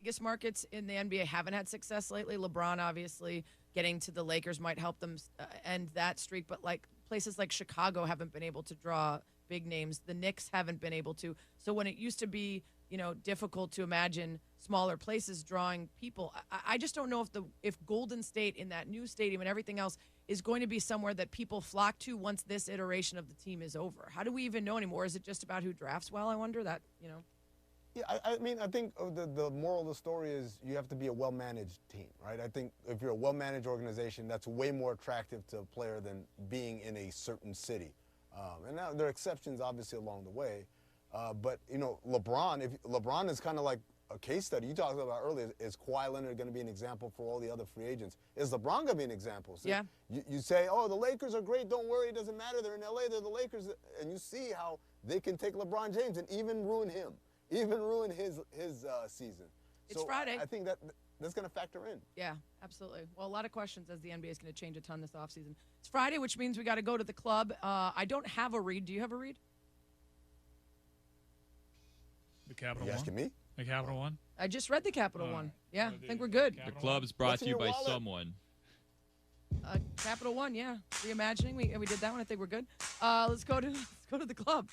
biggest markets in the NBA haven't had success lately. LeBron, obviously, getting to the Lakers might help them end that streak. But like places like Chicago haven't been able to draw big names. The Knicks haven't been able to. So when it used to be, difficult to imagine smaller places drawing people, I just don't know if Golden State in that new stadium and everything else is going to be somewhere that people flock to once this iteration of the team is over. How do we even know anymore? Is it just about who drafts well? I wonder that, Yeah, I mean, I think the moral of the story is you have to be a well-managed team, right? I think if you're a well-managed organization, that's way more attractive to a player than being in a certain city. And now there are exceptions, obviously, along the way. But, LeBron is kind of like a case study. You talked about earlier, is Kawhi Leonard going to be an example for all the other free agents? Is LeBron going to be an example? So yeah. You say, oh, the Lakers are great, don't worry, it doesn't matter, they're in L.A., they're the Lakers. And you see how they can take LeBron James and even ruin him. Even ruin his season. It's Friday. I think that's going to factor in. Yeah, absolutely. Well, a lot of questions as the NBA is going to change a ton this offseason. It's Friday, which means we got to go to the club. I don't have a read. Do you have a read? The Capital One? One? Asking me? The Capital One? I just read the Capital One. Yeah, I think we're good. The club is brought to you by someone. Capital One, yeah. Reimagining. We did that one. I think we're good. Let's go to the club.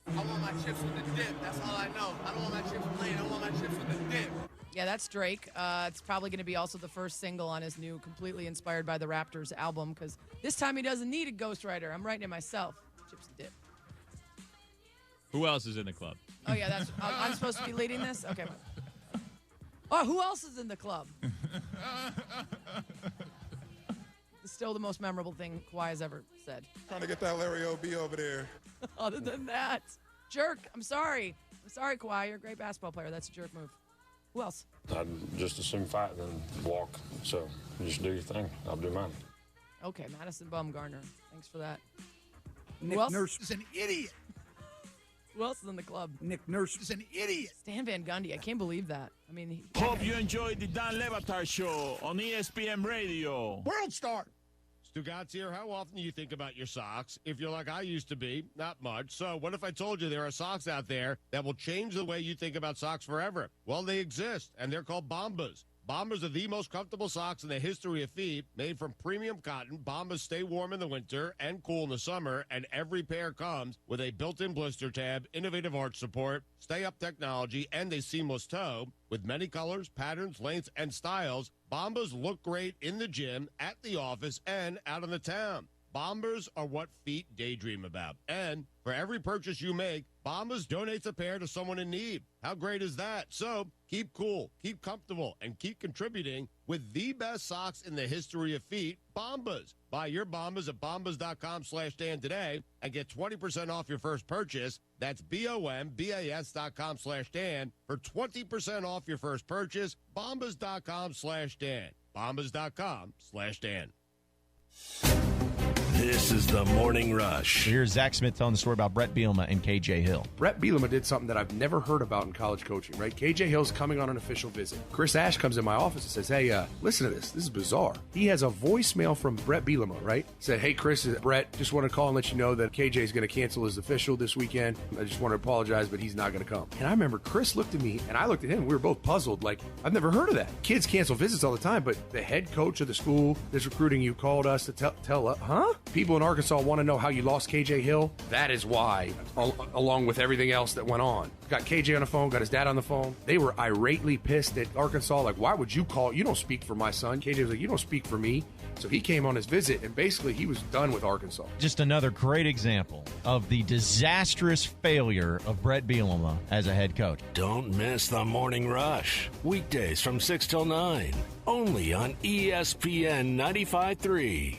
I want my chips with the dip. That's all I know. I don't want my chips plain. I want my chips with the dip. Yeah, that's Drake. It's probably going to be also the first single on his new, completely inspired by the Raptors album, because this time he doesn't need a ghostwriter. I'm writing it myself. Chips and dip. Who else is in the club? Oh, yeah, that's. I'm supposed to be leading this? Okay. Oh, who else is in the club? It's still the most memorable thing Kawhi has ever said. Trying to get that Larry O.B. over there. Other than that, jerk. I'm sorry, Kawhi. You're a great basketball player. That's a jerk move. Who else? I'd just assume fight and then walk. So just do your thing. I'll do mine. Okay, Madison Bumgarner. Thanks for that. Nick Nurse is an idiot. Who else is in the club? Nick Nurse is an idiot. Stan Van Gundy. I can't believe that. I mean, hope you enjoyed the Dan Levitar Show on ESPN Radio. World Star. Stugatz here. How often do you think about your socks? If you're like I used to be, not much. So what if I told you there are socks out there that will change the way you think about socks forever? Well, they exist, and they're called Bombas. Bombas are the most comfortable socks in the history of feet. Made from premium cotton, Bombas stay warm in the winter and cool in the summer, and every pair comes with a built-in blister tab, innovative arch support, stay-up technology, and a seamless toe. With many colors, patterns, lengths, and styles, Bombas look great in the gym, at the office, and out in the town. Bombers are what feet daydream about. And for every purchase you make, Bombas donates a pair to someone in need. How great is that? So keep cool, keep comfortable, and keep contributing with the best socks in the history of feet, Bombas. Buy your Bombas at bombas.com/Dan today and get 20% off your first purchase. That's BOMBAS.com/Dan for 20% off your first purchase. Bombas.com/Dan. Bombas.com/Dan. This is the Morning Rush. Here's Zach Smith telling the story about Brett Bielema and KJ Hill. Brett Bielema did something that I've never heard about in college coaching, right? KJ Hill's coming on an official visit. Chris Ash comes in my office and says, hey, listen to this. This is bizarre. He has a voicemail from Brett Bielema, right? Said, hey, Chris, Brett, just want to call and let you know that KJ is going to cancel his official this weekend. I just want to apologize, but he's not going to come. And I remember Chris looked at me, and I looked at him. We were both puzzled. Like, I've never heard of that. Kids cancel visits all the time, but the head coach of the school that's recruiting you called us to tell us, huh? People in Arkansas want to know how you lost KJ Hill. That is why, along with everything else that went on. Got KJ on the phone, got his dad on the phone. They were irately pissed at Arkansas. Like, why would you call? You don't speak for my son. KJ was like, you don't speak for me. So he came on his visit, and basically he was done with Arkansas. Just another great example of the disastrous failure of Brett Bielema as a head coach. Don't miss the Morning Rush. Weekdays from 6 till 9. Only on ESPN 95.3.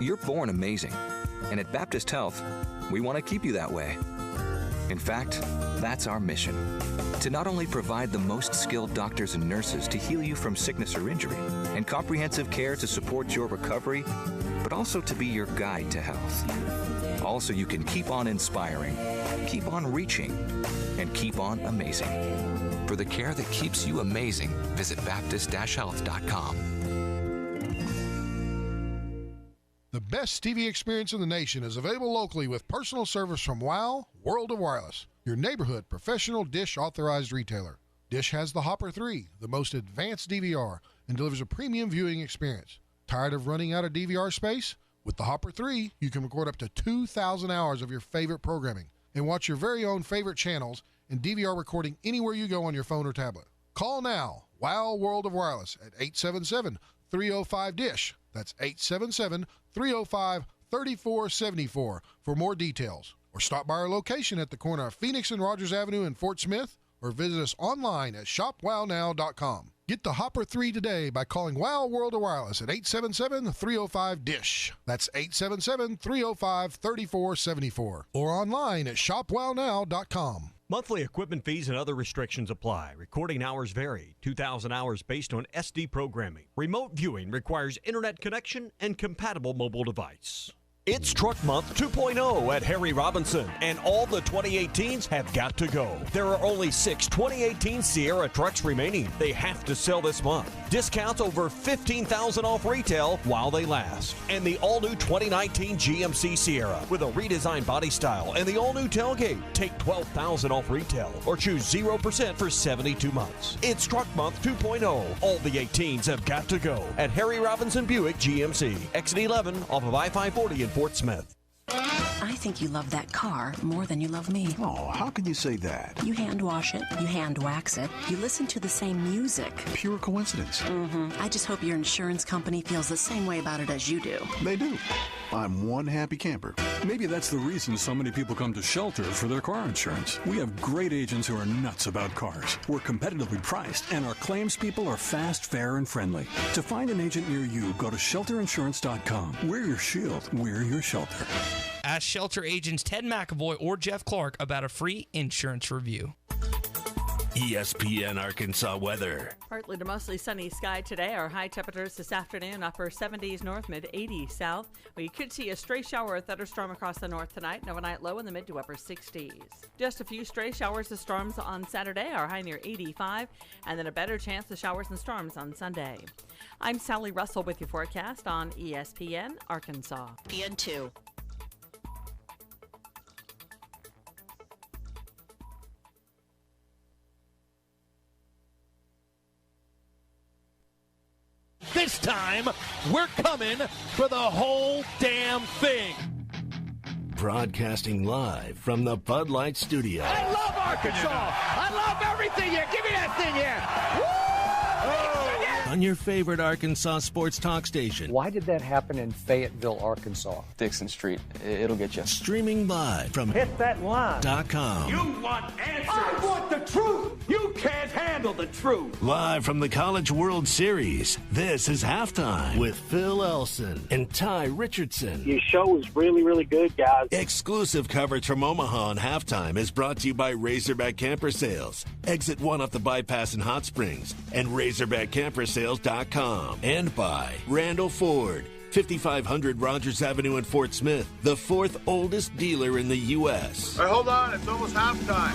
You're born amazing, and at Baptist Health, we want to keep you that way. In fact, that's our mission, to not only provide the most skilled doctors and nurses to heal you from sickness or injury, and comprehensive care to support your recovery, but also to be your guide to health. Also, you can keep on inspiring, keep on reaching, and keep on amazing. For the care that keeps you amazing, visit Baptist-Health.com. The best TV experience in the nation is available locally with personal service from WOW World of Wireless. your neighborhood professional Dish authorized retailer. Dish has the Hopper 3, the most advanced DVR, and delivers a premium viewing experience. Tired of running out of DVR space? With the Hopper 3, you can record up to 2,000 hours of your favorite programming and watch your very own favorite channels and DVR recording anywhere you go on your phone or tablet. Call now, Wow World of Wireless at 877-305-DISH. That's 877-305-3474 for more details. Or stop by our location at the corner of Phoenix and Rogers Avenue in Fort Smith, or visit us online at shopwownow.com. Get the Hopper 3 today by calling Wow World of Wireless at 877-305-DISH. That's 877-305-3474. Or online at shopwownow.com. Monthly equipment fees and other restrictions apply. Recording hours vary. 2,000 hours based on SD programming. Remote viewing requires internet connection and compatible mobile device. It's Truck Month 2.0 at Harry Robinson, and all the 2018s have got to go. There are only 6 2018 Sierra trucks remaining. They have to sell this month. Discounts over $15,000 off retail while they last. And the all-new 2019 GMC Sierra with a redesigned body style and the all-new tailgate. Take $12,000 off retail or choose 0% for 72 months. It's Truck Month 2.0. All the 18s have got to go at Harry Robinson Buick GMC. Exit 11 off of I-540 in Fort Smith. I think you love that car more than you love me. Oh, how can you say that? You hand wash it, you hand wax it, you listen to the same music. Pure coincidence. I just hope your insurance company feels the same way about it as you do. They do. I'm one happy camper. Maybe that's the reason so many people come to Shelter for their car insurance. We have great agents who are nuts about cars. We're competitively priced, and our claims people are fast, fair, and friendly. To find an agent near you, go to shelterinsurance.com. We're your shield. We're your shelter. Ask Shelter agents Ted McAvoy or Jeff Clark about a free insurance review. ESPN Arkansas weather. Partly to mostly sunny sky today. Our high temperatures this afternoon, upper 70s north, mid 80s south. We could see a stray shower or thunderstorm across the north tonight. An overnight low in the mid to upper 60s. Just a few stray showers and storms on Saturday. Our high near 85. And then a better chance of showers and storms on Sunday. I'm Sally Russell with your forecast on ESPN Arkansas. ESPN2. This time, we're coming for the whole damn thing. Broadcasting live from the Bud Light Studio. I love Arkansas. I love everything here. Give me that thing here. Woo! On your favorite Arkansas sports talk station. Why did that happen in Fayetteville, Arkansas? Dixon Street. It'll get you. Streaming live from Hit that line. .com. You want answers. I want the truth. You can't handle the truth. Live from the College World Series, this is Halftime with Phil Elson and Tye Richardson. Your show is really, really good, guys. Exclusive coverage from Omaha on Halftime is brought to you by Razorback Camper Sales, Exit 1 off the bypass in Hot Springs, and RazorbackCamperSales.com. And by Randall Ford, 5500 Rogers Avenue in Fort Smith, the 4th oldest dealer in the U.S. All right, hold on. It's almost halftime.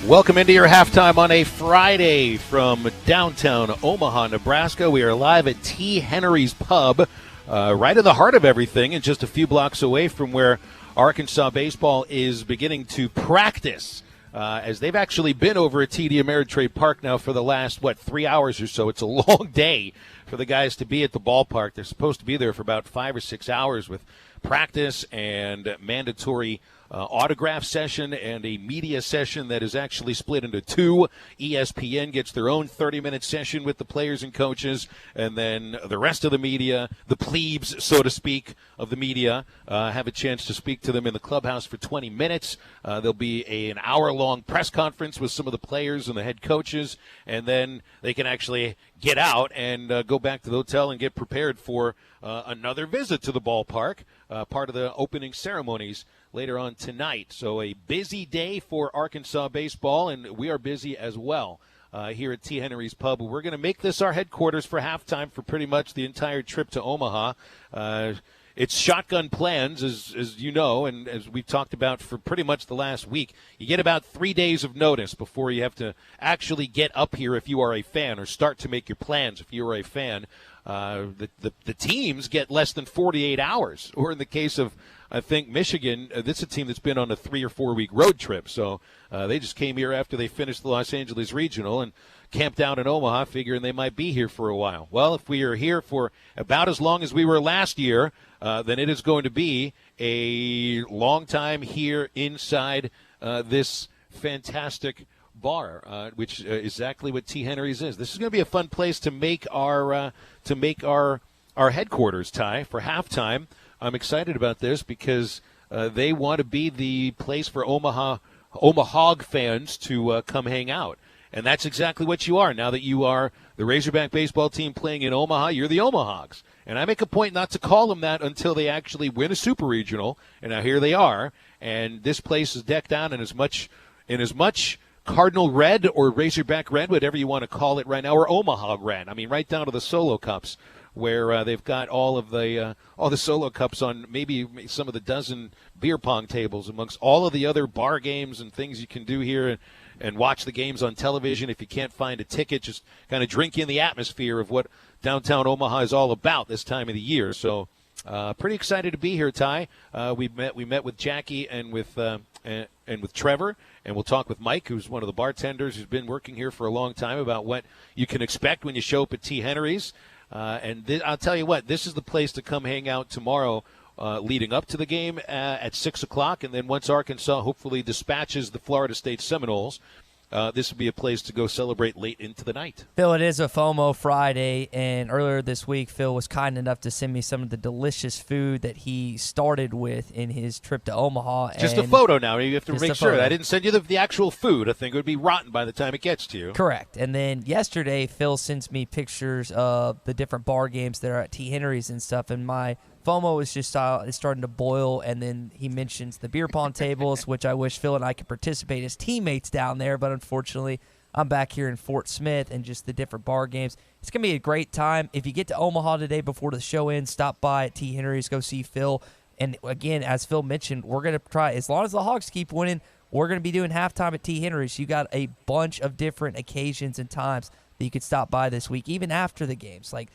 Welcome into your halftime on a Friday from downtown Omaha, Nebraska. We are live at T. Henry's Pub, right in the heart of everything and just a few blocks away from where Arkansas baseball is beginning to practice. As they've actually been over at TD Ameritrade Park now for the last, 3 hours or so. It's a long day for the guys to be at the ballpark. They're supposed to be there for about 5 or 6 hours with practice and mandatory autograph session and a media session that is actually split into two. ESPN gets their own 30-minute session with the players and coaches, and then the rest of the media, the plebes, so to speak, of the media, have a chance to speak to them in the clubhouse for 20 minutes. There'll be an hour-long press conference with some of the players and the head coaches, and then they can actually get out and go back to the hotel and get prepared for another visit to the ballpark, part of the opening ceremonies later on tonight. So a busy day for Arkansas baseball, and we are busy as well here at T. Henry's Pub. We're going to make this our headquarters for halftime for pretty much the entire trip to Omaha. It's shotgun plans, as you know, and as we've talked about for pretty much the last week. You get about 3 days of notice before you have to actually get up here if you are a fan, or start to make your plans if you are a fan. The teams get less than 48 hours, or in the case of I think Michigan, this is a team that's been on a 3 or 4 week road trip. So they just came here after they finished the Los Angeles Regional and camped out in Omaha, figuring they might be here for a while. Well, if we are here for about as long as we were last year, then it is going to be a long time here inside this fantastic bar, which is exactly what T. Henry's is. This is going to be a fun place to make our headquarters, Ty, for halftime. I'm excited about this because they want to be the place for Omaha fans to come hang out. And that's exactly what you are. Now that you are the Razorback baseball team playing in Omaha, you're the Omahogs. And I make a point not to call them that until they actually win a super regional. And now here they are. And this place is decked out in as much Cardinal red or Razorback red, whatever you want to call it right now, or Omaha red. I mean, right down to the solo cups, where they've got all the solo cups on maybe some of the dozen beer pong tables amongst all of the other bar games and things you can do here and watch the games on television. If you can't find a ticket, just kind of drink in the atmosphere of what downtown Omaha is all about this time of the year. So pretty excited to be here, Ty. We met with Jackie and with Trevor, and we'll talk with Mike, who's one of the bartenders who's been working here for a long time, about what you can expect when you show up at T. Henry's. I'll tell you what, this is the place to come hang out tomorrow leading up to the game at 6 o'clock. And then once Arkansas hopefully dispatches the Florida State Seminoles, this would be a place to go celebrate late into the night. Phil, it is a FOMO Friday, and earlier this week, Phil was kind enough to send me some of the delicious food that he started with in his trip to Omaha. Just a photo now. You have to make sure. I didn't send you the actual food. I think it would be rotten by the time it gets to you. Correct. And then yesterday, Phil sends me pictures of the different bar games that are at T. Henry's and stuff, and my FOMO is just starting to boil, and then he mentions the beer pong tables, which I wish Phil and I could participate as teammates down there, but unfortunately I'm back here in Fort Smith and just the different bar games. It's going to be a great time. If you get to Omaha today before the show ends, stop by at T. Henry's, go see Phil. And again, as Phil mentioned, we're going to try, as long as the Hogs keep winning, we're going to be doing halftime at T. Henry's. You got a bunch of different occasions and times that you could stop by this week, even after the games. Like,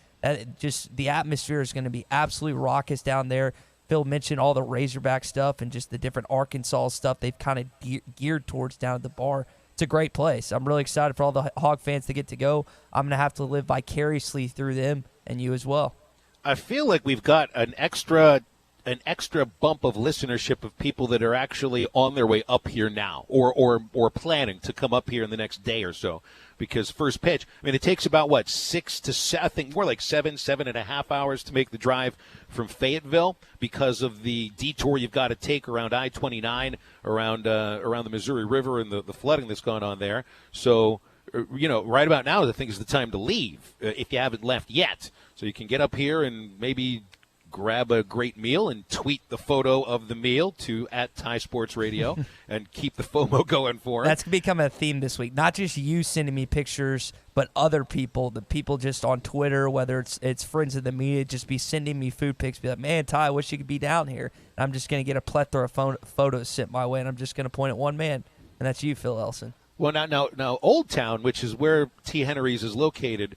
just the atmosphere is going to be absolutely raucous down there. Phil mentioned all the Razorback stuff and just the different Arkansas stuff they've kind of geared towards down at the bar. It's a great place. I'm really excited for all the Hog fans to get to go. I'm going to have to live vicariously through them and you as well. I feel like we've got an extra bump of listenership of people that are actually on their way up here now or planning to come up here in the next day or so. Because first pitch, I mean, it takes about, 6 to 7, I think more like 7.5 hours to make the drive from Fayetteville because of the detour you've got to take around I-29, around the Missouri River and the flooding that's gone on there. So, right about now, I think is the time to leave if you haven't left yet. So you can get up here and maybe grab a great meal and tweet the photo of the meal to @TySportsRadio and keep the FOMO going for it. That's become a theme this week. Not just you sending me pictures, but other people, the people just on Twitter, whether it's friends of the media, just be sending me food pics, be like, man, Ty, I wish you could be down here. And I'm just going to get a plethora of photos sent my way, and I'm just going to point at one man, and that's you, Phil Elson. Well, now Old Town, which is where T. Henry's is located,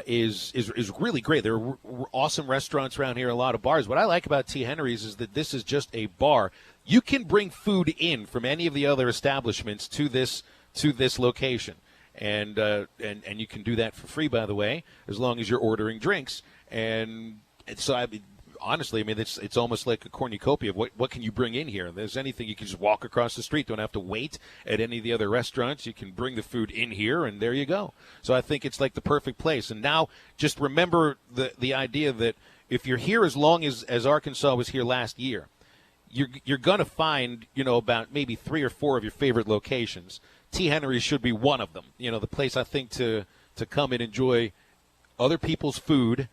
is really great. There are awesome restaurants around here, a lot of bars. What I like about T. Henry's is that this is just a bar. You can bring food in from any of the other establishments to this location, and you can do that for free, by the way, as long as you're ordering drinks. And so honestly, I mean, it's almost like a cornucopia of what can you bring in here. If there's anything, you can just walk across the street. Don't have to wait at any of the other restaurants. You can bring the food in here, and there you go. So I think it's like the perfect place. And now just remember the idea that if you're here as long as Arkansas was here last year, you're going to find, about maybe 3 or 4 of your favorite locations. T. Henry's should be one of them. The place I think to come and enjoy other people's food,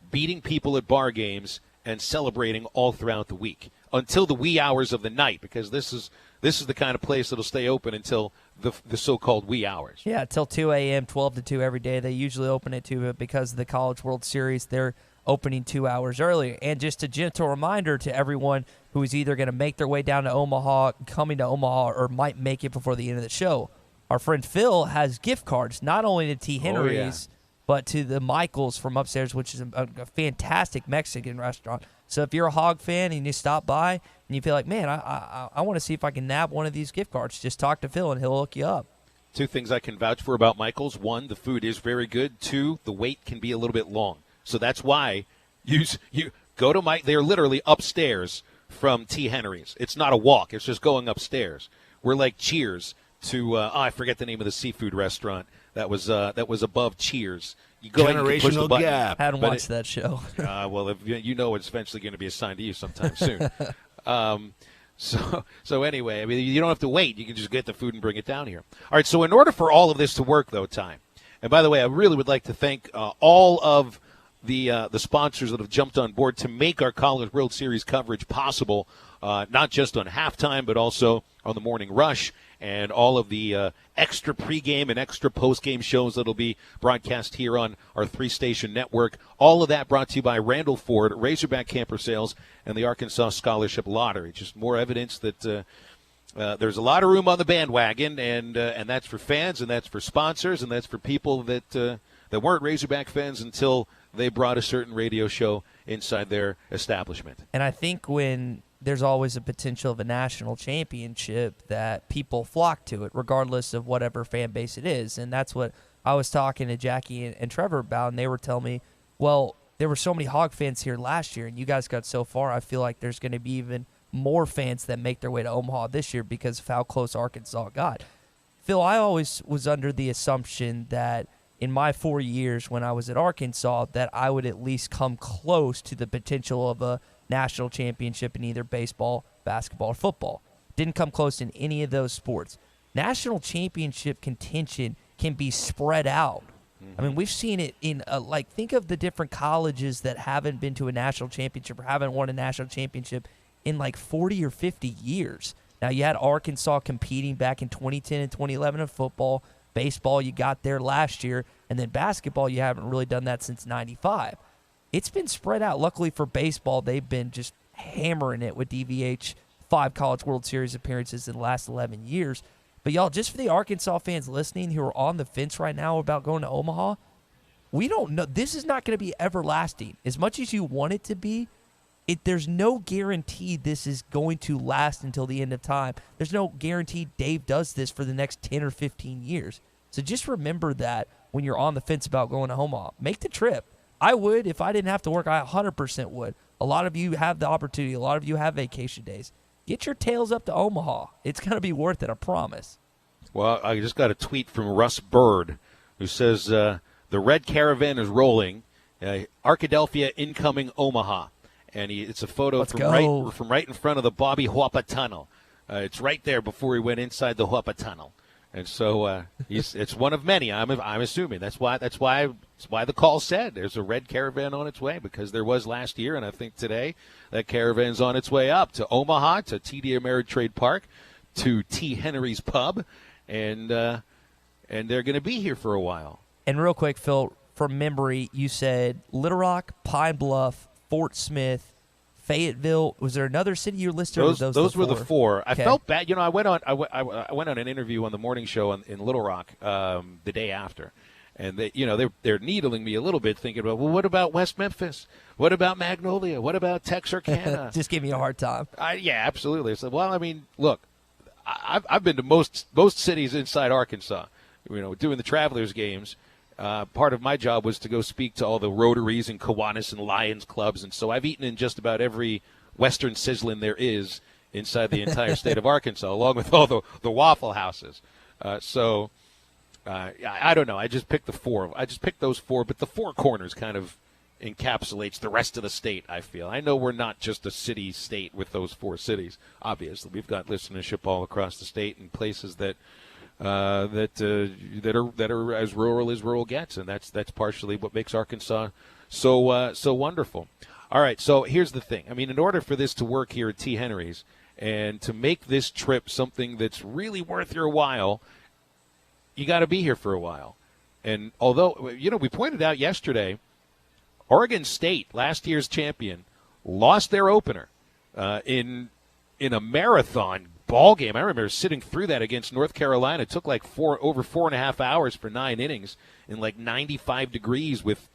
beating people at bar games, and celebrating all throughout the week until the wee hours of the night, because this is the kind of place that'll stay open until the so-called wee hours. Yeah, till 2 a.m., 12 to 2 every day. They usually open at 2, but because of the College World Series, they're opening 2 hours earlier. And just a gentle reminder to everyone who is either going to make their way down to Omaha, coming to Omaha, or might make it before the end of the show, our friend Phil has gift cards, not only to T. Henry's, but to the Michaels from upstairs, which is a fantastic Mexican restaurant. So if you're a Hog fan and you stop by and you feel like, man, I want to see if I can nab one of these gift cards, just talk to Phil and he'll hook you up. Two things I can vouch for about Michael's. One, the food is very good. Two, the wait can be a little bit long. So that's why you go to Mike. They're literally upstairs from T. Henry's. It's not a walk. It's just going upstairs. We're like Cheers to I forget the name of the seafood restaurant that was above Cheers. You go ahead and you push the button. I hadn't watched that show. Well, if you know it's eventually going to be assigned to you sometime soon. So anyway, I mean, you don't have to wait. You can just get the food and bring it down here. All right, so in order for all of this to work, though, Tye, and by the way, I really would like to thank all of the sponsors that have jumped on board to make our College World Series coverage possible, not just on halftime, but also on the morning rush and all of the extra pregame and extra postgame shows that will be broadcast here on our 3-station network. All of that brought to you by Randall Ford, Razorback Camper Sales, and the Arkansas Scholarship Lottery. Just more evidence that there's a lot of room on the bandwagon, and that's for fans, and that's for sponsors, and that's for people that weren't Razorback fans until they brought a certain radio show inside their establishment. And I think when there's always a potential of a national championship that people flock to it, regardless of whatever fan base it is. And that's what I was talking to Jackie and Trevor about, and they were telling me, well, there were so many Hog fans here last year, and you guys got so far. I feel like there's going to be even more fans that make their way to Omaha this year because of how close Arkansas got. Phil, I always was under the assumption that in my 4 years when I was at Arkansas that I would at least come close to the potential of a national championship in either baseball, basketball, or football. Didn't come close in any of those sports. National championship contention can be spread out. I mean, we've seen it in, think of the different colleges that haven't been to a national championship or haven't won a national championship in 40 or 50 years. Now, you had Arkansas competing back in 2010 and 2011 in football. Baseball, you got there last year. And then basketball, you haven't really done that since 95. It's been spread out. Luckily for baseball, they've been just hammering it with DVH, 5 College World Series appearances in the last 11 years. But, y'all, just for the Arkansas fans listening who are on the fence right now about going to Omaha, we don't know. This is not going to be everlasting. As much as you want it to be, there's no guarantee this is going to last until the end of time. There's no guarantee Dave does this for the next 10 or 15 years. So just remember that when you're on the fence about going to Omaha. Make the trip. I would. If I didn't have to work, I 100% would. A lot of you have the opportunity. A lot of you have vacation days. Get your tails up to Omaha. It's going to be worth it, I promise. Well, I just got a tweet from Russ Bird who says, the red caravan is rolling. Arkadelphia incoming Omaha. And it's a photo from right in front of the Bobby Huapa Tunnel. It's right there before he went inside the Huapa Tunnel. And so it's one of many. I'm assuming that's why the call said there's a red caravan on its way, because there was last year, and I think today that caravan's on its way up to Omaha, to TD Ameritrade Park, to T. Henry's Pub, and they're going to be here for a while. And real quick, Phil, from memory, you said Little Rock, Pine Bluff, Fort Smith, Fayetteville. Was there another city you listed? Those were the 4. Okay. I felt bad. I went on an interview on the morning show in Little Rock the day after, and they're needling me a little bit, thinking about, well, what about West Memphis? What about Magnolia? What about Texarkana? Just give me a hard time. Yeah, absolutely. I said, well, I mean, look, I've been to most cities inside Arkansas. Doing the Travelers games. Part of my job was to go speak to all the Rotaries and Kiwanis and Lions clubs, and so I've eaten in just about every Western sizzlin there is inside the entire state of Arkansas, along with all the Waffle Houses. I don't know. I just picked the 4. I just picked those 4, but the 4 corners kind of encapsulates the rest of the state, I feel. I know we're not just a city-state with those 4 cities. Obviously, we've got listenership all across the state in places that are as rural gets, and that's partially what makes Arkansas so wonderful. All right, so here's the thing. I mean, in order for this to work here at T. Henry's and to make this trip something that's really worth your while, you got to be here for a while. And although we pointed out yesterday, Oregon State, last year's champion, lost their opener in a marathon ball game. I remember sitting through that against North Carolina. It took over 4.5 hours for 9 innings in 95 degrees with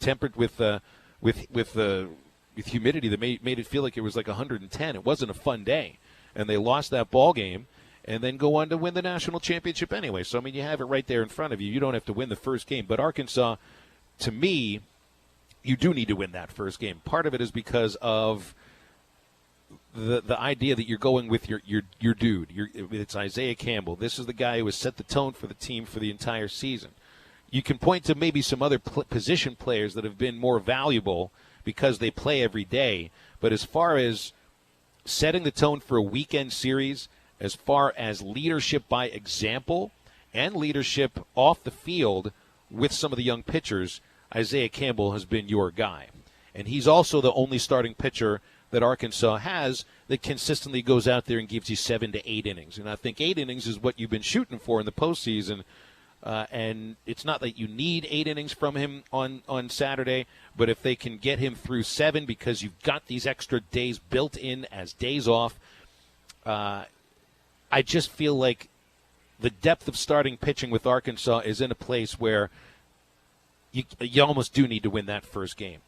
with humidity that made it feel like it was like 110. It wasn't a fun day, and they lost that ball game and then go on to win the national championship anyway. So, I mean, you have it right there in front of you. You don't have to win the first game. But Arkansas, to me, you do need to win that first game. Part of it is because of the idea that you're going with your dude. It's Isaiah Campbell. This is the guy who has set the tone for the team for the entire season. You can point to maybe some other position players that have been more valuable because they play every day. But as far as setting the tone for a weekend series, as far as leadership by example and leadership off the field with some of the young pitchers, Isaiah Campbell has been your guy. And he's also the only starting pitcher that Arkansas has that consistently goes out there and gives you 7 to 8 innings. And I think 8 innings is what you've been shooting for in the postseason. And it's not that you need 8 innings from him on Saturday, but if they can get him through 7 because you've got these extra days built in as days off, I just feel like the depth of starting pitching with Arkansas is in a place where you almost do need to win that first game.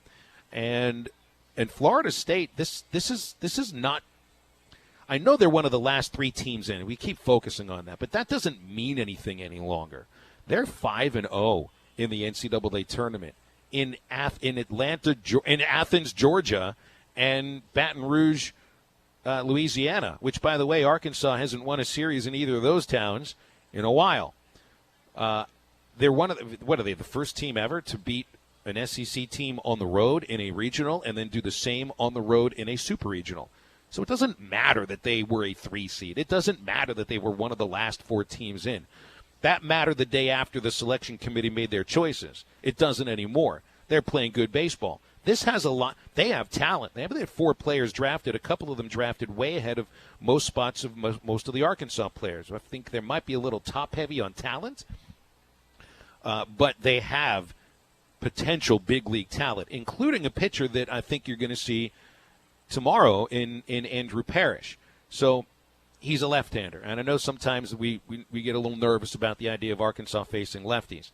And Florida State, this is not. I know they're one of the last 3 teams in, and we keep focusing on that, but that doesn't mean anything any longer. They're 5-0 in the NCAA tournament in Athens, Georgia, and Baton Rouge, Louisiana, which, by the way, Arkansas hasn't won a series in either of those towns in a while. They're what are they, the first team ever to beat an SEC team on the road in a regional and then do the same on the road in a super regional. So it doesn't matter that they were a 3 seed. It doesn't matter that they were one of the last 4 teams in. That mattered the day after the selection committee made their choices. It doesn't anymore. They're playing good baseball. This has a lot. They have talent. They have 4 players drafted, a couple of them drafted way ahead of most spots of most of the Arkansas players. I think there might be a little top-heavy on talent, but they have potential big league talent, including a pitcher that I think you're going to see tomorrow in Andrew Parrish. So he's a left-hander, and I know sometimes we get a little nervous about the idea of Arkansas facing lefties.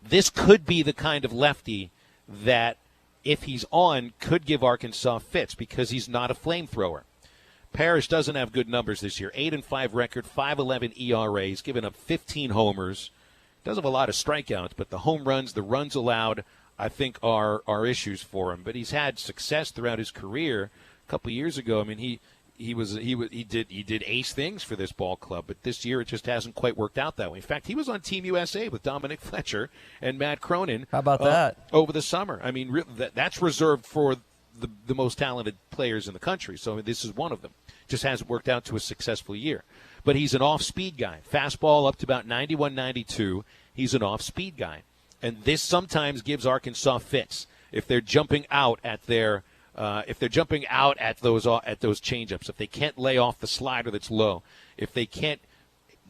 This could be the kind of lefty that, if he's on, could give Arkansas fits because he's not a flamethrower. Parrish doesn't have good numbers this year. 8-5 record, 5.11 ERA. He's given up 15 homers. Doesn't have a lot of strikeouts, but the home runs, the runs allowed, I think are issues for him. But he's had success throughout his career. A couple of years ago, I mean, he did ace things for this ball club, but this year it just hasn't quite worked out that way. In fact, he was on Team USA with Dominic Fletcher and Matt Cronin. How about that? Over the summer. I mean, that's reserved for the most talented players in the country. So I mean, this is one of them. Just hasn't worked out to a successful year. But he's an off-speed guy. Fastball up to about 91, 92. He's an off-speed guy. And this sometimes gives Arkansas fits if they're jumping out at those changeups, if they can't lay off the slider that's low, if they can't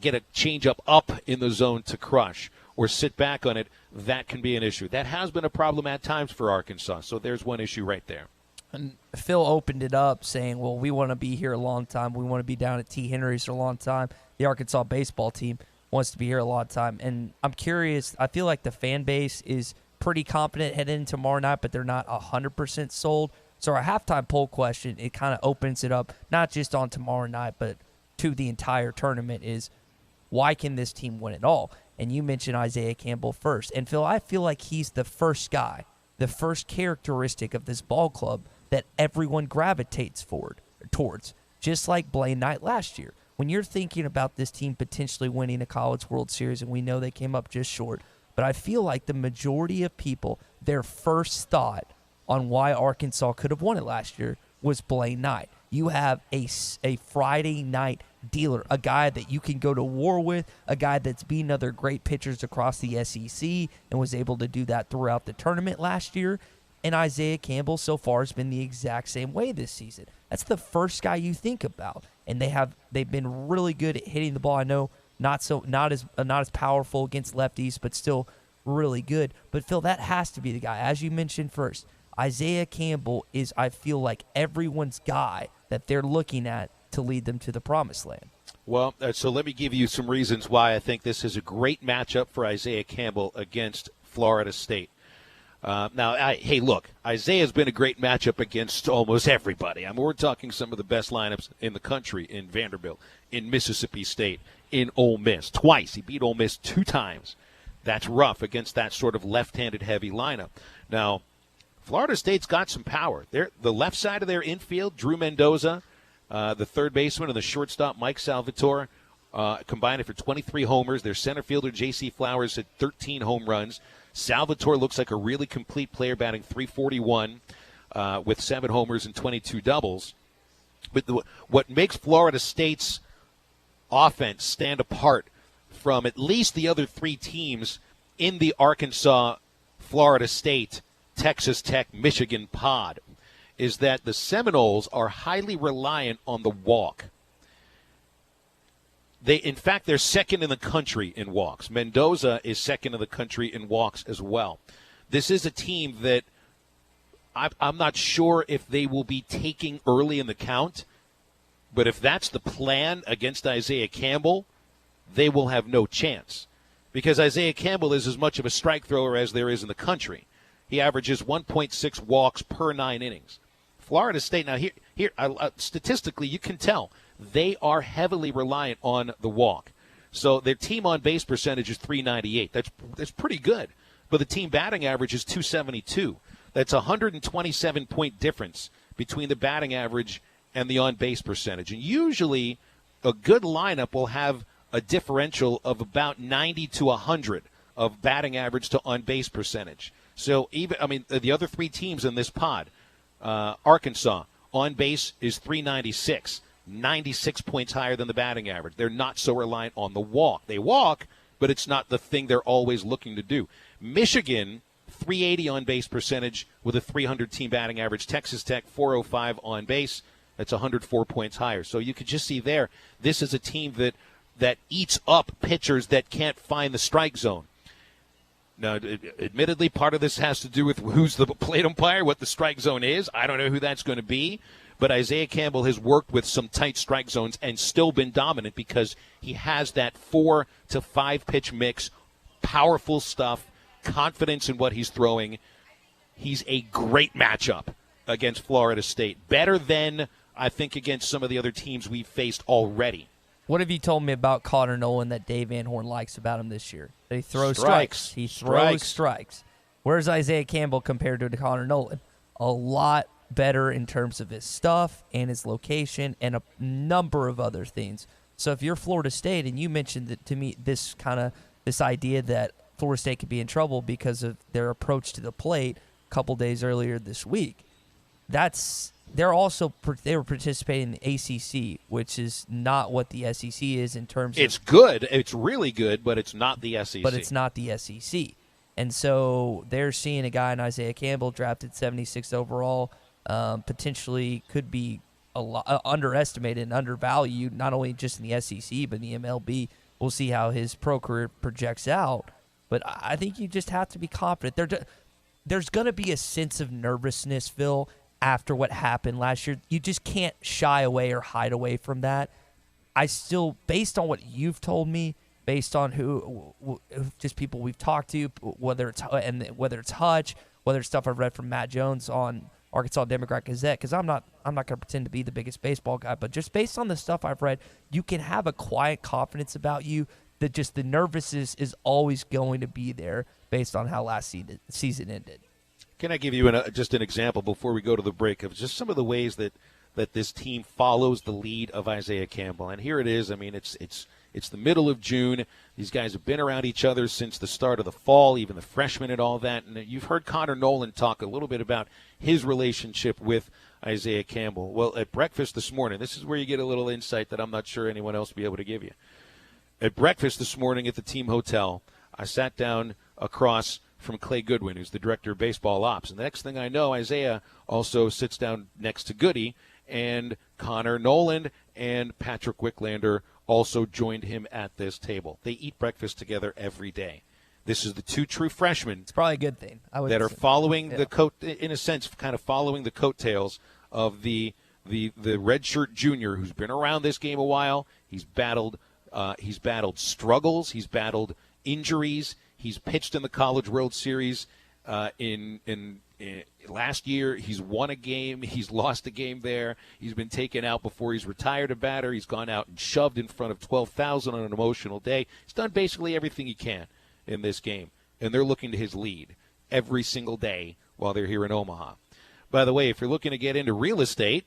get a changeup up in the zone to crush or sit back on it, that can be an issue. That has been a problem at times for Arkansas. So there's one issue right there. And Phil opened it up saying, well, we want to be here a long time. We want to be down at T. Henry's for a long time. The Arkansas baseball team wants to be here a long time. And I'm curious, I feel like the fan base is pretty confident heading into tomorrow night, but they're not 100% sold. So our halftime poll question, it kind of opens it up, not just on tomorrow night, but to the entire tournament, is why can this team win it all? And you mentioned Isaiah Campbell first. And, Phil, I feel like he's the first guy, the first characteristic of this ball club that everyone gravitates towards, just like Blaine Knight last year. When you're thinking about this team potentially winning a College World Series, and we know they came up just short, but I feel like the majority of people, their first thought on why Arkansas could have won it last year was Blaine Knight. You have a Friday night dealer, a guy that you can go to war with, a guy that's beaten other great pitchers across the SEC and was able to do that throughout the tournament last year. And Isaiah Campbell so far has been the exact same way this season. That's the first guy you think about. And they've been really good at hitting the ball. I know not as powerful against lefties, but still really good. But Phil, that has to be the guy. As you mentioned first, Isaiah Campbell is, I feel like, everyone's guy that they're looking at to lead them to the promised land. Well, so let me give you some reasons why I think this is a great matchup for Isaiah Campbell against Florida State. Hey, look, Isaiah's been a great matchup against almost everybody. I mean, we're talking some of the best lineups in the country in Vanderbilt, in Mississippi State, in Ole Miss. Twice. He beat Ole Miss 2 times. That's rough against that sort of left-handed heavy lineup. Now, Florida State's got some power. The left side of their infield, Drew Mendoza, the third baseman, and the shortstop, Mike Salvatore, combined for 23 homers. Their center fielder, J.C. Flowers, had 13 home runs. Salvatore looks like a really complete player, batting .341 with 7 homers and 22 doubles. But what makes Florida State's offense stand apart from at least the other 3 teams in the Arkansas, Florida State, Texas Tech, Michigan pod is that the Seminoles are highly reliant on the walk. In fact, they're second in the country in walks. Mendoza is second in the country in walks as well. This is a team that I'm not sure if they will be taking early in the count, but if that's the plan against Isaiah Campbell, they will have no chance because Isaiah Campbell is as much of a strike thrower as there is in the country. He averages 1.6 walks per 9 innings. Florida State, now here, statistically, you can tell they are heavily reliant on the walk. So their team on base percentage is .398. That's pretty good. But the team batting average is .272. That's a 127-point difference between the batting average and the on base percentage. And usually a good lineup will have a differential of about 90 to 100 of batting average to on base percentage. So the other 3 teams in this pod, Arkansas, on base is .396. 96 points higher than the batting average. They're not so reliant on the walk. They walk, but it's not the thing they're always looking to do. Michigan, .380 on base percentage with a .300 team batting average. Texas Tech, .405 on base. That's 104 points higher. So you could just see there, this is a team that eats up pitchers that can't find the strike zone. Now, admittedly, part of this has to do with who's the plate umpire, what the strike zone is. I don't know who that's going to be. But Isaiah Campbell has worked with some tight strike zones and still been dominant because he has that 4 to 5 pitch mix, powerful stuff, confidence in what he's throwing. He's a great matchup against Florida State. Better than, I think, against some of the other teams we've faced already. What have you told me about Connor Nolan that Dave Van Horn likes about him this year? That he throws strikes. He throws strikes. Where's Isaiah Campbell compared to Connor Nolan? A lot better in terms of his stuff and his location and a number of other things. So if you're Florida State, and you mentioned that to me this idea that Florida State could be in trouble because of their approach to the plate a couple days earlier this week, they were participating in the ACC, which is not what the SEC is in terms of. It's good. It's really good, but it's not the SEC. But it's not the SEC. And so they're seeing a guy in Isaiah Campbell drafted 76th overall, potentially could be underestimated and undervalued, not only just in the SEC, but in the MLB. We'll see how his pro career projects out. But I think you just have to be confident. There's going to be a sense of nervousness, Phil, after what happened last year. You just can't shy away or hide away from that. I still, based on what you've told me, based on who just people we've talked to, whether it's Hutch, whether it's stuff I've read from Matt Jones on Arkansas Democrat Gazette, because I'm not going to pretend to be the biggest baseball guy, but just based on the stuff I've read, you can have a quiet confidence about you that just the nervousness is always going to be there based on how last season ended. Can I give you just an example before we go to the break of just some of the ways that this team follows the lead of Isaiah Campbell? And here it is. I mean, it's the middle of June. These guys have been around each other since the start of the fall, even the freshmen and all that. And you've heard Connor Nolan talk a little bit about his relationship with Isaiah Campbell. Well, at breakfast this morning, this is where you get a little insight that I'm not sure anyone else will be able to give you. At breakfast this morning at the team hotel, I sat down across from Clay Goodwin, who's the director of baseball ops. And the next thing I know, Isaiah also sits down next to Goody, and Connor Nolan and Patrick Wicklander also joined him at this table. They eat breakfast together every day. This is the two true freshmen. It's probably a good thing. That are following the coat, in a sense, kind of following the coattails of the redshirt junior who's been around this game a while. He's battled struggles. He's battled injuries. He's pitched in the College World Series. In last year, he's won a game. He's lost a game there. He's been taken out before he's retired a batter. He's gone out and shoved in front of 12,000 on an emotional day. He's done basically everything he can in this game, and they're looking to his lead every single day while they're here in Omaha. By the way, if you're looking to get into real estate,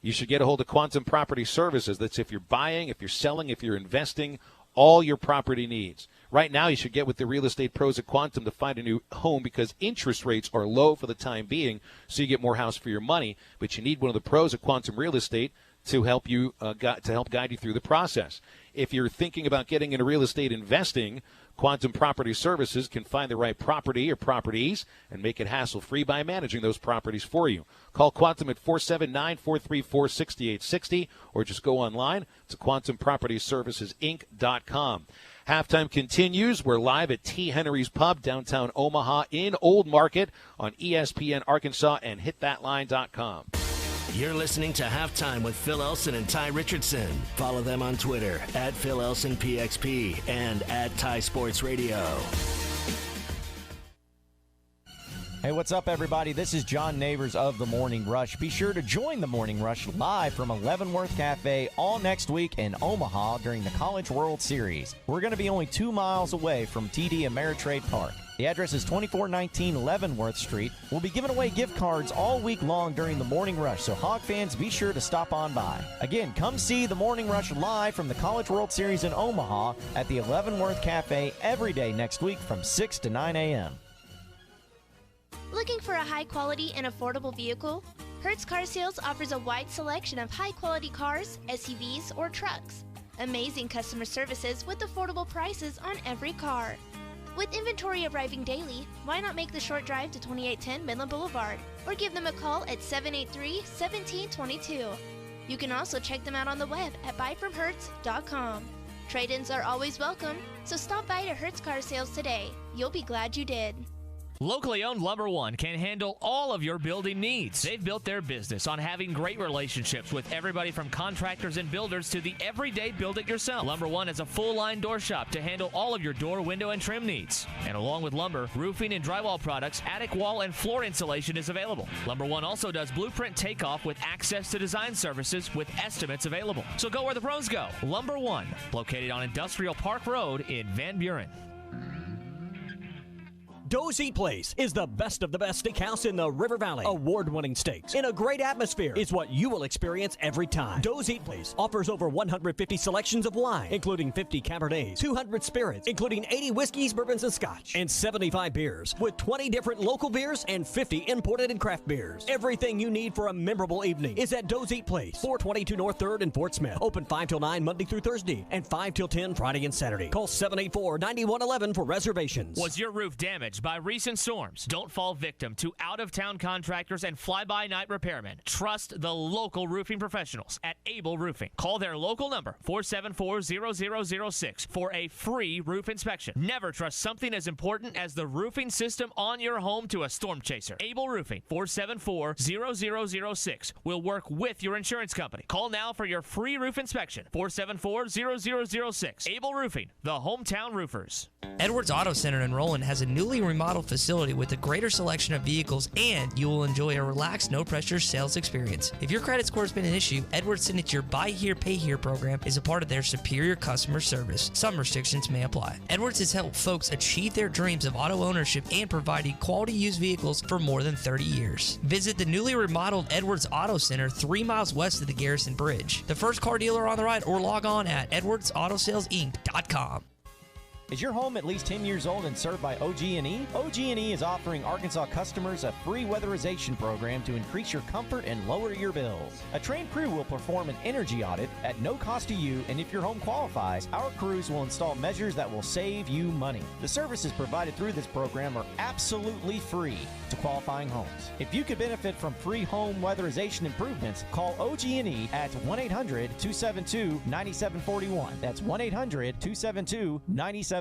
you should get a hold of Quantum Property Services. That's if you're buying, if you're selling, if you're investing, all your property needs. Right now, you should get with the real estate pros at Quantum to find a new home because interest rates are low for the time being, so you get more house for your money. But you need one of the pros at Quantum Real Estate to help you guide you through the process. If you're thinking about getting into real estate investing, Quantum Property Services can find the right property or properties and make it hassle-free by managing those properties for you. Call Quantum at 479-434-6860 or just go online to quantumpropertyservicesinc.com. Halftime continues. We're live at T. Henry's Pub, downtown Omaha in Old Market on ESPN Arkansas and hitthatline.com. You're listening to Halftime with Phil Elson and Tye Richardson. Follow them on Twitter at Phil Elson PXP and at Tye Sports Radio. Hey, what's up, everybody? This is John Neighbors of The Morning Rush. Be sure to join The Morning Rush live from Leavenworth Cafe all next week in Omaha during the College World Series. We're going to be only 2 miles away from TD Ameritrade Park. The address is 2419 Leavenworth Street. We'll be giving away gift cards all week long during the Morning Rush, so Hog fans, be sure to stop on by. Again, come see the Morning Rush live from the College World Series in Omaha at the Leavenworth Cafe every day next week from 6 to 9 a.m. Looking for a high-quality and affordable vehicle? Hertz Car Sales offers a wide selection of high-quality cars, SUVs, or trucks. Amazing customer services with affordable prices on every car. With inventory arriving daily, why not make the short drive to 2810 Midland Boulevard or give them a call at 783-1722. You can also check them out on the web at buyfromhertz.com. Trade-ins are always welcome, so stop by to Hertz Car Sales today. You'll be glad you did. Locally owned Lumber One can handle all of your building needs. They've built their business on having great relationships with everybody from contractors and builders to the everyday build-it-yourself. Lumber One has a full-line door shop to handle all of your door, window, and trim needs. And along with lumber, roofing and drywall products, attic wall and floor insulation is available. Lumber One also does blueprint takeoff with access to design services with estimates available. So go where the pros go. Lumber One, located on Industrial Park Road in Van Buren. Doe's Eat Place is the best of the best steakhouse in the River Valley. Award-winning steaks in a great atmosphere is what you will experience every time. Doe's Eat Place offers over 150 selections of wine, including 50 Cabernets, 200 spirits, including 80 whiskeys, bourbons, and scotch, and 75 beers, with 20 different local beers and 50 imported and craft beers. Everything you need for a memorable evening is at Doe's Eat Place, 422 North 3rd in Fort Smith. Open 5 till 9 Monday through Thursday and 5 till 10 Friday and Saturday. Call 784-9111 for reservations. Was your roof damaged by recent storms? Don't fall victim to out-of-town contractors and fly-by-night repairmen. Trust the local roofing professionals at Able Roofing. Call their local number, 474-0006, for a free roof inspection. Never trust something as important as the roofing system on your home to a storm chaser. Able Roofing, 474-0006, will work with your insurance company. Call now for your free roof inspection, 474-0006. Able Roofing, the hometown roofers. Edwards Auto Center in Roland has a newly remodeled facility with a greater selection of vehicles, and you will enjoy a relaxed, no-pressure sales experience. If your credit score has been an issue, Edwards Signature Buy Here, Pay Here program is a part of their superior customer service. Some restrictions may apply. Edwards has helped folks achieve their dreams of auto ownership and providing quality used vehicles for more than 30 years. Visit the newly remodeled Edwards Auto Center 3 miles west of the Garrison Bridge, the first car dealer on the right, or log on at edwardsautosalesinc.com. Is your home at least 10 years old and served by OG&E? OG&E is offering Arkansas customers a free weatherization program to increase your comfort and lower your bills. A trained crew will perform an energy audit at no cost to you, and if your home qualifies, our crews will install measures that will save you money. The services provided through this program are absolutely free to qualifying homes. If you could benefit from free home weatherization improvements, call OG&E at 1-800-272-9741. That's 1-800-272-9741.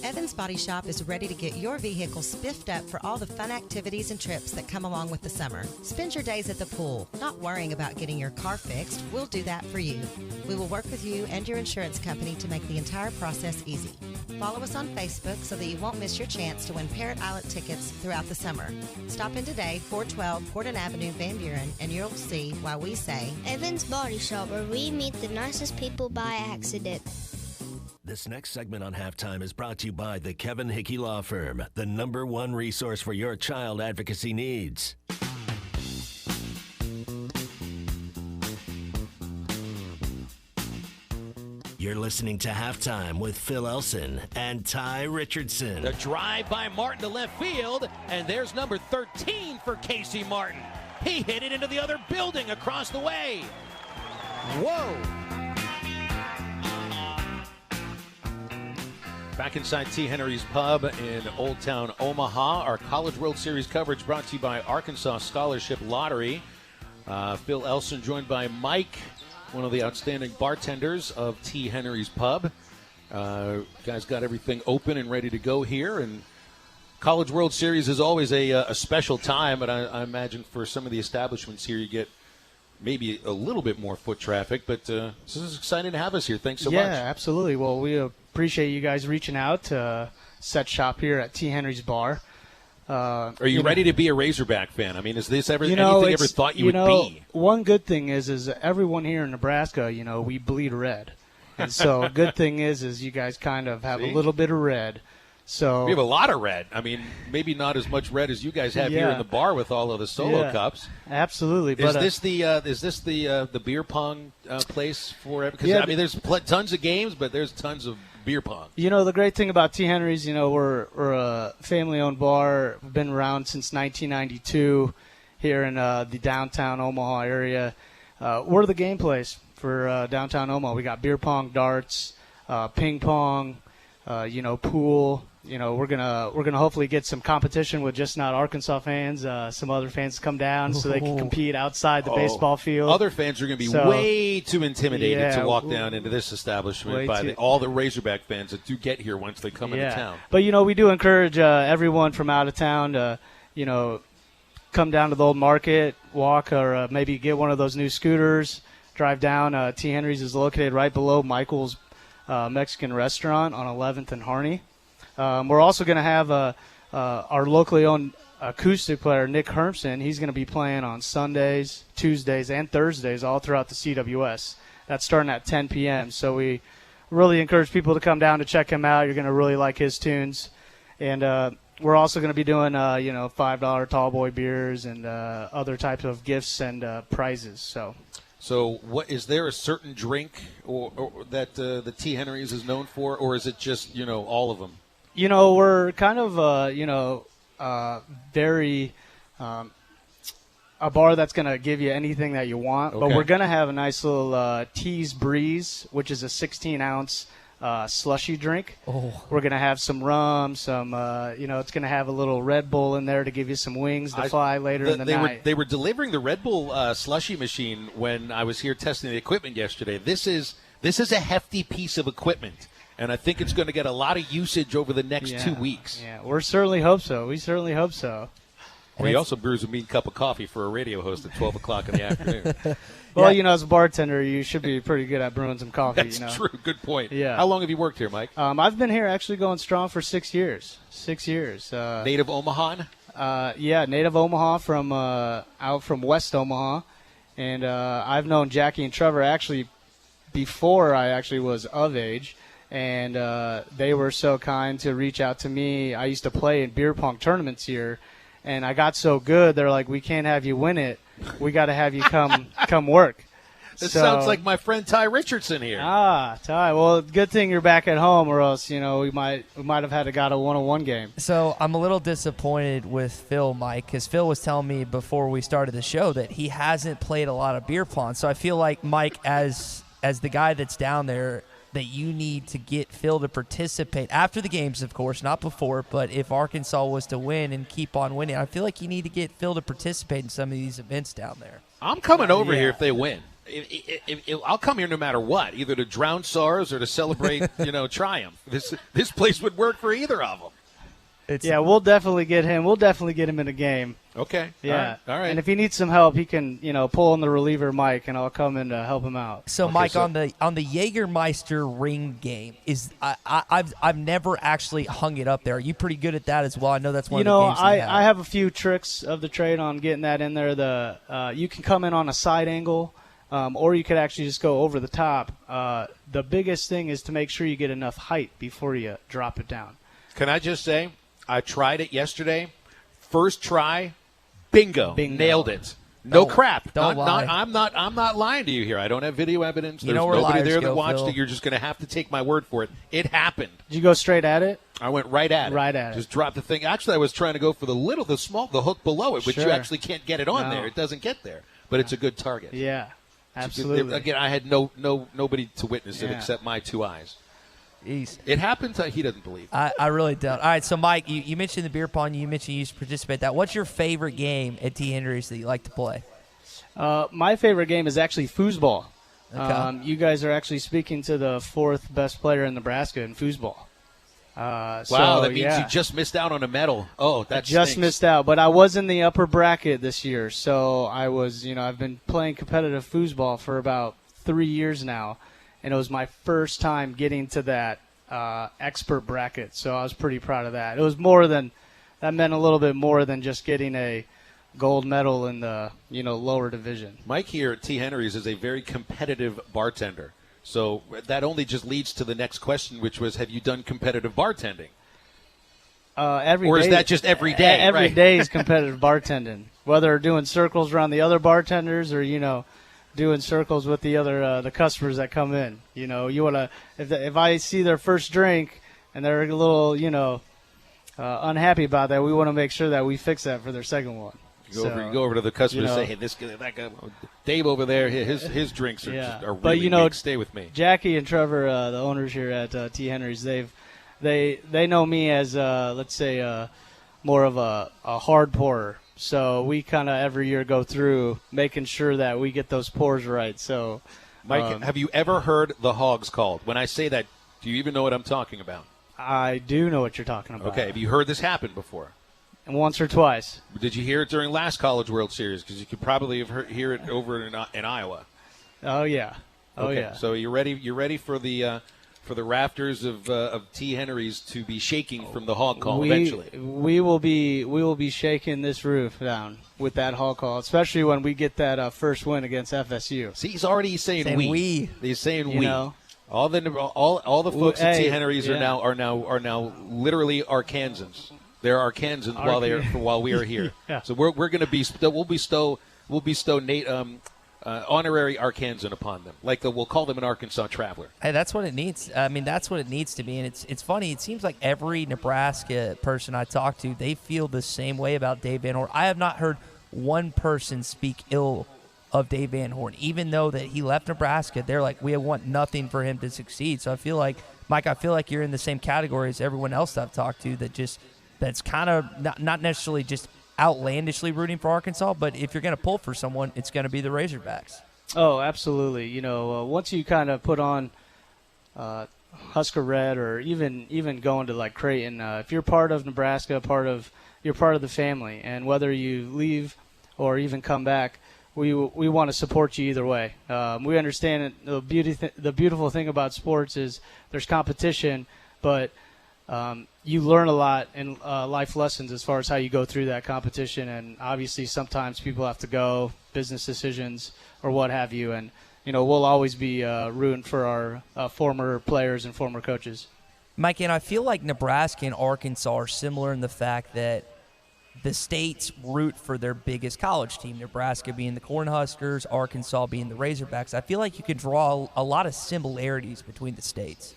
Evans Body Shop is ready to get your vehicle spiffed up for all the fun activities and trips that come along with the summer. Spend your days at the pool, not worrying about getting your car fixed. We'll do that for you. We will work with you and your insurance company to make the entire process easy. Follow us on Facebook so that you won't miss your chance to win Parrot Island tickets throughout the summer. Stop in today, 412 Portland Avenue, Van Buren, and you'll see why we say Evans Body Shop, where we meet the nicest people by accident. This next segment on Halftime is brought to you by the Kevin Hickey Law Firm, the #1 resource for your child advocacy needs. You're listening to Halftime with Phil Elson and Tye Richardson. The drive by Martin to left field, and there's number 13 for Casey Martin. He hit it into the other building across the way. Whoa! Back inside T. Henry's Pub in Old Town Omaha. Our College World Series coverage brought to you by Arkansas Scholarship Lottery. Phil Elson joined by Mike, one of the outstanding bartenders of T. Henry's Pub. Guys got everything open and ready to go here. And College World Series is always a special time, but I imagine for some of the establishments here you get maybe a little bit more foot traffic. But this is exciting to have us here. Thanks so much. Yeah, absolutely. Well, we appreciate you guys reaching out to set shop here at T. Henry's Bar. Are you ready to be a Razorback fan? I mean, is this anything ever thought you would be? One good thing is everyone here in Nebraska, we bleed red. And so a good thing is you guys kind of have a little bit of red. So we have a lot of red. I mean, maybe not as much red as you guys have here in the bar with all of the solo cups. Absolutely. Is this the beer pong place for it? Because I mean, there's tons of games, but there's tons of beer pong. The great thing about T. Henry's, we're a family-owned bar. We've been around since 1992 here in the downtown Omaha area. We're the game place for downtown Omaha. We got beer pong, darts, ping pong, pool. We're gonna hopefully get some competition with just not Arkansas fans. Some other fans come down so they can compete outside the baseball field. Other fans are going to be way too intimidated to walk down into this establishment by all the Razorback fans that do get here once they come into town. But we do encourage everyone from out of town to come down to the old market, walk, or maybe get one of those new scooters, drive down. T. Henry's is located right below Michael's Mexican restaurant on 11th and Harney. We're also going to have our locally owned acoustic player, Nick Hermson. He's going to be playing on Sundays, Tuesdays, and Thursdays all throughout the CWS. That's starting at 10 p.m. So we really encourage people to come down to check him out. You're going to really like his tunes. And we're also going to be doing, $5 tall boy beers and other types of gifts and prizes. So what is there a certain drink or that the T. Henry's is known for, or is it just, all of them? We're kind of, very a bar that's going to give you anything that you want. Okay. But we're going to have a nice little Tease Breeze, which is a 16-ounce slushy drink. Oh. We're going to have some rum, some, it's going to have a little Red Bull in there to give you some wings to fly later in the night. They were delivering the Red Bull slushy machine when I was here testing the equipment yesterday. This is a hefty piece of equipment. And I think it's going to get a lot of usage over the next 2 weeks. Yeah, we certainly hope so. Well, he also brews a mean cup of coffee for a radio host at 12 o'clock in the afternoon. Well, as a bartender, you should be pretty good at brewing some coffee. That's true. Good point. Yeah. How long have you worked here, Mike? I've been here actually going strong for 6 years. 6 years. Native Omaha? Native Omaha from out from West Omaha. And I've known Jackie and Trevor actually before I actually was of age. And they were so kind to reach out to me. I used to play in beer pong tournaments here, and I got so good, they're like, we can't have you win it. We got to have you come work. This sounds like my friend Tye Richardson here. Tye. Well, good thing you're back at home, or else, we might have had got a 1-on-1 game. So I'm a little disappointed with Phil, Mike, because Phil was telling me before we started the show that he hasn't played a lot of beer pong. So I feel like, Mike, as the guy that's down there, that you need to get Phil to participate after the games, of course, not before, but if Arkansas was to win and keep on winning, I feel like you need to get Phil to participate in some of these events down there. I'm coming over here if they win. I'll come here no matter what, either to drown SARS or to celebrate, triumph. This place would work for either of them. We'll definitely get him. We'll definitely get him in a game. Okay. Yeah. All right. And if he needs some help, he can, pull on the reliever mic, and I'll come in to help him out. So, Mike, on the Jägermeister ring game, I've never actually hung it up there. Are you pretty good at that as well? I know that's one of the games I have a few tricks of the trade on getting that in there. You can come in on a side angle, or you could actually just go over the top. The biggest thing is to make sure you get enough height before you drop it down. Can I just say, I tried it yesterday. First try, bingo. Nailed it. No crap. Don't lie. I'm not lying to you here. I don't have video evidence. There's where nobody liars there go, that watched Phil. it. You're just going to have to take my word for it. It happened. Did you go straight at it? I went right at it. Right at it. Just dropped the thing. Actually, I was trying to go for the hook below it, which you Sure. actually can't get it on there. It doesn't get there, but it's a good target. Yeah, absolutely. Again, I had nobody to witness it except my two eyes. Jeez. It happened. He doesn't believe. I really don't. All right, so Mike, you mentioned the beer pong. You mentioned you used to participate in that. What's your favorite game at T. Henry's that you like to play? My favorite game is actually foosball. Okay. You guys are actually speaking to the fourth best player in Nebraska in foosball. Wow, that means you just missed out on a medal. Oh, that just stinks. missed out. But I was in the upper bracket this year, so I was. I've been playing competitive foosball for about 3 years now, and it was my first time getting to that expert bracket. So I was pretty proud of that. It was that meant a little bit more than just getting a gold medal in the lower division. Mike here at T. Henry's is a very competitive bartender. So that only just leads to the next question, which was, have you done competitive bartending? Or is that just every day? Every right? day is competitive bartending. Whether doing circles around the other bartenders or, doing circles with the other the customers that come in. You want to if I see their first drink and they're a little, unhappy about that, we want to make sure that we fix that for their second one. You go over to the customer and say, hey, that guy, Dave over there, his drinks are really big. Stay with me. Jackie and Trevor, the owners here at T. Henry's, they know me as, let's say, more of a hard pourer. So we kind of every year go through making sure that we get those pours right. So, Mike, have you ever heard the hogs called? When I say that, do you even know what I'm talking about? I do know what you're talking about. Okay, have you heard this happen before? Once or twice. Did you hear it during last College World Series? Because you could probably hear it over in Iowa. Oh yeah. Okay. Yeah. So you're ready. You're ready for the rafters of T. Henry's to be shaking from the hog call eventually. We will be shaking this roof down with that hog call, especially when we get that first win against FSU. See, he's already saying we. He's saying we. All the folks at T. Henry's are now literally Arkansans. They're Arkansans while we are here. Yeah. So we're going to be we'll bestow honorary Arkansan upon them. We'll call them an Arkansas traveler. Hey, that's what it needs. I mean, that's what it needs to be. And it's funny. It seems like every Nebraska person I talk to, they feel the same way about Dave Van Horn. I have not heard one person speak ill of Dave Van Horn, even though that he left Nebraska. They're like, we want nothing for him to succeed. So I feel like, Mike, you're in the same category as everyone else that I've talked to that's kind of not necessarily just outlandishly rooting for Arkansas, but if you're going to pull for someone, it's going to be the Razorbacks. Oh, absolutely. Once you kind of put on Husker Red or even going to like Creighton, if you're part of Nebraska, you're part of the family, and whether you leave or even come back, we want to support you either way. We understand that the beautiful thing about sports is there's competition, but you learn a lot in life lessons as far as how you go through that competition, and obviously sometimes people have to go, business decisions or what have you, and we'll always be rooting for our former players and former coaches. Mike, and I feel like Nebraska and Arkansas are similar in the fact that the states root for their biggest college team, Nebraska being the Cornhuskers, Arkansas being the Razorbacks. I feel like you could draw a lot of similarities between the states.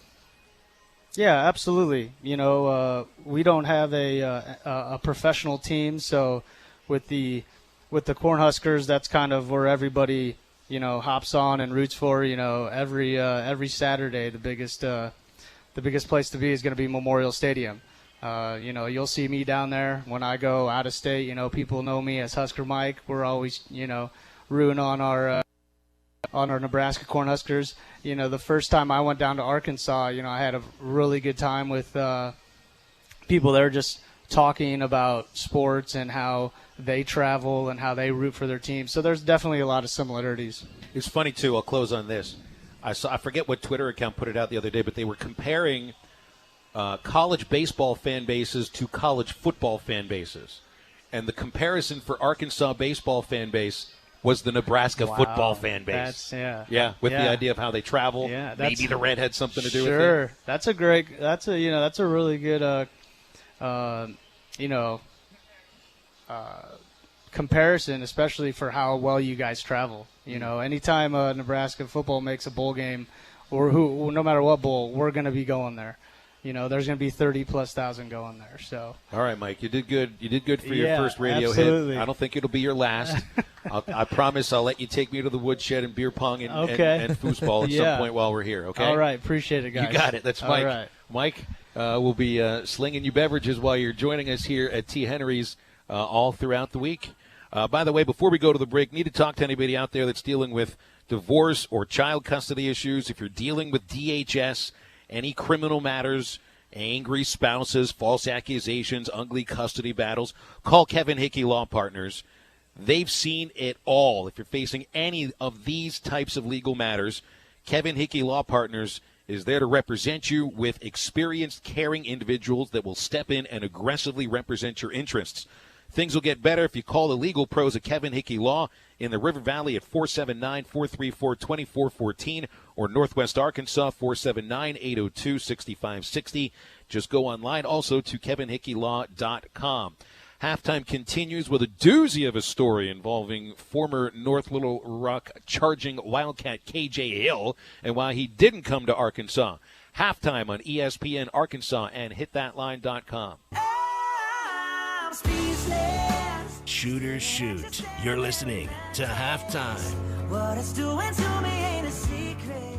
Yeah, absolutely. We don't have a professional team, so with the Cornhuskers, that's kind of where everybody hops on and roots for. Every Saturday, the biggest place to be is going to be Memorial Stadium. You'll see me down there when I go out of state. People know me as Husker Mike. We're always rooting on our on our Nebraska Cornhuskers. The first time I went down to Arkansas, I had a really good time with people there just talking about sports and how they travel and how they root for their team. So there's definitely a lot of similarities. It's funny, too. I'll close on this. I forget what Twitter account put it out the other day, but they were comparing college baseball fan bases to college football fan bases. And the comparison for Arkansas baseball fan base was the Nebraska football fan base. With the idea of how they travel. Yeah, maybe the red had something to do with it. Sure. That's a really good comparison, especially for how well you guys travel. Anytime Nebraska football makes a bowl game, or no matter what bowl, we're going to be going there. There's going to be 30,000+ going there. So. All right, Mike, you did good. You did good for your first radio absolutely. hit. I don't think it'll be your last. I promise I'll let you take me to the woodshed and beer pong and foosball at some point while we're here. Okay. All right, appreciate it, guys. You got it. That's Mike. All right. Mike will be slinging you beverages while you're joining us here at T. Henry's all throughout the week. By the way, before we go to the break, need to talk to anybody out there that's dealing with divorce or child custody issues. If you're dealing with DHS, any criminal matters, angry spouses, false accusations, ugly custody battles, call Kevin Hickey Law Partners. They've seen it all. If you're facing any of these types of legal matters, Kevin Hickey Law Partners is there to represent you with experienced, caring individuals that will step in and aggressively represent your interests. Things will get better if you call the legal pros at Kevin Hickey Law in the River Valley at 479-434-2414 or Northwest Arkansas 479-802-6560. Just go online also to kevinhickeylaw.com. Halftime continues with a doozy of a story involving former North Little Rock charging Wildcat KJ Hill and why he didn't come to Arkansas. Halftime on ESPN Arkansas and hitthatline.com. Shooters shoot. You're listening to Halftime. What it's doing to me ain't a secret.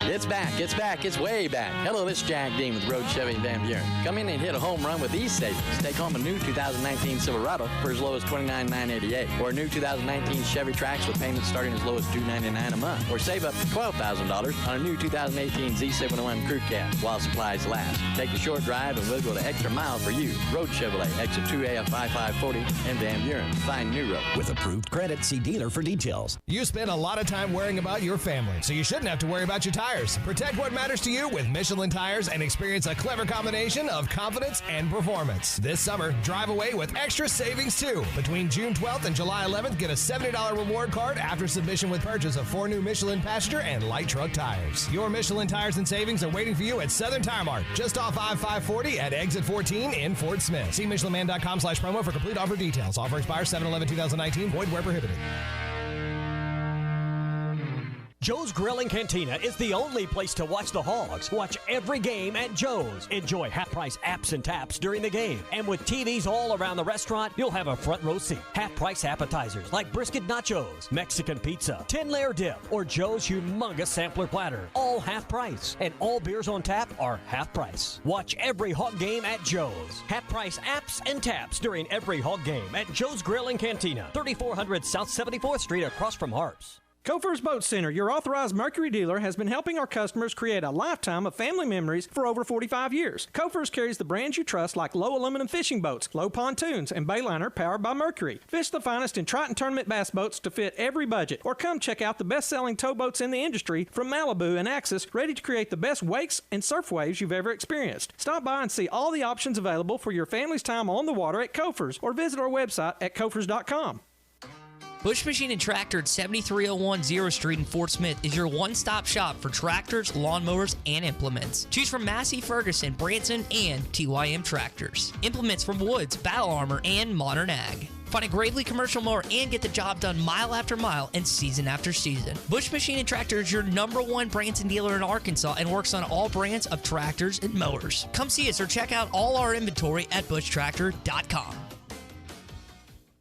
It's back, it's way back. Hello, this is Jack Dean with Road Chevy Van Buren. Come in and hit a home run with these savings. Take home a new 2019 Silverado for as low as $29,988, or a new 2019 Chevy Trax with payments starting as low as $299 a month, or save up to $12,000 on a new 2018 Z701 Crew Cab while supplies last. Take the short drive and we'll go the extra mile for you. Road Chevrolet, exit 2A of 5540 and Van Buren. Find new road. With approved credit, see dealer for details. You spend a lot of time worrying about your family, so you shouldn't have to worry about your tires. Protect what matters to you with Michelin tires and experience a clever combination of confidence and performance. This summer, drive away with extra savings too. Between June 12th and July 11th, get a $70 reward card after submission with purchase of 4 new Michelin passenger and light truck tires. Your Michelin tires and savings are waiting for you at Southern Tire Mart, just off I-540 at exit 14 in Fort Smith. See michelinman.com/promo for complete offer details. Offer expires 7/11/2019. Void where prohibited. Joe's Grill and Cantina is the only place to watch the Hogs. Watch every game at Joe's. Enjoy half-price apps and taps during the game. And with TVs all around the restaurant, you'll have a front row seat. Half-price appetizers like brisket nachos, Mexican pizza, 10-layer dip, or Joe's humongous sampler platter. All half price. And all beers on tap are half price. Watch every Hog game at Joe's. Half-price apps and taps during every Hog game at Joe's Grill and Cantina. 3400 South 74th Street across from Harps. Kofer's Boat Center, your authorized Mercury dealer, has been helping our customers create a lifetime of family memories for over 45 years. Kofer's carries the brands you trust like low aluminum fishing boats, low pontoons, and Bayliner powered by Mercury. Fish the finest in Triton tournament bass boats to fit every budget, or come check out the best-selling towboats in the industry from Malibu and Axis, ready to create the best wakes and surf waves you've ever experienced. Stop by and see all the options available for your family's time on the water at Kofer's, or visit our website at kofers.com. Bush Machine and Tractor at 7301 0 Street in Fort Smith is your one-stop shop for tractors, lawnmowers, and implements. Choose from Massey, Ferguson, Branson, and TYM tractors. Implements from Woods, Battle Armor, and Modern Ag. Find a Gravely commercial mower and get the job done mile after mile and season after season. Bush Machine and Tractor is your #1 Branson dealer in Arkansas and works on all brands of tractors and mowers. Come see us or check out all our inventory at bushtractor.com.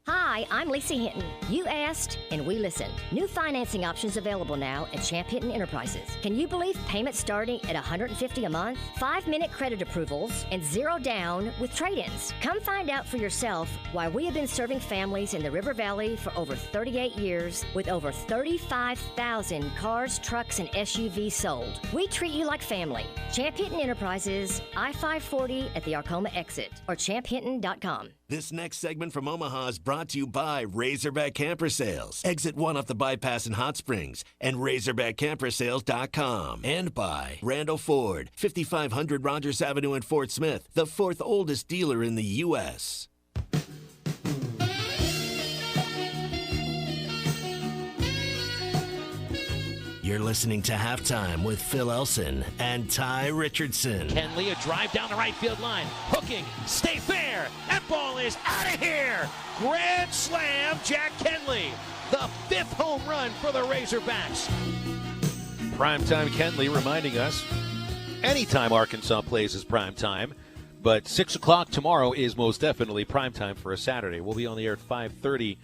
Hi, Hi, I'm Lisa Hinton. You asked, and we listened. New financing options available now at Champ Hinton Enterprises. Can you believe payments starting at $150 a month? 5-minute credit approvals and 0 down with trade-ins. Come find out for yourself why we have been serving families in the River Valley for over 38 years with over 35,000 cars, trucks, and SUVs sold. We treat you like family. Champ Hinton Enterprises, I-540 at the Arcoma exit, or champhinton.com. This next segment from Omaha is brought to you by Razorback Camper Sales. Exit 1 off the bypass in Hot Springs and RazorbackCamperSales.com. And by Randall Ford, 5500 Rogers Avenue in Fort Smith, the 4th oldest dealer in the U.S. You're listening to Halftime with Phil Elson and Tye Richardson. Kenley, a drive down the right field line. Hooking, stay fair. That ball is out of here. Grand slam, Jack Kenley. The 5th home run for the Razorbacks. Primetime Kenley reminding us anytime Arkansas plays is primetime, but 6 o'clock tomorrow is most definitely primetime for a Saturday. We'll be on the air at 5:30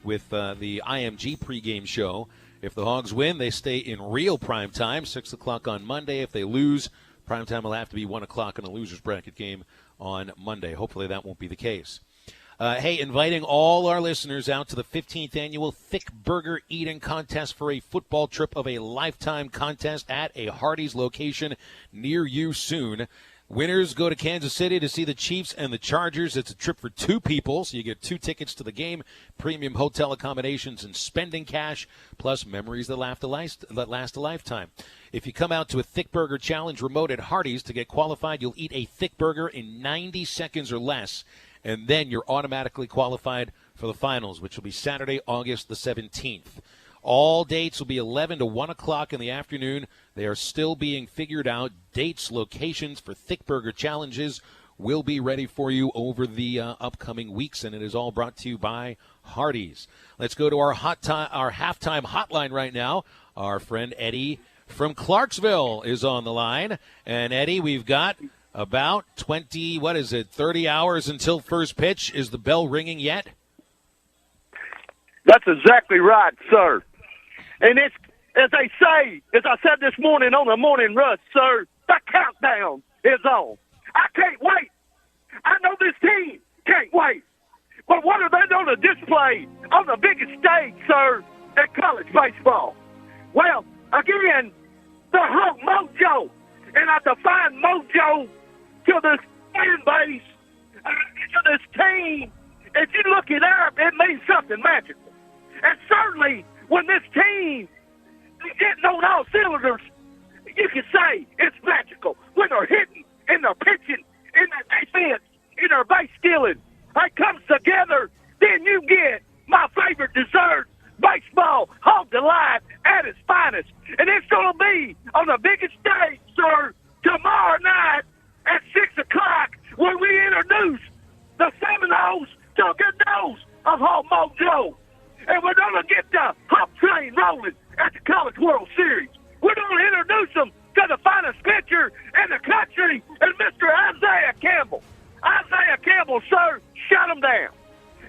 with the IMG pregame show. If the Hogs win, they stay in real prime time, 6 o'clock on Monday. If they lose, prime time will have to be 1 o'clock in a loser's bracket game on Monday. Hopefully that won't be the case. Hey, inviting all our listeners out to the 15th annual Thick Burger Eating Contest for a football trip of a lifetime contest at a Hardee's location near you soon. Winners go to Kansas City to see the Chiefs and the Chargers. It's a trip for 2 people, so you get 2 tickets to the game, premium hotel accommodations, and spending cash, plus memories that last a lifetime. If you come out to a Thick Burger Challenge remote at Hardee's to get qualified, you'll eat a thick burger in 90 seconds or less, and then you're automatically qualified for the finals, which will be Saturday, August the 17th. All dates will be 11 to 1 o'clock in the afternoon. They are still being figured out. Dates, locations for Thick Burger Challenges will be ready for you over the upcoming weeks, and it is all brought to you by Hardee's. Let's go to our halftime hotline right now. Our friend Eddie from Clarksville is on the line. And, Eddie, we've got about 30 hours until first pitch. Is the bell ringing yet? That's exactly right, sir. And it's, as they say, as I said this morning on the Morning Rush, sir, the countdown is on. I can't wait. I know this team can't wait. But what are they going to display on the biggest stage, sir, in college baseball? Well, again, the Hulk mojo. And I define mojo to this fan base, to this team. If you look it up, it means something magical. And certainly, when this team is getting on all cylinders, you can say it's magical. When they're hitting, and they're pitching, in their defense, in their base stealing, it comes together, then you get my favorite dessert, baseball, hog delight at its finest. And it's going to be on the biggest stage, sir, tomorrow night at 6 o'clock when we introduce the Seminoles to a good dose of Hulk mojo. And we're going to get the Hop train rolling at the College World Series. We're going to introduce them to the finest pitcher in the country, and Mr. Isaiah Campbell. Isaiah Campbell, sir, shut him down.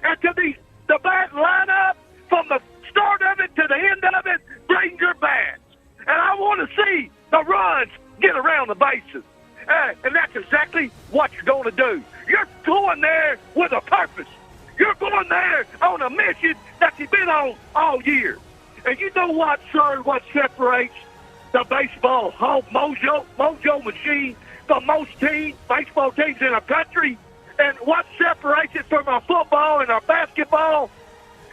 And to the bat lineup, from the start of it to the end of it, bring your bats. And I want to see the runs get around the bases. And that's exactly what you're going to do. You're going there with a purpose. You're going there on a mission that you've been on all year. And you know what, sir, what separates the baseball Hulk mojo machine from most baseball teams in our country? And what separates it from our football and our basketball?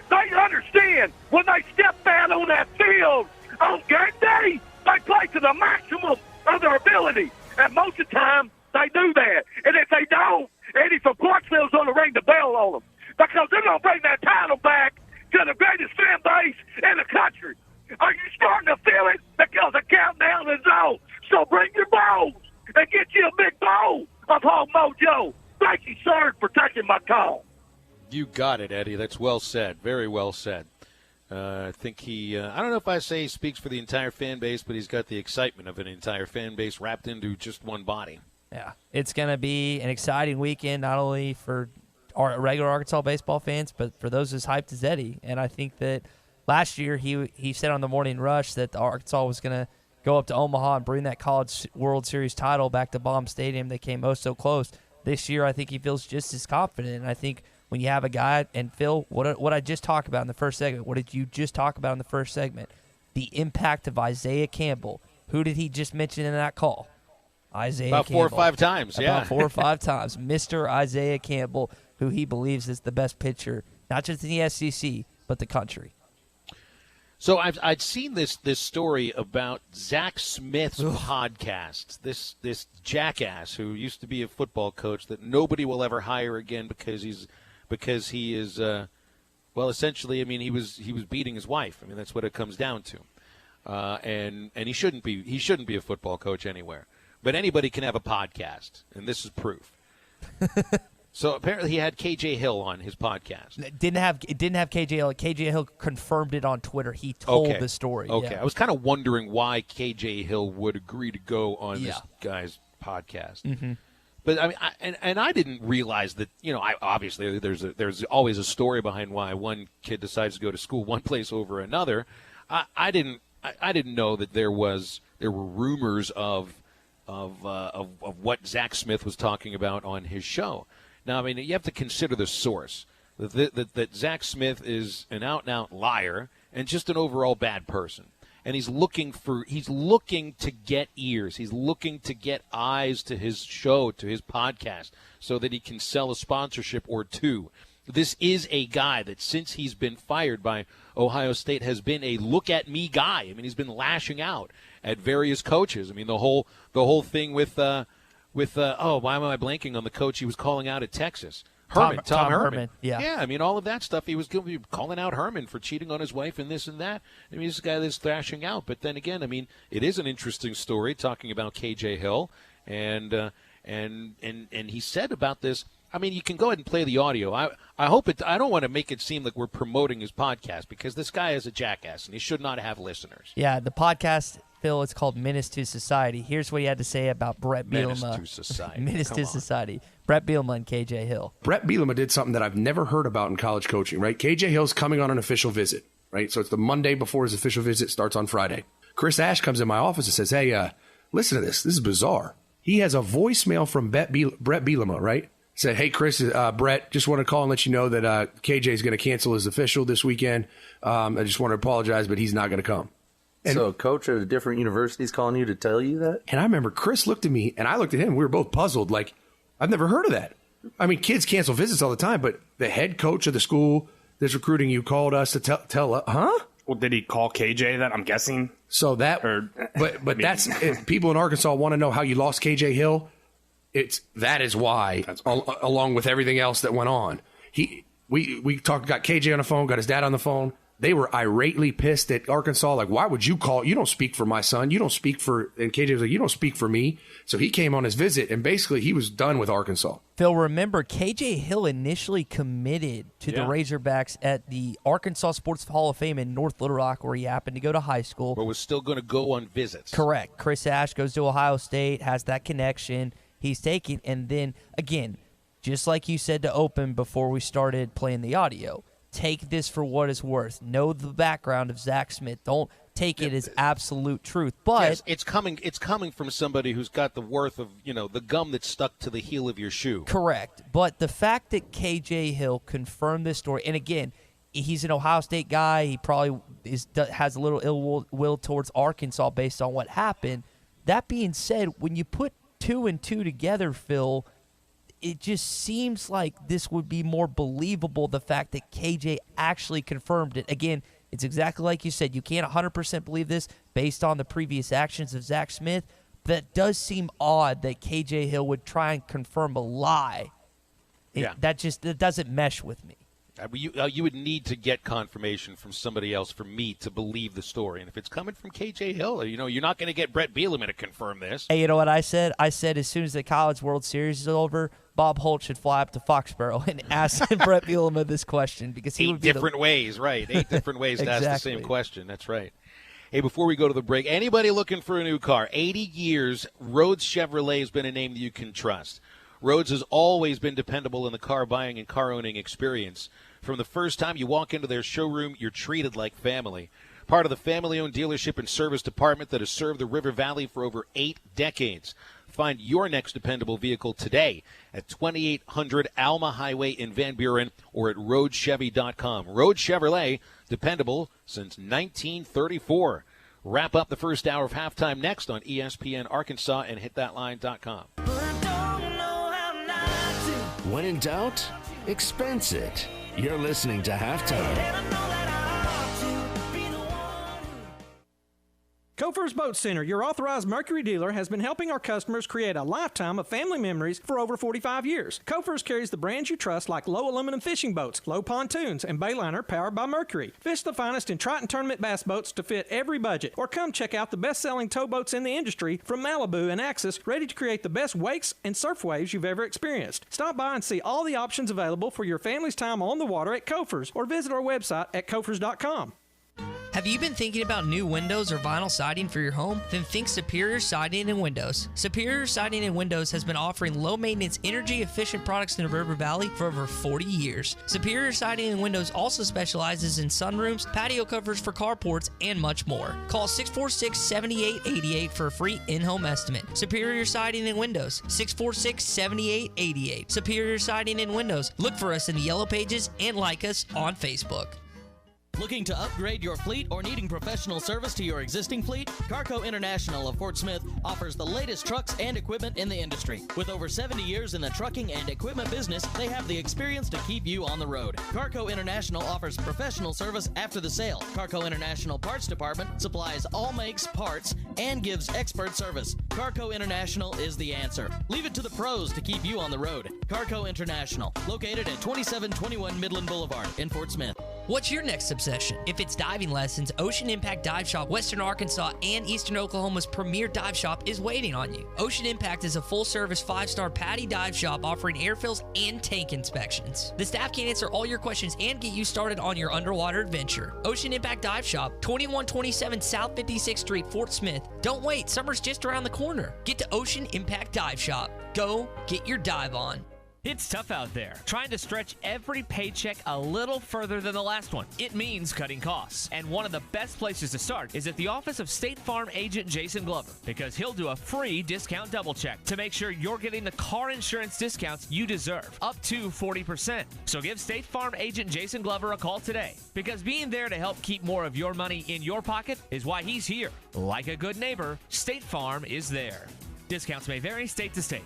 They understand when they step out on that field on game day, they play to the maximum of their ability. And most of the time, they do that. And if they don't, Eddie from Clarksville's going to ring the bell on them, because they're going to bring that title back to the greatest fan base in the country. Are you starting to feel it? Because the countdown is on. So bring your bowls and get you a big bowl of Hulk mojo. Thank you, sir, for taking my call. You got it, Eddie. That's well said. Very well said. I think he, I don't know if I say he speaks for the entire fan base, but he's got the excitement of an entire fan base wrapped into just one body. Yeah, it's going to be an exciting weekend, not only for our regular Arkansas baseball fans, but for those as hyped as Eddie. And I think that last year he said on the Morning Rush that Arkansas was going to go up to Omaha and bring that College World Series title back to Baum Stadium. They came so close. This year I think he feels just as confident. And I think when you have a guy, and Phil, what I just talked about in the first segment, what did you just talk about in the first segment? The impact of Isaiah Campbell. Who did he just mention in that call? Isaiah About Campbell. 4 or 5 times, yeah. About 4 or 5 times. Mr. Isaiah Campbell, who he believes is the best pitcher, not just in the SEC, but the country. So I'd seen this story about Zach Smith's podcast. This jackass who used to be a football coach that nobody will ever hire again because he is essentially, I mean, he was beating his wife. I mean, that's what it comes down to. And he shouldn't be a football coach anywhere. But anybody can have a podcast, and this is proof. So apparently he had KJ Hill on his podcast. It didn't have KJ Hill. KJ Hill confirmed it on Twitter. He told the story. Okay. Yeah. I was kind of wondering why KJ Hill would agree to go on this guy's podcast. Mm-hmm. But I mean, I didn't realize that. Obviously there's always a story behind why one kid decides to go to school one place over another. I didn't know that there were rumors of what Zach Smith was talking about on his show. Now, I mean, you have to consider the source. That Zach Smith is an out-and-out liar and just an overall bad person. And he's looking to get ears. He's looking to get eyes to his show, to his podcast, so that he can sell a sponsorship or two. This is a guy that, since he's been fired by Ohio State, has been a look-at-me guy. I mean, he's been lashing out at various coaches. I mean, the whole thing with why am I blanking on the coach he was calling out at Texas? Tom Herman. Yeah. I mean, all of that stuff. He was calling out Herman for cheating on his wife and this and that. I mean, he's a guy that's thrashing out. But then again, I mean, it is an interesting story talking about KJ Hill and he said about this. I mean, you can go ahead and play the audio. I hope it. I don't want to make it seem like we're promoting his podcast because this guy is a jackass and he should not have listeners. Yeah, the podcast, Phil, it's called Menace to Society. Here's what he had to say about Brett Bielema. Menace to Society. Menace to Society. Brett Bielema and KJ Hill. Brett Bielema did something that I've never heard about in college coaching, right? KJ Hill's coming on an official visit, right? So it's the Monday before his official visit starts on Friday. Chris Ash comes in my office and says, hey, listen to this. This is bizarre. He has a voicemail from Brett Bielema, right? Said, hey, Chris, Brett, just want to call and let you know that KJ is going to cancel his official this weekend. I just want to apologize, but he's not going to come. And so a coach at a different university is calling you to tell you that? And I remember Chris looked at me, and I looked at him. We were both puzzled. Like, I've never heard of that. I mean, kids cancel visits all the time, but the head coach of the school that's recruiting you called us to tell huh? Well, did he call KJ that, I'm guessing? So that, but that's, people in Arkansas want to know how you lost KJ Hill. That is why, along with everything else that went on. We got KJ on the phone, got his dad on the phone. They were irately pissed at Arkansas. Like, why would you call? You don't speak for my son. You don't speak for, and KJ was like, you don't speak for me. So he came on his visit, and basically he was done with Arkansas. Phil, remember, KJ Hill initially committed to the Razorbacks at the Arkansas Sports Hall of Fame in North Little Rock, where he happened to go to high school. But was still going to go on visits. Correct. Chris Ash goes to Ohio State, has that connection. He's taking, and then, again, just like you said to open before we started playing the audio, take this for what it's worth. Know the background of Zach Smith. Don't take it as absolute truth. But yes, it's coming from somebody who's got the worth of, the gum that's stuck to the heel of your shoe. Correct. But the fact that KJ Hill confirmed this story, and again, he's an Ohio State guy. He probably has a little ill will towards Arkansas based on what happened. That being said, when you put 2 and 2 together, Phil, it just seems like this would be more believable, the fact that KJ actually confirmed it. Again, it's exactly like you said. You can't 100% believe this based on the previous actions of Zach Smith. That does seem odd that KJ Hill would try and confirm a lie. That doesn't mesh with me. You would need to get confirmation from somebody else for me to believe the story. And if it's coming from KJ Hill, you're not going to get Brett Bielema to confirm this. Hey, you know what I said? I said as soon as the College World Series is over, Bob Holt should fly up to Foxborough and ask Brett Bielema this question because he would be 8 different ways, right? 8 different ways to ask the same question. That's right. Hey, before we go to the break, anybody looking for a new car, 80 years, Rhodes Chevrolet has been a name that you can trust. Rhodes has always been dependable in the car buying and car owning experience. From the first time you walk into their showroom, you're treated like family. Part of the family-owned dealership and service department that has served the River Valley for over 8 decades. Find your next dependable vehicle today at 2800 Alma Highway in Van Buren or at roadchevy.com. Road Chevrolet, dependable since 1934. Wrap up the first hour of halftime next on ESPN Arkansas and hitthatline.com. When in doubt, expense it. You're listening to Halftime. Kofer's Boat Center, your authorized Mercury dealer, has been helping our customers create a lifetime of family memories for over 45 years. Kofer's carries the brands you trust like low aluminum fishing boats, low pontoons, and Bayliner powered by Mercury. Fish the finest in Triton tournament bass boats to fit every budget. Or come check out the best-selling towboats in the industry from Malibu and Axis, ready to create the best wakes and surf waves you've ever experienced. Stop by and see all the options available for your family's time on the water at Kofer's or visit our website at kofers.com. Have you been thinking about new windows or vinyl siding for your home? Then think Superior Siding and Windows. Superior Siding and Windows has been offering low-maintenance, energy-efficient products in the River Valley for over 40 years. Superior Siding and Windows also specializes in sunrooms, patio covers for carports, and much more. Call 646-7888 for a free in-home estimate. Superior Siding and Windows, 646-7888. Superior Siding and Windows. Look for us in the Yellow Pages and like us on Facebook. Looking to upgrade your fleet or needing professional service to your existing fleet? Carco International of Fort Smith offers the latest trucks and equipment in the industry. With over 70 years in the trucking and equipment business, they have the experience to keep you on the road. Carco International offers professional service after the sale. Carco International Parts Department supplies all makes, parts, and gives expert service. Carco International is the answer. Leave it to the pros to keep you on the road. Carco International, located at 2721 Midland Boulevard in Fort Smith. What's your next obsession? If it's diving lessons, Ocean Impact Dive Shop, Western Arkansas, and Eastern Oklahoma's premier dive shop is waiting on you. Ocean Impact is a full-service 5-star PADI dive shop offering air fills and tank inspections. The staff can answer all your questions and get you started on your underwater adventure. Ocean Impact Dive Shop, 2127 South 56th Street, Fort Smith. Don't wait, summer's just around the corner. Get to Ocean Impact Dive Shop. Go get your dive on. It's tough out there, trying to stretch every paycheck a little further than the last one. It means cutting costs. And one of the best places to start is at the office of State Farm agent Jason Glover, because he'll do a free discount double check to make sure you're getting the car insurance discounts you deserve, up to 40%. So give State Farm agent Jason Glover a call today, because being there to help keep more of your money in your pocket is why he's here. Like a good neighbor, State Farm is there. Discounts may vary state to state.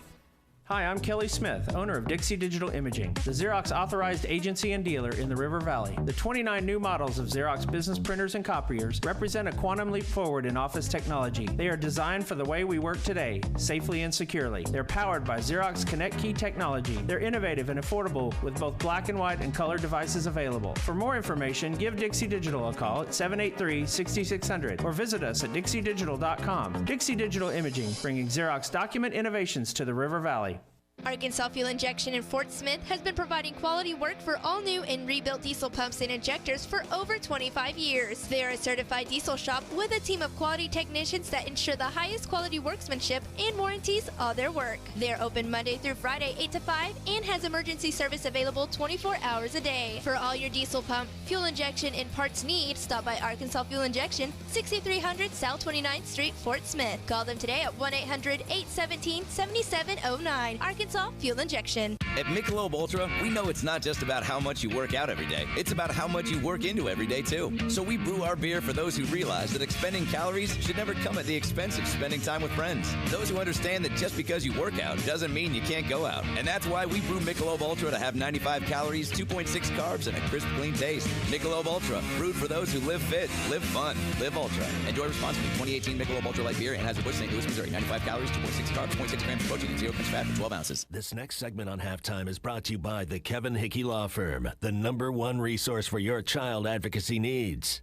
Hi, I'm Kelly Smith, owner of Dixie Digital Imaging, the Xerox authorized agency and dealer in the River Valley. The 29 new models of Xerox business printers and copiers represent a quantum leap forward in office technology. They are designed for the way we work today, safely and securely. They're powered by Xerox Connect Key technology. They're innovative and affordable with both black and white and color devices available. For more information, give Dixie Digital a call at 783-6600 or visit us at dixiedigital.com. Dixie Digital Imaging, bringing Xerox document innovations to the River Valley. Arkansas Fuel Injection in Fort Smith has been providing quality work for all new and rebuilt diesel pumps and injectors for over 25 years. They are a certified diesel shop with a team of quality technicians that ensure the highest quality workmanship and warranties all their work. They are open Monday through Friday 8 to 5 and has emergency service available 24 hours a day. For all your diesel pump, fuel injection, and parts needs, stop by Arkansas Fuel Injection, 6300 South 29th Street, Fort Smith. Call them today at 1-800-817-7709. Arkansas Fuel Injection. At Michelob Ultra, we know it's not just about how much you work out every day. It's about how much you work into every day, too. So we brew our beer for those who realize that expending calories should never come at the expense of spending time with friends. Those who understand that just because you work out doesn't mean you can't go out. And that's why we brew Michelob Ultra to have 95 calories, 2.6 carbs, and a crisp, clean taste. Michelob Ultra, brewed for those who live fit, live fun, live ultra. Enjoy responsibly. 2018 Michelob Ultra Light Beer, Anheuser-Busch, St. Louis, Missouri. 95 calories, 2.6 carbs, 0.6 grams of protein, and 0 grams fat for 12 ounces. This next segment on Halftime is brought to you by the Kevin Hickey Law Firm, the #1 resource for your child advocacy needs.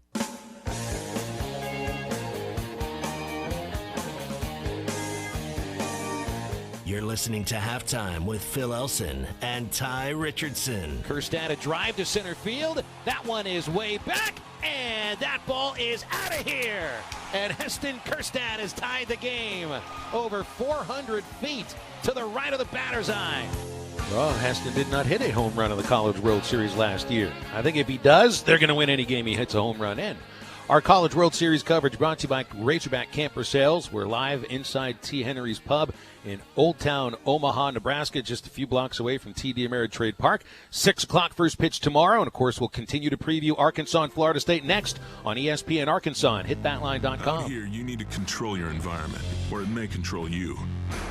You're listening to Halftime with Phil Elson and Tye Richardson. Kirstad, a drive to center field. That one is way back, and that ball is out of here. and Heston Kjerstad has tied the game over 400 feet to the right of the batter's eye. Well, Heston did not hit a home run in the College World Series last year. I think if he does, they're going to win any game he hits a home run in. Our College World Series coverage brought to you by Razorback Camper Sales. We're live inside T. Henry's Pub in Old Town, Omaha, Nebraska, just a few blocks away from TD Ameritrade Park. 6 o'clock first pitch tomorrow, and of course we'll continue to preview Arkansas and Florida State next on ESPN Arkansas and hitthatline.com. Out here, you need to control your environment, or it may control you.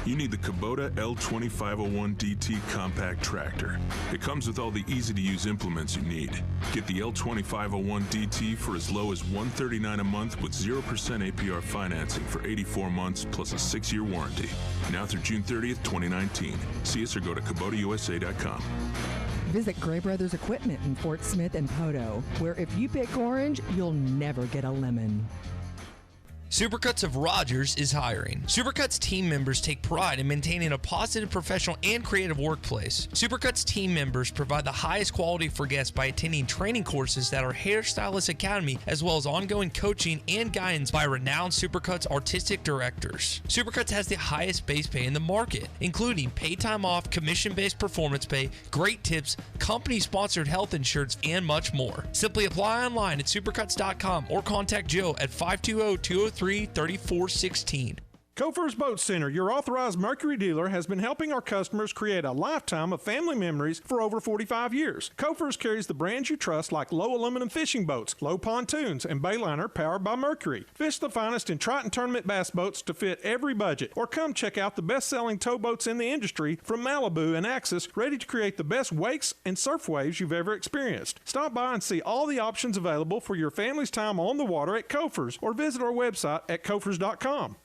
You need the Kubota L2501DT compact tractor. It comes with all the easy-to-use implements you need. Get the L2501DT for as low as $139 a month with 0% APR financing for 84 months plus a 6-year warranty. Now through June 30th, 2019. See us or go to KubotaUSA.com. Visit Gray Brothers Equipment in Fort Smith and Poto, where if you pick orange, you'll never get a lemon. Supercuts of Rogers is hiring. Supercuts team members take pride in maintaining a positive, professional, and creative workplace. Supercuts team members provide the highest quality for guests by attending training courses that are Hairstylist Academy, as well as ongoing coaching and guidance by renowned Supercuts artistic directors. Supercuts has the highest base pay in the market, including pay time off, commission-based performance pay, great tips, company-sponsored health insurance, and much more. Simply apply online at supercuts.com or contact Joe at 520-203-3416. Kofer's Boat Center, your authorized Mercury dealer, has been helping our customers create a lifetime of family memories for over 45 years. Kofer's carries the brands you trust like low aluminum fishing boats, low pontoons, and Bayliner powered by Mercury. Fish the finest in Triton Tournament bass boats to fit every budget, or come check out the best-selling towboats in the industry from Malibu and Axis, ready to create the best wakes and surf waves you've ever experienced. Stop by and see all the options available for your family's time on the water at Kofer's, or visit our website at kofers.com.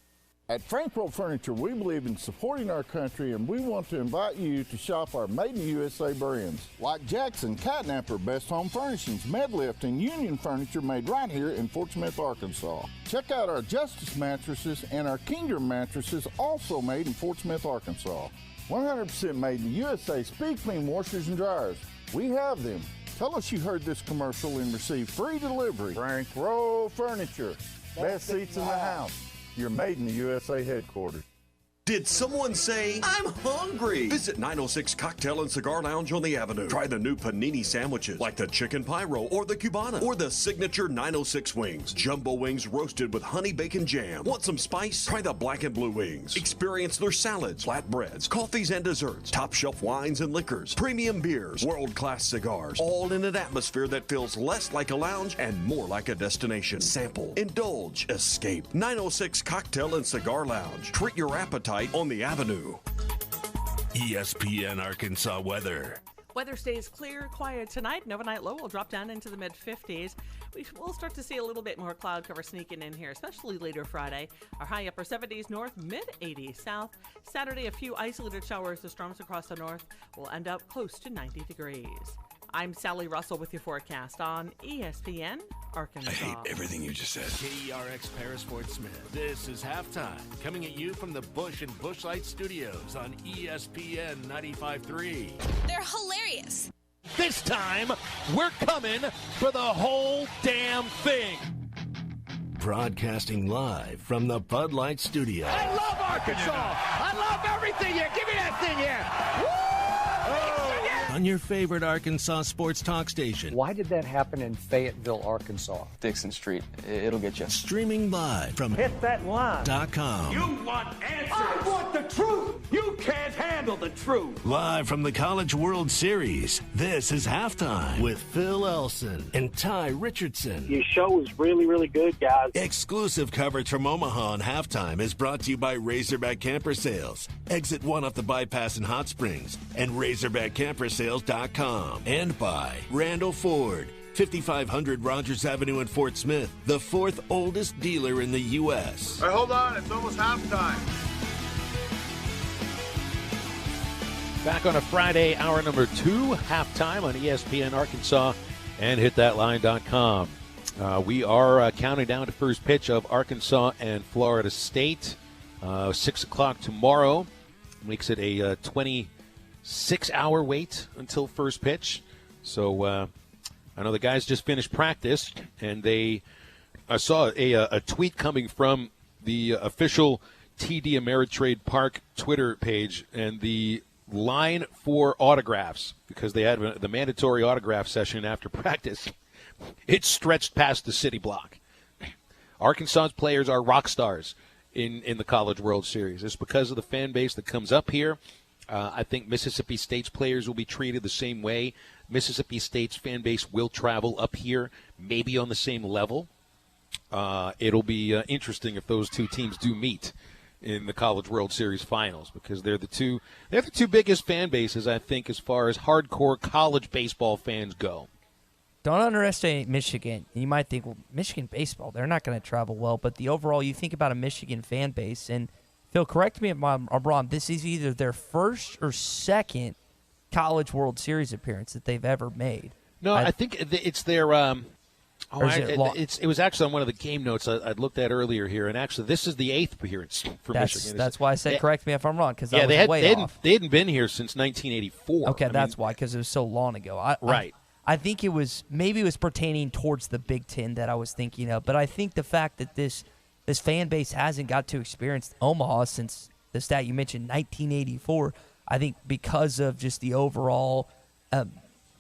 At Frankfurt Furniture, we believe in supporting our country, and we want to invite you to shop our Made in the USA brands, like Jackson, Catnapper, Best Home Furnishings, Medlift, and Union Furniture made right here in Fort Smith, Arkansas. Check out our Justice mattresses and our Kingdom mattresses, also made in Fort Smith, Arkansas. 100% made in the USA Speed Clean washers and dryers. We have them. Tell us you heard this commercial and receive free delivery. Frank Roll Furniture, best seats in the house. Your Made in the USA headquarters. Did someone say, I'm hungry? Visit 906 Cocktail and Cigar Lounge on the Avenue. Try the new panini sandwiches like the Chicken Pyro or the Cubana or the signature 906 wings. Jumbo wings roasted with honey bacon jam. Want some spice? Try the black and blue wings. Experience their salads, flatbreads, coffees and desserts, top shelf wines and liquors, premium beers, world-class cigars, all in an atmosphere that feels less like a lounge and more like a destination. Sample, indulge, escape. 906 Cocktail and Cigar Lounge. Treat your appetite on the Avenue. ESPN Arkansas weather. Weather stays clear, quiet tonight. An overnight low will drop down into the mid-50s. We'll start to see a little bit more cloud cover sneaking in here, especially later Friday. Our high upper 70s north, mid-80s south. Saturday, a few isolated showers. The storms across the north will end up close to 90 degrees. I'm Sally Russell with your forecast on ESPN Arkansas. I hate everything you just said. KERX Paris Fort Smith. This is Halftime, coming at you from the Bush and Bushlight Studios on ESPN 95.3. They're hilarious. This time, we're coming for the whole damn thing. Broadcasting live from the Bud Light Studio. I love Arkansas. I love everything here. Give me that thing here. Woo! On your favorite Arkansas sports talk station. Why did that happen in Fayetteville, Arkansas? Dixon Street. It'll get you. Streaming live from hitthatline.com. You want answers. I want the truth. You can't handle the truth. Live from the College World Series, this is Halftime with Phil Elson and Tye Richardson. Your show is really, really good, guys. Exclusive coverage from Omaha on Halftime is brought to you by Razorback Camper Sales. Exit 1 off the bypass in Hot Springs and RazorbackCamperSales.com. And by Randall Ford, 5500 Rogers Avenue in Fort Smith, the 4th oldest dealer in the U.S. All right, hold on. It's almost halftime. Back on a Friday, hour number 2, halftime on ESPN Arkansas and hitthatline.com. We are counting down to first pitch of Arkansas and Florida State. 6 o'clock tomorrow makes it a 26-hour wait until first pitch. So I know the guys just finished practice, and they I saw a tweet coming from the official TD Ameritrade Park Twitter page, and the line for autographs, because they had the mandatory autograph session after practice, it stretched past the city block. Arkansas's players are rock stars in the College World Series. It's because of the fan base that comes up here. I think Mississippi State's players will be treated the same way. Mississippi State's fan base will travel up here, maybe on the same level. It'll be interesting if those two teams do meet in the College World Series finals, because they're the two biggest fan bases, I think, as far as hardcore college baseball fans go. Don't underestimate Michigan. You might think, well, Michigan baseball, they're not going to travel well. But the overall, you think about a Michigan fan base, and Phil, correct me if I'm wrong, this is either their first or second College World Series appearance that they've ever made. No, I think it's their it was actually on one of the game notes I'd looked at earlier here, and actually this is the 8th appearance for Michigan. That's why I said correct me if I'm wrong, because they hadn't been here since 1984. Okay, that's why, because it was so long ago. Right. I think it was pertaining towards the Big Ten that I was thinking of, but I think the fact that this fan base hasn't got to experience Omaha since the stat you mentioned, 1984, I think because of just the overall,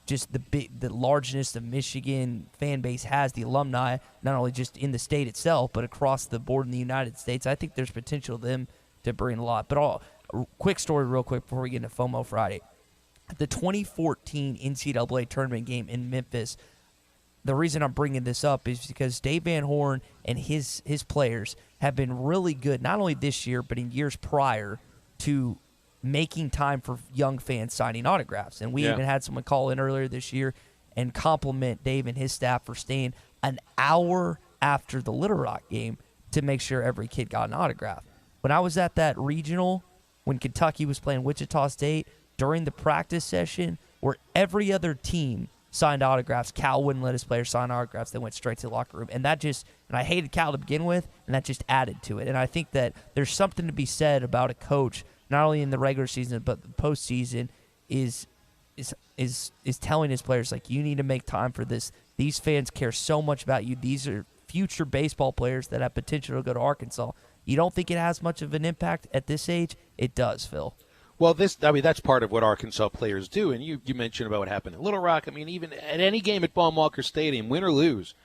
just the largeness the Michigan fan base has, the alumni, not only just in the state itself, but across the board in the United States, I think there's potential for them to bring a lot. But quick story real quick before we get into FOMO Friday. The 2014 NCAA tournament game in Memphis, the reason I'm bringing this up is because Dave Van Horn and his players have been really good, not only this year, but in years prior to making time for young fans signing autographs. And we even had someone call in earlier this year and compliment Dave and his staff for staying an hour after the Little Rock game to make sure every kid got an autograph. When I was at that regional, when Kentucky was playing Wichita State, during the practice session where every other team signed autographs, Cal wouldn't let his players sign autographs. They went straight to the locker room. And I hated Cal to begin with, and that just added to it. And I think that there's something to be said about a coach, not only in the regular season but the postseason, is telling his players, like, you need to make time for this. These fans care so much about you. These are future baseball players that have potential to go to Arkansas. You don't think it has much of an impact at this age? It does, Phil. Well, that's part of what Arkansas players do. And you mentioned about what happened at Little Rock. I mean, even at any game at Baum-Walker Stadium, win or lose,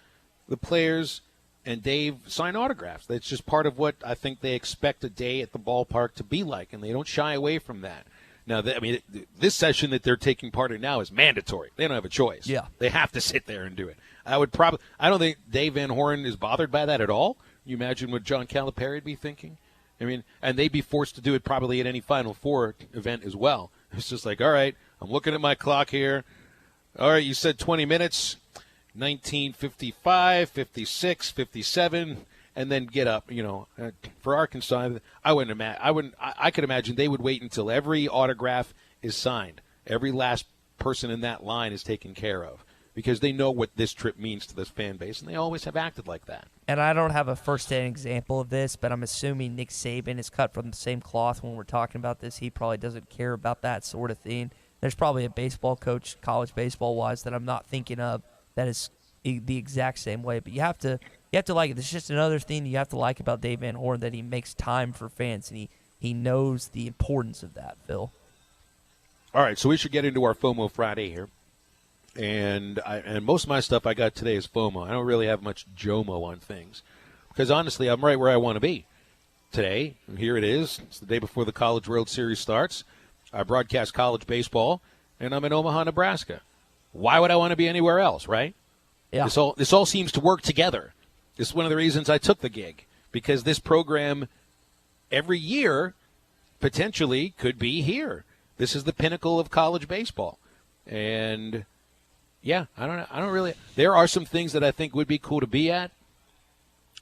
the players and Dave sign autographs. That's just part of what I think they expect a day at the ballpark to be like, and they don't shy away from that. Now, this session that they're taking part in now is mandatory. They don't have a choice. Yeah. They have to sit there and do it. I don't think Dave Van Horn is bothered by that at all. You imagine what John Calipari would be thinking? I mean, and they'd be forced to do it probably at any Final Four event as well. It's just like, all right, I'm looking at my clock here. All right, you said 20 minutes, 1955, 56, 57, and then get up. For Arkansas, I could imagine they would wait until every autograph is signed, every last person in that line is taken care of, because they know what this trip means to this fan base, and they always have acted like that. And I don't have a first-hand example of this, but I'm assuming Nick Saban is cut from the same cloth when we're talking about this. He probably doesn't care about that sort of thing. There's probably a baseball coach, college baseball-wise, that I'm not thinking of that is the exact same way. But you have to like it. It's just another thing you have to like about Dave Van Horn, that he makes time for fans, and he knows the importance of that, Phil. All right, so we should get into our FOMO Friday here. And most of my stuff I got today is FOMO. I don't really have much JOMO on things, because honestly, I'm right where I want to be today. And here it is. It's the day before the College World Series starts. I broadcast college baseball, and I'm in Omaha, Nebraska. Why would I want to be anywhere else, right? Yeah. This all seems to work together. This is one of the reasons I took the gig, because this program every year potentially could be here. This is the pinnacle of college baseball, and yeah, I don't really. There are some things that I think would be cool to be at,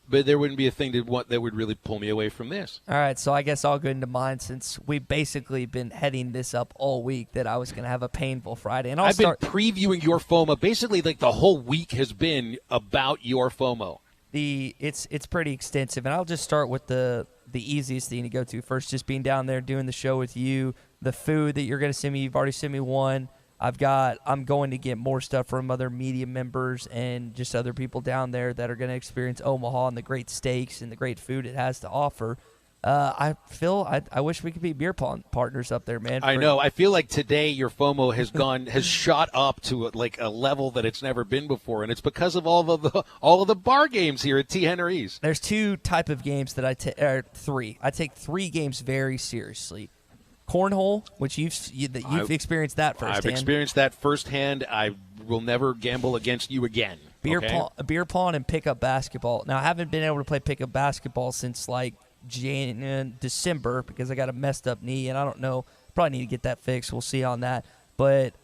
but there wouldn't be a thing that would really pull me away from this. All right, so I guess I'll go into mine, since we've basically been heading this up all week that I was going to have a painful Friday. And I've been previewing your FOMO. Basically, like the whole week has been about your FOMO. It's pretty extensive, and I'll just start with the easiest thing to go to first, just being down there doing the show with you, the food that you're going to send me. You've already sent me one. I'm going to get more stuff from other media members and just other people down there that are going to experience Omaha and the great steaks and the great food it has to offer. I wish we could be beer pong partners up there, man. I know. I feel like today your FOMO has shot up to like a level that it's never been before, and it's because of all of the bar games here at T. Henry's. There's two type of games that three. I take three games very seriously. Cornhole, which you've experienced that firsthand. I've experienced that firsthand. I will never gamble against you again. Beer pong and pickup basketball. Now, I haven't been able to play pickup basketball since like December because I got a messed up knee, and I don't know. Probably need to get that fixed. We'll see on that. But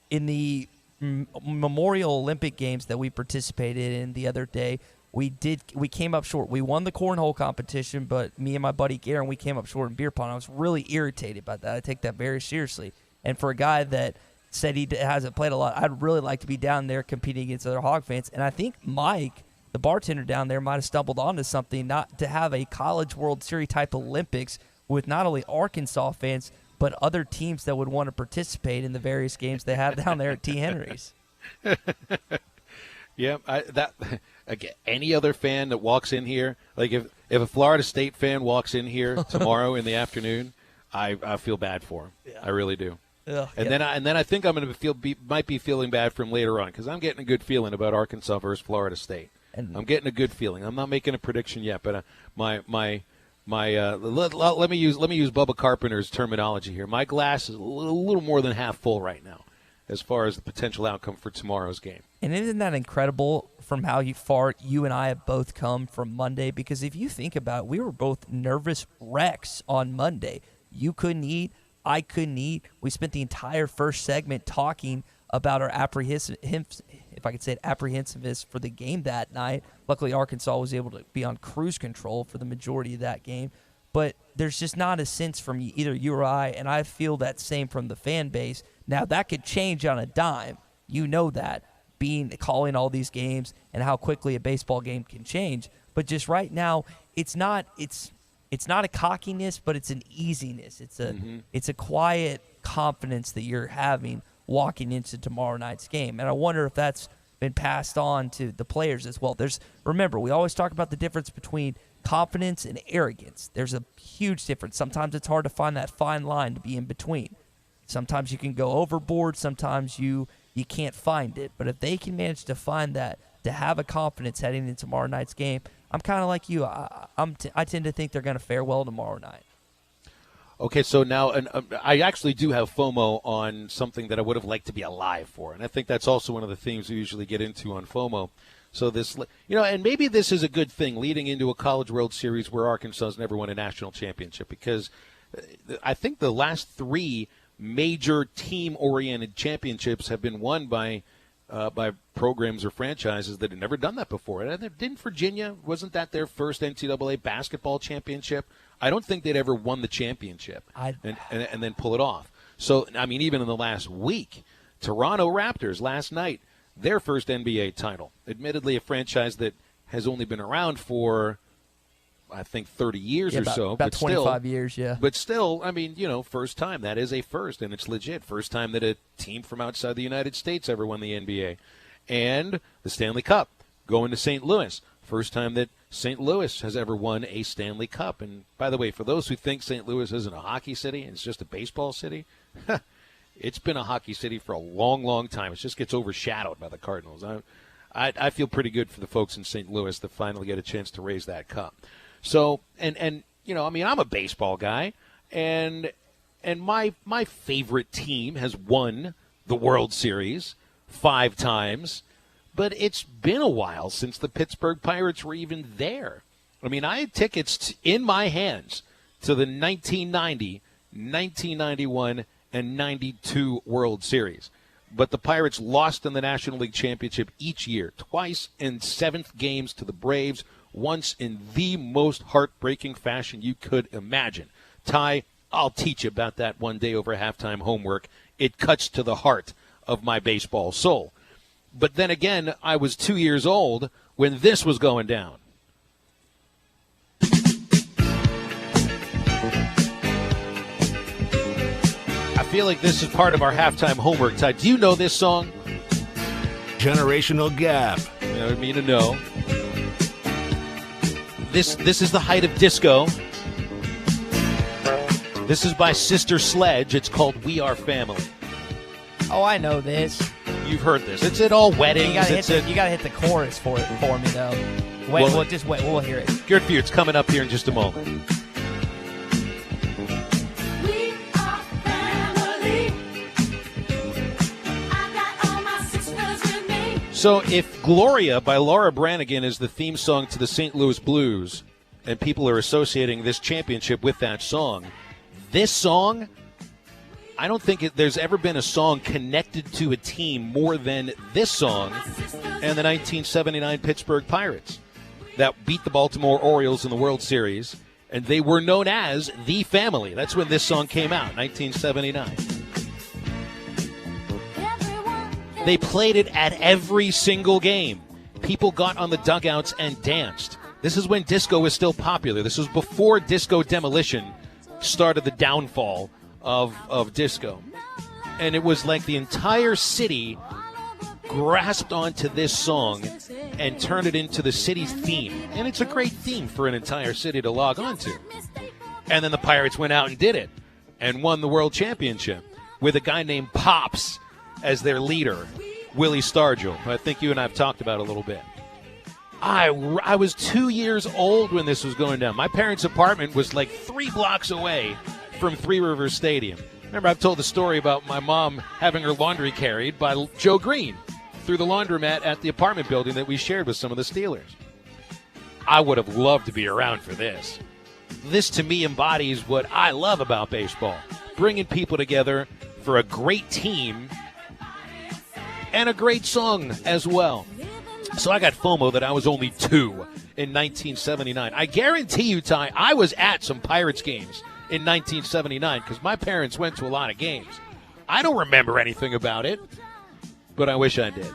in the Memorial Olympic Games that we participated in the other day, we came up short. We won the cornhole competition, but me and my buddy Garen, we came up short in beer pong. I was really irritated by that. I take that very seriously. And for a guy that said he hasn't played a lot, I'd really like to be down there competing against other Hog fans. And I think Mike, the bartender down there, might have stumbled onto something, not to have a College World Series type Olympics with not only Arkansas fans, but other teams that would want to participate in the various games they have down there at T. Henry's. Yeah, again, any other fan that walks in here, like if a Florida State fan walks in here tomorrow in the afternoon, I feel bad for him. Yeah. I really do. And then I think I'm going to might be feeling bad for him later on because I'm getting a good feeling about Arkansas versus Florida State. I'm getting a good feeling. I'm not making a prediction yet, but let me use Bubba Carpenter's terminology here. My glass is a little more than half full right now, as far as the potential outcome for tomorrow's game. And isn't that incredible from how far you and I have both come from Monday? Because if you think about it, we were both nervous wrecks on Monday. You couldn't eat. I couldn't eat. We spent the entire first segment talking about our apprehensiveness for the game that night. Luckily, Arkansas was able to be on cruise control for the majority of that game. But there's just not a sense from either you or I, and I feel that same from the fan base. Now, that could change on a dime. You know that, calling all these games and how quickly a baseball game can change. But just right now, it's not a cockiness, but it's an easiness. It's a quiet confidence that you're having walking into tomorrow night's game. And I wonder if that's been passed on to the players as well. Remember, we always talk about the difference between confidence and arrogance. There's a huge difference. Sometimes it's hard to find that fine line to be in between. Sometimes you can go overboard. Sometimes you can't find it. But if they can manage to find that, to have a confidence heading into tomorrow night's game, I'm kind of like you. I tend to think they're going to fare well tomorrow night. Okay, so now I actually do have FOMO on something that I would have liked to be alive for, and I think that's also one of the themes we usually get into on FOMO. So this, and maybe this is a good thing leading into a College World Series where Arkansas has never won a national championship, because I think the last three major team-oriented championships have been won by programs or franchises that had never done that before. And didn't Virginia, wasn't that their first NCAA basketball championship? I don't think they'd ever won the championship and then pull it off. So, I mean, even in the last week, Toronto Raptors last night, their first NBA title. Admittedly, a franchise that has only been around for, I think, 30 years or so. About 25 years, yeah. But still, I mean, first time. That is a first, and it's legit. First time that a team from outside the United States ever won the NBA. And the Stanley Cup, going to St. Louis. First time that St. Louis has ever won a Stanley Cup. And by the way, for those who think St. Louis isn't a hockey city, it's just a baseball city, it's been a hockey city for a long, long time. It just gets overshadowed by the Cardinals. I feel pretty good for the folks in St. Louis that finally get a chance to raise that cup. So, and I mean, I'm a baseball guy, and my favorite team has won the World Series 5 times, but it's been a while since the Pittsburgh Pirates were even there. I mean, I had tickets in my hands to the 1990, 1991, and 92 World Series. But the Pirates lost in the National League Championship each year, twice in 7th games to the Braves, once in the most heartbreaking fashion you could imagine. Ty, I'll teach you about that one day over halftime homework. It cuts to the heart of my baseball soul. But then again, I was 2 years old when this was going down. I feel like this is part of our halftime homework. Ty, do you know this song? Generational Gap. You know what I mean to know. This is the height of disco. This is by Sister Sledge. It's called We Are Family. Oh, I know this. You've heard this. It's at all weddings. You gotta hit the chorus for me though. Just wait. We'll hear it. Good for you. It's coming up here in just a moment. So if Gloria by Laura Branigan is the theme song to the St. Louis Blues, and people are associating this championship with that song, this song, I don't think there's ever been a song connected to a team more than this song and the 1979 Pittsburgh Pirates that beat the Baltimore Orioles in the World Series, and they were known as The Family. That's when this song came out, 1979. They played it at every single game. People got on the dugouts and danced. This is when disco was still popular. This was before disco demolition started the downfall of disco. And it was like the entire city grasped onto this song and turned it into the city's theme. And it's a great theme for an entire city to log onto. And then the Pirates went out and did it and won the world championship with a guy named Pops as their leader, Willie Stargell, who I think you and I have talked about a little bit. I was 2 years old when this was going down. My parents' apartment was like 3 blocks away from Three Rivers Stadium. Remember, I've told the story about my mom having her laundry carried by Joe Green through the laundromat at the apartment building that we shared with some of the Steelers. I would have loved to be around for this. This, to me, embodies what I love about baseball, bringing people together for a great team and a great song as well. So I got FOMO that I was only 2 in 1979. I guarantee you, Ty, I was at some Pirates games in 1979 because my parents went to a lot of games. I don't remember anything about it, but I wish I did.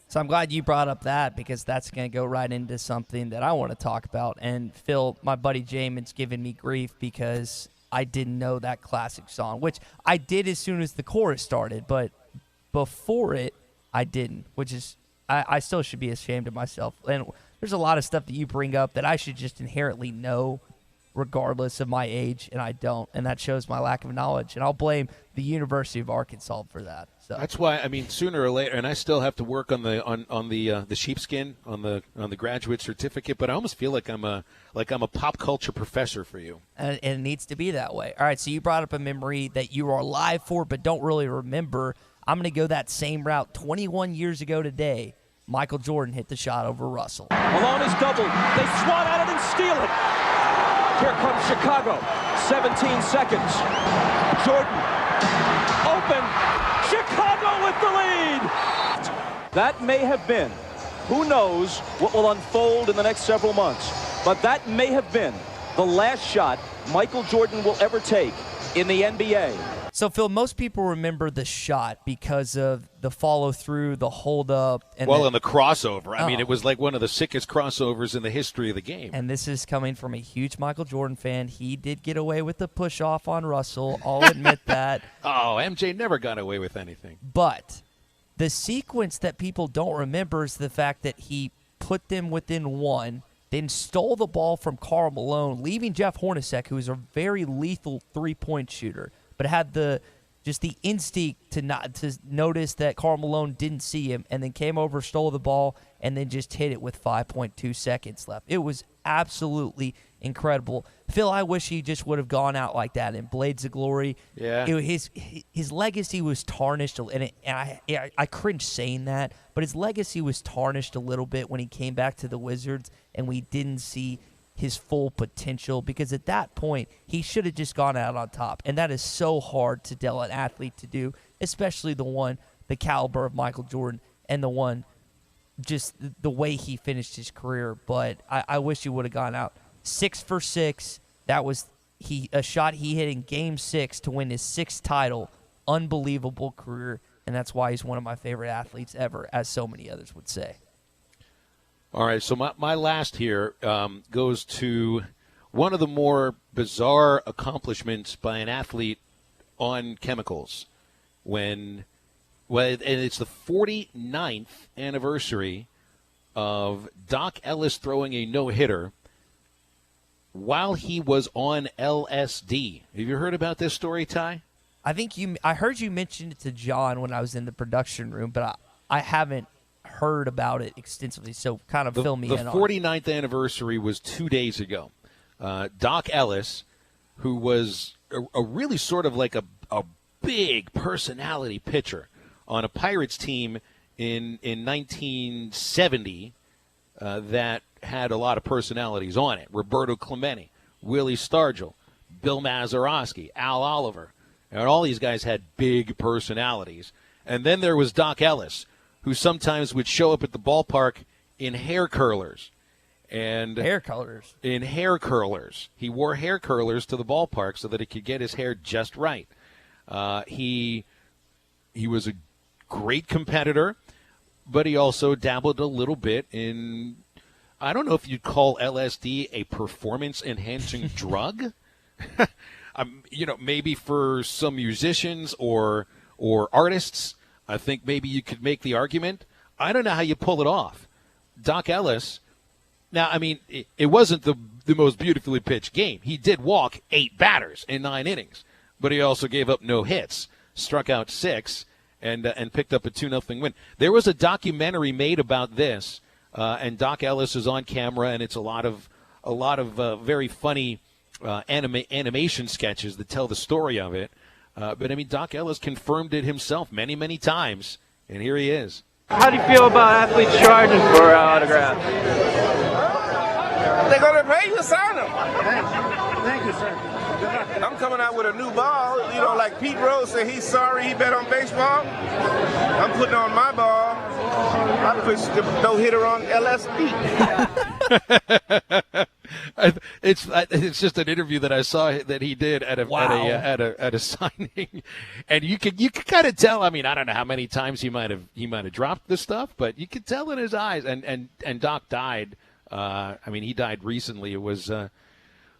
So I'm glad you brought up that because that's going to go right into something that I want to talk about. And Phil, my buddy Jamin's giving me grief because I didn't know that classic song, which I did as soon as the chorus started, but before it, I didn't, which is, I still should be ashamed of myself. And there's a lot of stuff that you bring up that I should just inherently know regardless of my age, and I don't. And that shows my lack of knowledge. And I'll blame the University of Arkansas for that. So that's why, I mean, sooner or later, and I still have to work on the sheepskin on the graduate certificate, but I almost feel like I'm a pop culture professor for you. And it needs to be that way. All right, so you brought up a memory that you are alive for but don't really remember. I'm going to go that same route. 21 years ago today, Michael Jordan hit the shot over Russell. Malone is doubled. They swat at it and steal it. Here comes Chicago. 17 seconds. Jordan. Open. Chicago with the lead. That may have been, who knows what will unfold in the next several months, but that may have been the last shot Michael Jordan will ever take in the NBA. So, Phil, most people remember the shot because of the follow-through, the hold-up. And the crossover. I mean, it was like one of the sickest crossovers in the history of the game. And this is coming from a huge Michael Jordan fan. He did get away with the push-off on Russell. I'll admit that. Oh, MJ never got away with anything. But the sequence that people don't remember is the fact that he put them within 1, then stole the ball from Karl Malone, leaving Jeff Hornacek, who is a very lethal three-point shooter, but had the instinct to notice that Karl Malone didn't see him, and then came over, stole the ball, and then just hit it with 5.2 seconds left. It was absolutely incredible. Phil, I wish he just would have gone out like that in Blades of Glory. Yeah. His legacy was tarnished, and I cringe saying that, but his legacy was tarnished a little bit when he came back to the Wizards, and we didn't see his full potential, because at that point he should have just gone out on top, and that is so hard to tell an athlete to do, especially the caliber of Michael Jordan, and just the way he finished his career. But I wish he would have gone out 6 for 6. That was a shot he hit in Game 6 to win his 6th title. Unbelievable career, and that's why he's one of my favorite athletes ever, as so many others would say. All right, so my last here goes to one of the more bizarre accomplishments by an athlete on chemicals and it's the 49th anniversary of Doc Ellis throwing a no-hitter while he was on LSD. Have you heard about this story, Ty? I heard you mention it to John when I was in the production room, but I haven't heard about it extensively, so kind of fill me in on it. The 49th anniversary was 2 days ago. Doc Ellis, who was a really sort of like a big personality pitcher on a Pirates team in 1970 that had a lot of personalities on it. Roberto Clemente, Willie Stargell, Bill Mazeroski, Al Oliver. And all these guys had big personalities. And then there was Doc Ellis, who sometimes would show up at the ballpark in hair curlers. And hair curlers. In hair curlers. He wore hair curlers to the ballpark so that he could get his hair just right. He was a great competitor, but he also dabbled a little bit in, I don't know if you'd call LSD a performance-enhancing drug. Maybe for some musicians or artists, I think maybe you could make the argument. I don't know how you pull it off. Doc Ellis, now, I mean, it wasn't the most beautifully pitched game. He did walk 8 batters in 9 innings, but he also gave up no hits, struck out 6, and picked up a 2-0 win. There was a documentary made about this, and Doc Ellis is on camera, and it's a lot of very funny animation sketches that tell the story of it. But, I mean, Doc Ellis confirmed it himself many, many times, and here he is. How do you feel about athletes charging for autographs? They're going to pay you to sign them. Thank you, sir. I'm coming out with a new ball. Like Pete Rose said he's sorry he bet on baseball. I'm putting on my ball. I pushed the no-hitter on LSD. It's just an interview that I saw that he did at a signing, and you could kind of tell. I mean, I don't know how many times he might have dropped the stuff, but you could tell in his eyes. And Doc died. He died recently. It was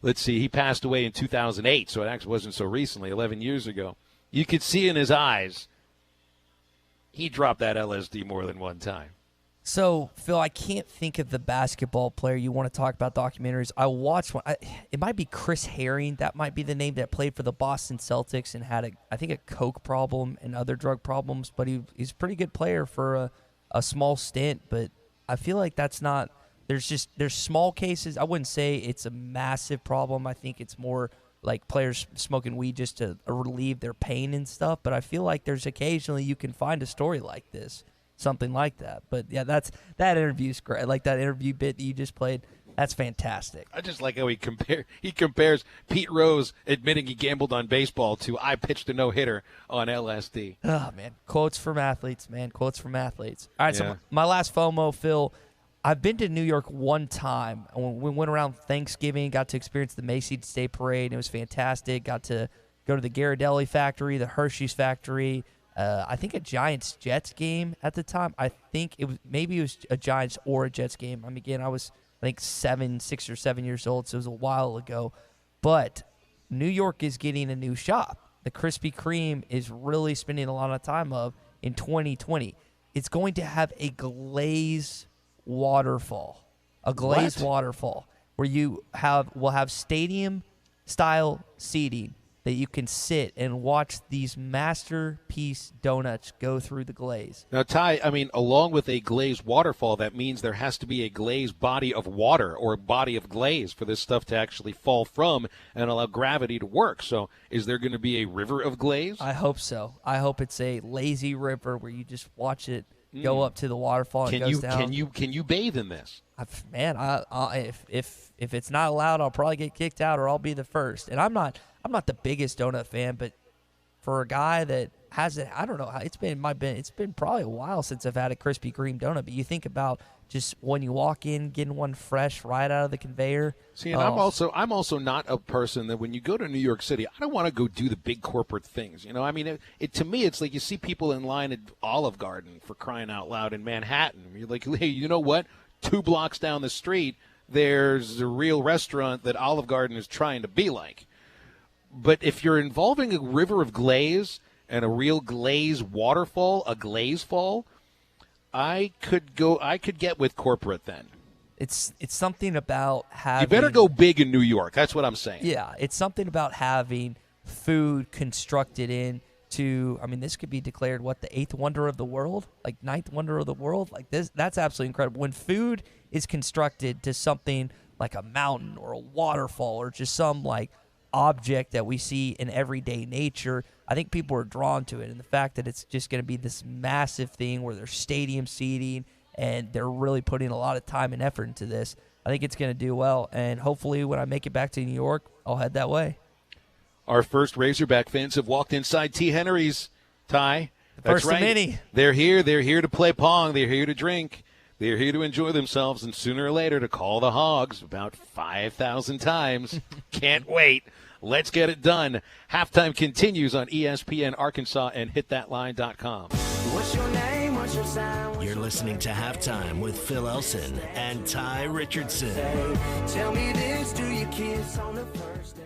let's see, he passed away in 2008, so it actually wasn't so recently, 11 years ago. You could see in his eyes he dropped that LSD more than one time. So, Phil, I can't think of the basketball player you want to talk about documentaries. I watched one. It might be Chris Herring. That might be the name that played for the Boston Celtics and had, I think, a coke problem and other drug problems. But he's a pretty good player for a small stint. But I feel like that's not – there's small cases. I wouldn't say it's a massive problem. I think it's more like players smoking weed just to relieve their pain and stuff. But I feel like there's occasionally you can find a story like this. Something like that. But, yeah, that interview's great. Like that interview bit that you just played, that's fantastic. I just like how he compares Pete Rose admitting he gambled on baseball to I pitched a no-hitter on LSD. Oh, man. Quotes from athletes, man. Quotes from athletes. All right, so my last FOMO, Phil, I've been to New York one time. We went around Thanksgiving, got to experience the Macy's Day Parade. It was fantastic. Got to go to the Ghirardelli factory, the Hershey's factory, I think a Giants-Jets game at the time. I think it was a Giants or a Jets game. I mean, again, I was, I think, 6 or 7 years old, so it was a while ago. But New York is getting a new shop. The Krispy Kreme is really spending a lot of time in 2020. It's going to have a glaze waterfall. A glazed waterfall where will have stadium-style seating that you can sit and watch these masterpiece donuts go through the glaze. Now, Ty, I mean, along with a glazed waterfall, that means there has to be a glazed body of water or a body of glaze for this stuff to actually fall from and allow gravity to work. So is there going to be a river of glaze? I hope so. I hope it's a lazy river where you just watch it go up to the waterfall and goes down. Can you bathe in this? Man, if it's not allowed, I'll probably get kicked out or I'll be the first. And I'm not the biggest donut fan, but for a guy that hasn't, I don't know, it's been probably a while since I've had a Krispy Kreme donut. But you think about just when you walk in, getting one fresh right out of the conveyor. See, and I'm also not a person that when you go to New York City, I don't want to go do the big corporate things. You know, I mean, to me, it's like you see people in line at Olive Garden, for crying out loud, in Manhattan. You're like, hey, you know what? 2 blocks down the street, there's a real restaurant that Olive Garden is trying to be like. But if you're involving a river of glaze and a real glaze waterfall, a glaze fall, I could get with corporate then. It's something about having. You better go big in New York. That's what I'm saying. Yeah, it's something about having food constructed into. I mean, this could be declared the 8th wonder of the world, like 9th wonder of the world. Like this, that's absolutely incredible. When food is constructed to something like a mountain or a waterfall or just some object that we see in everyday nature, I think people are drawn to it. And the fact that it's just going to be this massive thing where there's stadium seating and they're really putting a lot of time and effort into this, I think it's going to do well. And hopefully when I make it back to New York, I'll head that way. Our first Razorback fans have walked inside T. Henry's, Ty. That's First right. of many. They're here. They're here to play Pong. They're here to drink. They're here to enjoy themselves, and sooner or later to call the Hogs about 5,000 times. Can't wait. Let's get it done. Halftime continues on ESPN Arkansas and hitthatline.com. What's your name? What's your sound? You're listening to Halftime with Phil Elson and Tye Richardson. Tell me this, do you kiss on the first day?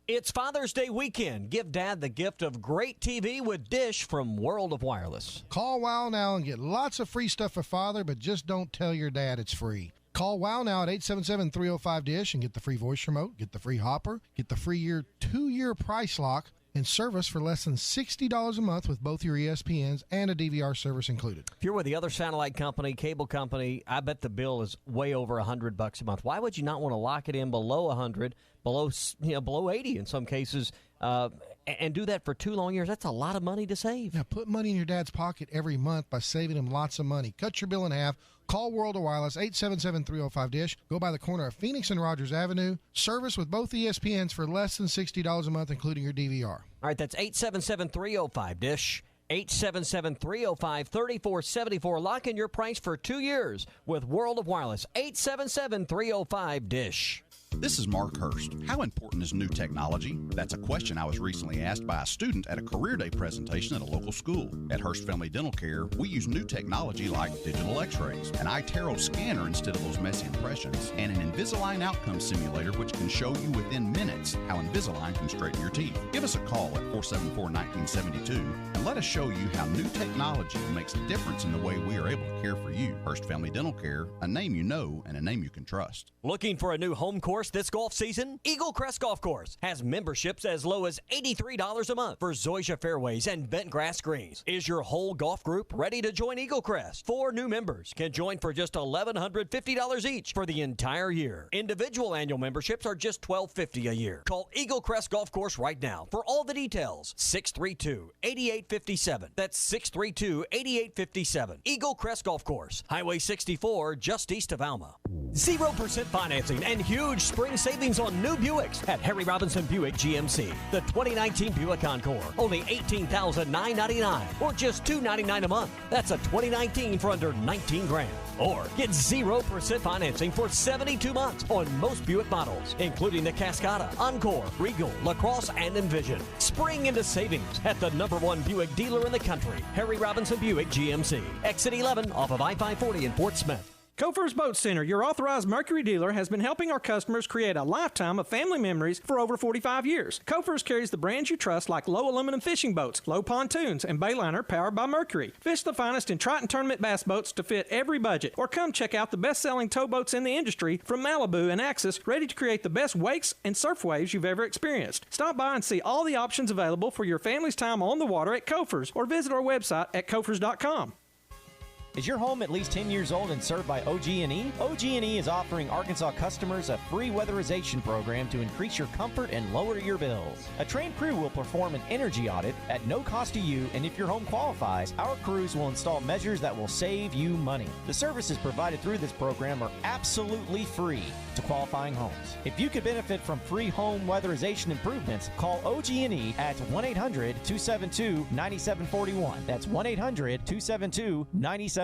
It's Father's Day weekend. Give Dad the gift of great TV with Dish from World of Wireless. Call WOW now and get lots of free stuff for Father, but just don't tell your dad it's free. Call WOW now at 877-305-DISH and get the free voice remote, get the free hopper, get the free 2-year price lock, and service for less than $60 a month with both your ESPNs and a DVR service included. If you're with the other satellite company, cable company, I bet the bill is way over $100 a month. Why would you not want to lock it in below $100, below $80 in some cases, and do that for 2 long years? That's a lot of money to save. Now, put money in your dad's pocket every month by saving him lots of money. Cut your bill in half. Call World of Wireless, 877-305-DISH. Go by the corner of Phoenix and Rogers Avenue. Service with both ESPNs for less than $60 a month, including your DVR. All right, that's 877-305-DISH. 877-305-3474. Lock in your price for 2 years with World of Wireless. 877-305-DISH. This is Mark Hurst. How important is new technology? That's a question I was recently asked by a student at a career day presentation at a local school. At Hurst Family Dental Care, we use new technology like digital x-rays, an iTero scanner instead of those messy impressions, and an Invisalign outcome simulator which can show you within minutes how Invisalign can straighten your teeth. Give us a call at 474-1972 and let us show you how new technology makes a difference in the way we are able to care for you. Hurst Family Dental Care, a name you know and a name you can trust. Looking for a new home course this golf season? Eagle Crest Golf Course has memberships as low as $83 a month for Zoysia fairways and bent grass greens. Is your whole golf group ready to join Eagle Crest? 4 new members can join for just $1,150 each for the entire year. Individual annual memberships are just $1,250 a year. Call Eagle Crest Golf Course right now for all the details. 632-8857. That's 632-8857. Eagle Crest Golf Course, Highway 64, just east of Alma. 0% financing and huge spring savings on new Buicks at Harry Robinson Buick GMC. The 2019 Buick Encore, only $18,999 or just $299 a month. That's a 2019 for under $19,000. Or get 0% financing for 72 months on most Buick models, including the Cascada, Encore, Regal, LaCrosse, and Envision. Spring into savings at the #1 Buick dealer in the country, Harry Robinson Buick GMC. Exit 11 off of I-540 in Fort Smith. Kofer's Boat Center, your authorized Mercury dealer, has been helping our customers create a lifetime of family memories for over 45 years. Kofer's carries the brands you trust like low aluminum fishing boats, low pontoons, and Bayliner powered by Mercury. Fish the finest in Triton tournament bass boats to fit every budget, or come check out the best-selling towboats in the industry from Malibu and Axis, ready to create the best wakes and surf waves you've ever experienced. Stop by and see all the options available for your family's time on the water at Kofer's, or visit our website at kofers.com. Is your home at least 10 years old and served by OG&E? OG&E is offering Arkansas customers a free weatherization program to increase your comfort and lower your bills. A trained crew will perform an energy audit at no cost to you, and if your home qualifies, our crews will install measures that will save you money. The services provided through this program are absolutely free to qualifying homes. If you could benefit from free home weatherization improvements, call OG&E at 1-800-272-9741. That's 1-800-272-9741.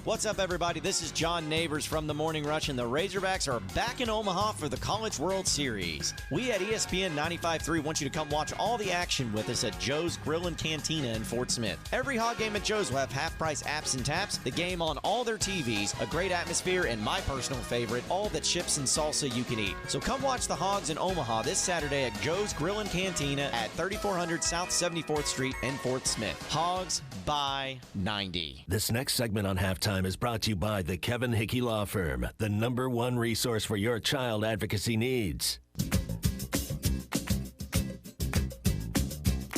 What's up, everybody? This is John Neighbors from The Morning Rush, and the Razorbacks are back in Omaha for the College World Series. We at ESPN 95.3 want you to come watch all the action with us at Joe's Grill and Cantina in Fort Smith. Every Hog game at Joe's will have half-price apps and taps, the game on all their TVs, a great atmosphere, and my personal favorite, all the chips and salsa you can eat. So come watch the Hogs in Omaha this Saturday at Joe's Grill and Cantina at 3400 South 74th Street in Fort Smith. Hogs by 90. This next segment on Halftime is brought to you by the Kevin Hickey Law Firm, the #1 resource for your child advocacy needs.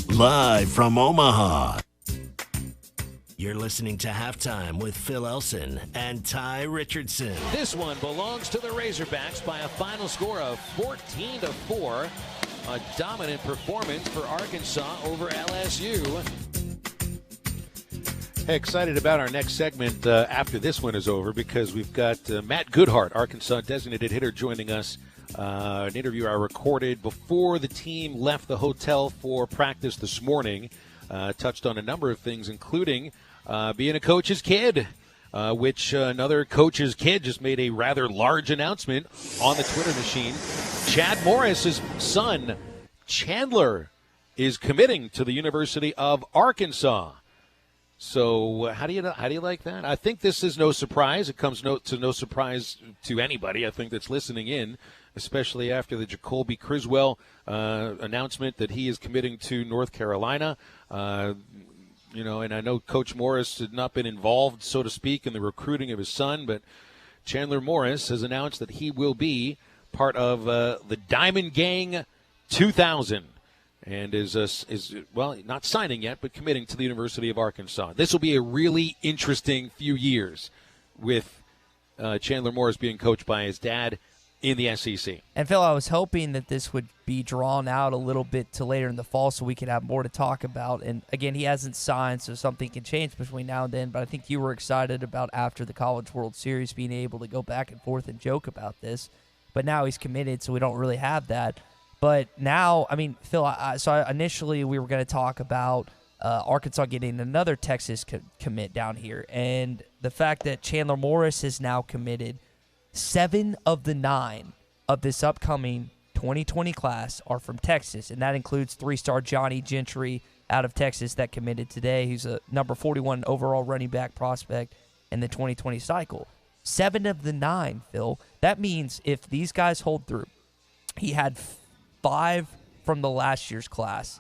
Live from Omaha, you're listening to Halftime with Phil Elson and Tye Richardson. This one belongs to the Razorbacks by a final score of 14-4. A dominant performance for Arkansas over LSU. Hey, excited about our next segment after this one is over because we've got Matt Goodhart, Arkansas designated hitter, joining us. An interview I recorded before the team left the hotel for practice this morning. Touched on a number of things, including being a coach's kid, which another coach's kid just made a rather large announcement on the Twitter machine. Chad Morris's son, Chandler, is committing to the University of Arkansas. So how do you like that? I think this is no surprise. It comes to no surprise to anybody, I think, that's listening in, especially after the Jacoby Criswell announcement that he is committing to North Carolina. And I know Coach Morris had not been involved, so to speak, in the recruiting of his son, but Chandler Morris has announced that he will be part of the Diamond Gang 2000. And is not signing yet, but committing to the University of Arkansas. This will be a really interesting few years with Chandler Morris being coached by his dad in the SEC. And, Phil, I was hoping that this would be drawn out a little bit to later in the fall so we could have more to talk about. And, again, he hasn't signed, so something can change between now and then. But I think you were excited about after the College World Series being able to go back and forth and joke about this. But now he's committed, so we don't really have that. But now, I mean, Phil, initially we were going to talk about Arkansas getting another Texas commit down here. And the fact that Chandler Morris is now committed, 7 of the 9 of this upcoming 2020 class are from Texas. And that includes 3-star Johnny Gentry out of Texas that committed today. He's a number 41 overall running back prospect in the 2020 cycle. 7 of the 9, Phil. That means if these guys hold through, he had 5 from the last year's class,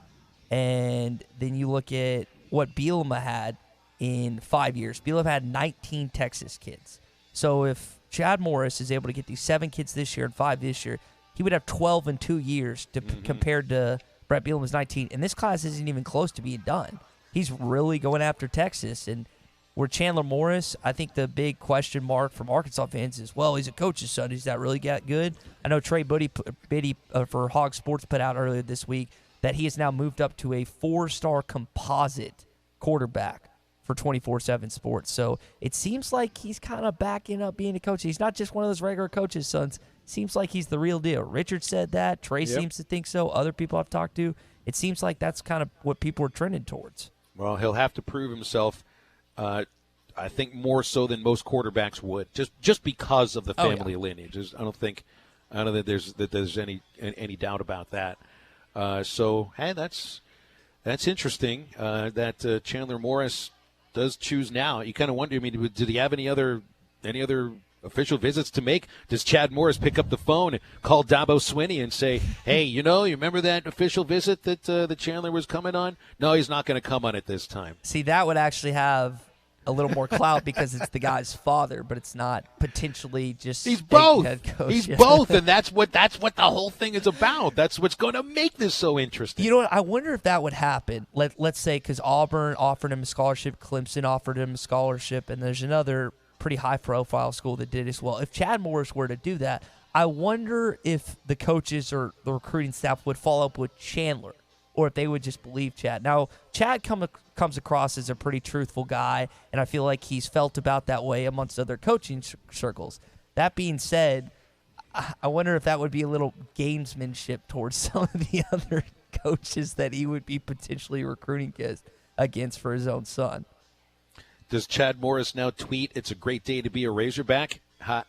and then you look at what Bielema had in 5 years. Bielema had 19 Texas kids. So if Chad Morris is able to get these 7 kids this year and 5 this year, he would have 12 in 2 years compared to Brett Bielema's 19. And this class isn't even close to being done. He's really going after Texas. And where Chandler Morris, I think the big question mark from Arkansas fans is, well, he's a coach's son. Is that really that good? I know Trey Biddy for Hog Sports put out earlier this week that he has now moved up to a 4-star composite quarterback for 24/7 Sports. So it seems like he's kind of backing up being a coach. He's not just one of those regular coaches' sons. Seems like he's the real deal. Richard said that. Trey seems to think so. Other people I've talked to, it seems like that's kind of what people are trending towards. Well, he'll have to prove himself. I think more so than most quarterbacks would, just because of the family lineage. I don't think there's any doubt about that. So hey, that's interesting that Chandler Morris does choose now. You kind of wonder. I mean, did he have any other official visits to make? Does Chad Morris pick up the phone and call Dabo Swinney and say, hey, you remember that official visit that Chandler was coming on? No, he's not going to come on it this time. See, that would actually have a little more clout because it's the guy's father, but it's not potentially just he's both. Head coach. He's both, and that's what the whole thing is about. That's what's going to make this so interesting. You know what? I wonder if that would happen. Let's say because Auburn offered him a scholarship, Clemson offered him a scholarship, and there's another pretty high-profile school that did as well. If Chad Morris were to do that, I wonder if the coaches or the recruiting staff would follow up with Chandler, or if they would just believe Chad. Now, Chad comes across as a pretty truthful guy, and I feel like he's felt about that way amongst other coaching circles. That being said, I wonder if that would be a little gamesmanship towards some of the other coaches that he would be potentially recruiting against for his own son. Does Chad Morris now tweet, "It's a great day to be a Razorback"? Hot. ...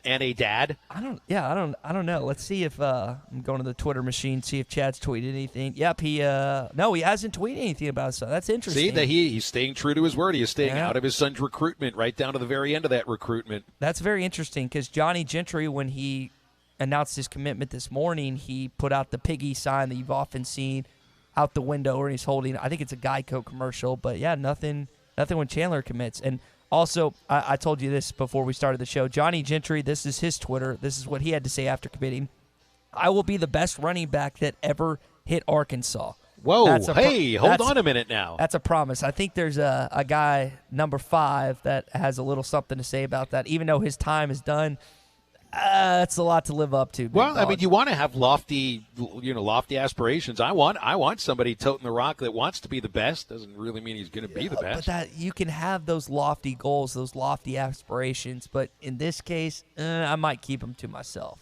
and a dad? I don't know. Let's see if I'm going to the Twitter machine, see if Chad's tweeted anything. Yep, he hasn't tweeted anything about it, so that's interesting. See, that he's staying true to his word. He is staying out of his son's recruitment right down to the very end of that recruitment. That's very interesting because Johnny Gentry, when he announced his commitment this morning, he put out the piggy sign that you've often seen out the window where he's holding, I think it's a Geico commercial, but yeah, nothing when Chandler commits. And also, I told you this before we started the show. Johnny Gentry, this is his Twitter. This is what he had to say after committing. "I will be the best running back that ever hit Arkansas." Whoa, hold on a minute now. That's a promise. I think there's a guy, number 5, that has a little something to say about that. Even though his time is done, that's a lot to live up to. Well, I mean, you want to have lofty aspirations. I want somebody toting the rock that wants to be the best. Doesn't really mean he's going to be the best. But that you can have those lofty goals, those lofty aspirations. But in this case, I might keep them to myself.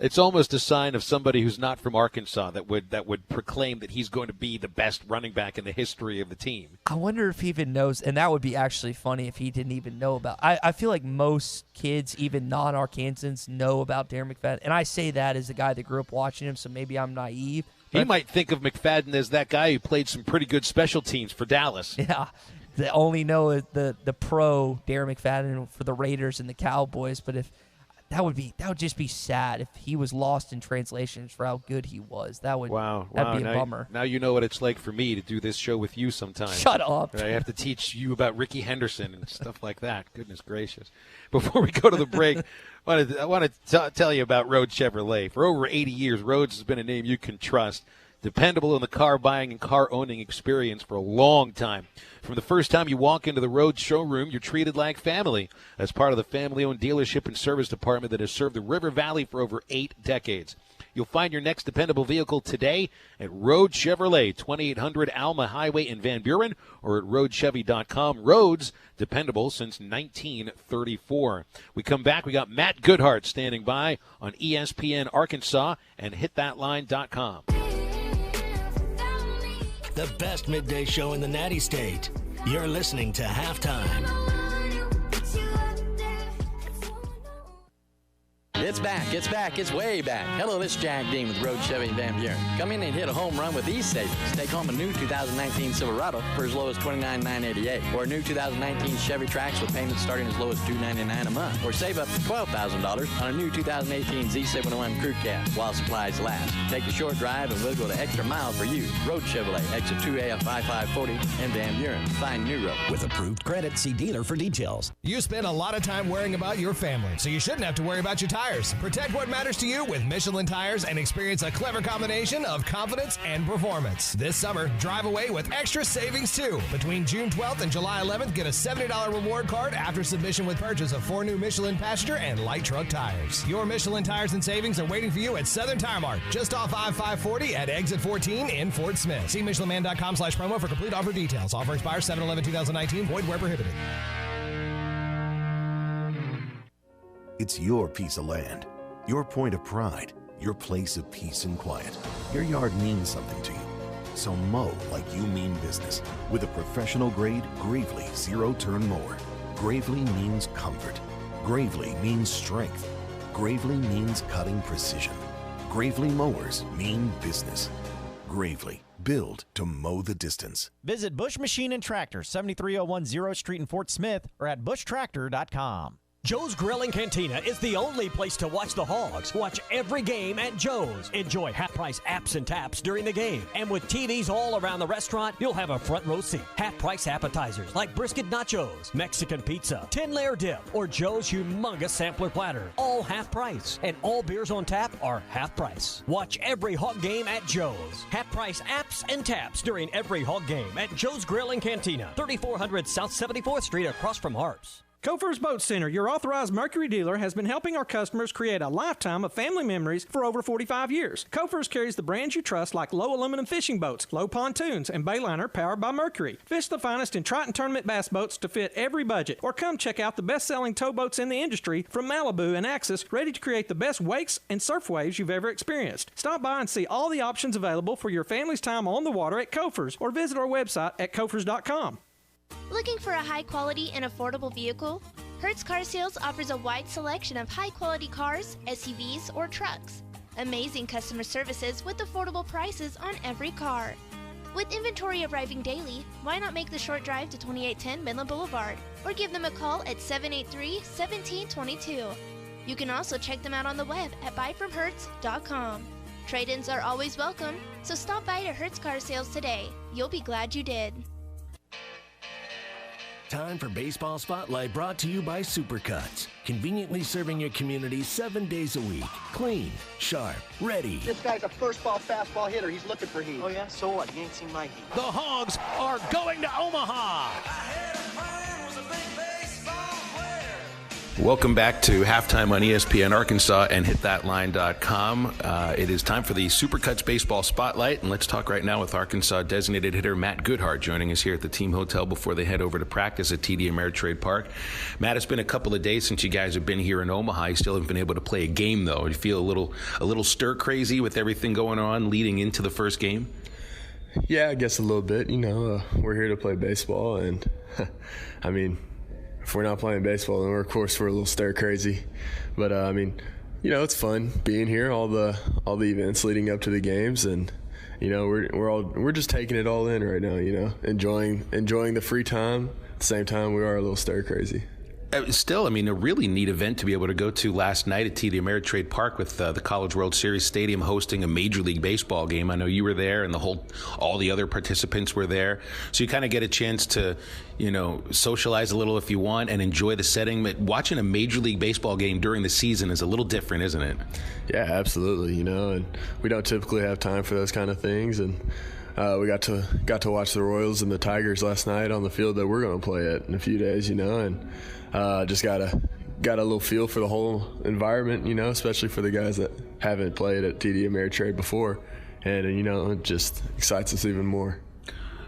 It's almost a sign of somebody who's not from Arkansas that would proclaim that he's going to be the best running back in the history of the team. I wonder if he even knows, and that would be actually funny if he didn't even know about. I feel like most kids, even non-Arkansans, know about Darren McFadden. And I say that as a guy that grew up watching him, so maybe I'm naive. He might think of McFadden as that guy who played some pretty good special teams for Dallas. Yeah. They only know the pro Darren McFadden for the Raiders and the Cowboys, but if that would just be sad if he was lost in translations for how good he was. That'd be a bummer. Now you know what it's like for me to do this show with you sometimes. Shut up. I have to teach you about Ricky Henderson and stuff like that. Goodness gracious. Before we go to the break, I want to tell you about Rhodes Chevrolet. For over 80 years, Rhodes has been a name you can trust. Dependable in the car buying and car owning experience for a long time. From the first time you walk into the Rhodes showroom, you're treated like family as part of the family-owned dealership and service department that has served the River Valley for over 8 decades. You'll find your next dependable vehicle today at Rhodes Chevrolet, 2800 Alma Highway in Van Buren, or at RhodesChevy.com. Rhodes, dependable since 1934. We come back. We got Matt Goodhart standing by on ESPN Arkansas and HitThatLine.com. The best midday show in the Natty State. You're listening to Halftime. It's back, it's way back. Hello, this is Jack Dean with Rhodes Chevy in Van Buren. Come in and hit a home run with these savings. Take home a new 2019 Silverado for as low as $29,988, or a new 2019 Chevy Trax with payments starting as low as $299 a month, or save up to $12,000 on a new 2018 Z701 Crew Cab while supplies last. Take a short drive and we'll go the extra mile for you. Rhodes Chevrolet, exit 2A of 5540 in Van Buren. Find new road. With approved credit, see dealer for details. You spend a lot of time worrying about your family, so you shouldn't have to worry about your tires. Protect what matters to you with Michelin tires and experience a clever combination of confidence and performance. This summer, drive away with extra savings too. Between June 12th and July 11th, get a $70 reward card after submission with purchase of 4 new Michelin passenger and light truck tires. Your Michelin tires and savings are waiting for you at Southern Tire Mart, just off I-540 at exit 14 in Fort Smith. See MichelinMan.com/promo for complete offer details. Offer expires 7/11/2019. Void where prohibited. It's your piece of land, your point of pride, your place of peace and quiet. Your yard means something to you. So mow like you mean business with a professional-grade Gravely zero-turn mower. Gravely means comfort. Gravely means strength. Gravely means cutting precision. Gravely mowers mean business. Gravely, build to mow the distance. Visit Bush Machine and Tractor, 73010 0th Street in Fort Smith, or at bushtractor.com. Joe's Grill and Cantina is the only place to watch the Hogs. Watch every game at Joe's. Enjoy half-price apps and taps during the game. And with TVs all around the restaurant, you'll have a front row seat. Half-price appetizers like brisket nachos, Mexican pizza, 10-layer dip, or Joe's humongous sampler platter. All half price. And all beers on tap are half price. Watch every Hog game at Joe's. Half-price apps and taps during every Hog game at Joe's Grill and Cantina, 3400 South 74th Street across from Harps. Kofer's Boat Center, your authorized Mercury dealer, has been helping our customers create a lifetime of family memories for over 45 years. Kofer's carries the brands you trust like low aluminum fishing boats, low pontoons, and Bayliner powered by Mercury. Fish the finest in Triton tournament bass boats to fit every budget, or come check out the best-selling towboats in the industry from Malibu and Axis, ready to create the best wakes and surf waves you've ever experienced. Stop by and see all the options available for your family's time on the water at Kofer's, or visit our website at kofers.com. Looking for a high-quality and affordable vehicle? Hertz Car Sales offers a wide selection of high-quality cars, SUVs, or trucks. Amazing customer services with affordable prices on every car. With inventory arriving daily, why not make the short drive to 2810 Midland Boulevard or give them a call at 783-1722. You can also check them out on the web at buyfromhertz.com. Trade-ins are always welcome, so stop by to Hertz Car Sales today. You'll be glad you did. Time for Baseball Spotlight, brought to you by Supercuts. Conveniently serving your community 7 days a week. Clean, sharp, ready. This guy's a first ball fastball hitter. He's looking for heat. Oh, yeah? So what? You ain't seen my heat. The Hogs are going to Omaha. Welcome back to Halftime on ESPN Arkansas and hitthatline.com. It is time for the Supercuts Baseball Spotlight, and let's talk right now with Arkansas designated hitter Matt Goodhart, joining us here at the team hotel before they head over to practice at TD Ameritrade Park. Matt, it's been a couple of days since you guys have been here in Omaha. You still haven't been able to play a game, though. You feel a little stir crazy with everything going on leading into the first game? Yeah, I guess a little bit. We're here to play baseball, and I mean, if we're not playing baseball, then we're a little stir crazy. But it's fun being here, all the events leading up to the games, and we're just taking it all in right now. Enjoying the free time. At the same time, we are a little stir crazy. Still, a really neat event to be able to go to last night at TD Ameritrade Park with the College World Series Stadium hosting a Major League Baseball game. I know you were there, and all the other participants were there. So you kind of get a chance to, socialize a little if you want and enjoy the setting. But watching a Major League Baseball game during the season is a little different, isn't it? Yeah, absolutely. And we don't typically have time for those kind of things, and we got to watch the Royals and the Tigers last night on the field that we're going to play at in a few days, and just got a little feel for the whole environment, especially for the guys that haven't played at TD Ameritrade before, and it just excites us even more.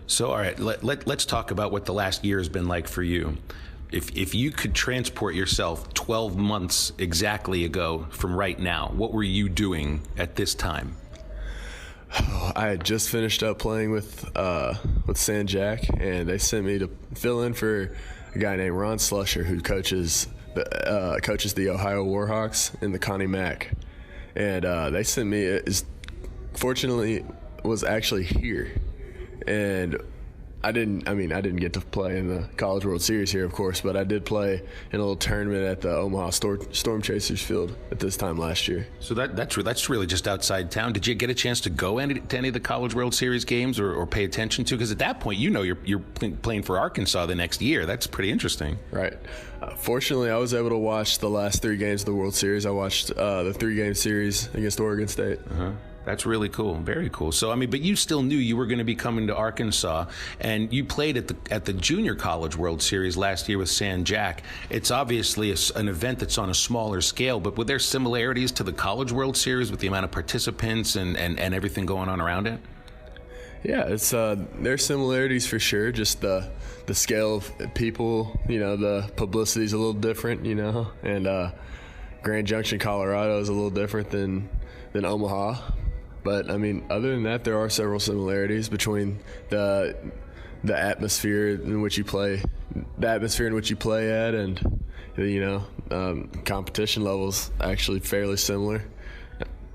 So, all right, let's talk about what the last year has been like for you. If you could transport yourself 12 months exactly ago from right now, what were you doing at this time? I had just finished up playing with San Jack, and they sent me to fill in for a guy named Ron Slusher, who coaches the Ohio Warhawks in the Connie Mack. And they sent me, fortunately, was actually here. And I didn't get to play in the College World Series here, of course, but I did play in a little tournament at the Omaha Storm Chasers field at this time last year. So that's really just outside town. Did you get a chance to go to any of the College World Series games or pay attention to? Because at that point, you're playing for Arkansas the next year. That's pretty interesting. Right. Fortunately, I was able to watch the last 3 games of the World Series. I watched the 3-game series against Oregon State. Uh-huh. That's really cool. Very cool. So, but you still knew you were going to be coming to Arkansas, and you played at the Junior College World Series last year with San Jack. It's obviously an event that's on a smaller scale, but were there similarities to the College World Series with the amount of participants and everything going on around it? Yeah, there's similarities for sure. Just the scale of people, the publicity's a little different, and Grand Junction, Colorado is a little different than Omaha. But other than that, there are several similarities between the atmosphere in which you play, at, and competition levels actually fairly similar.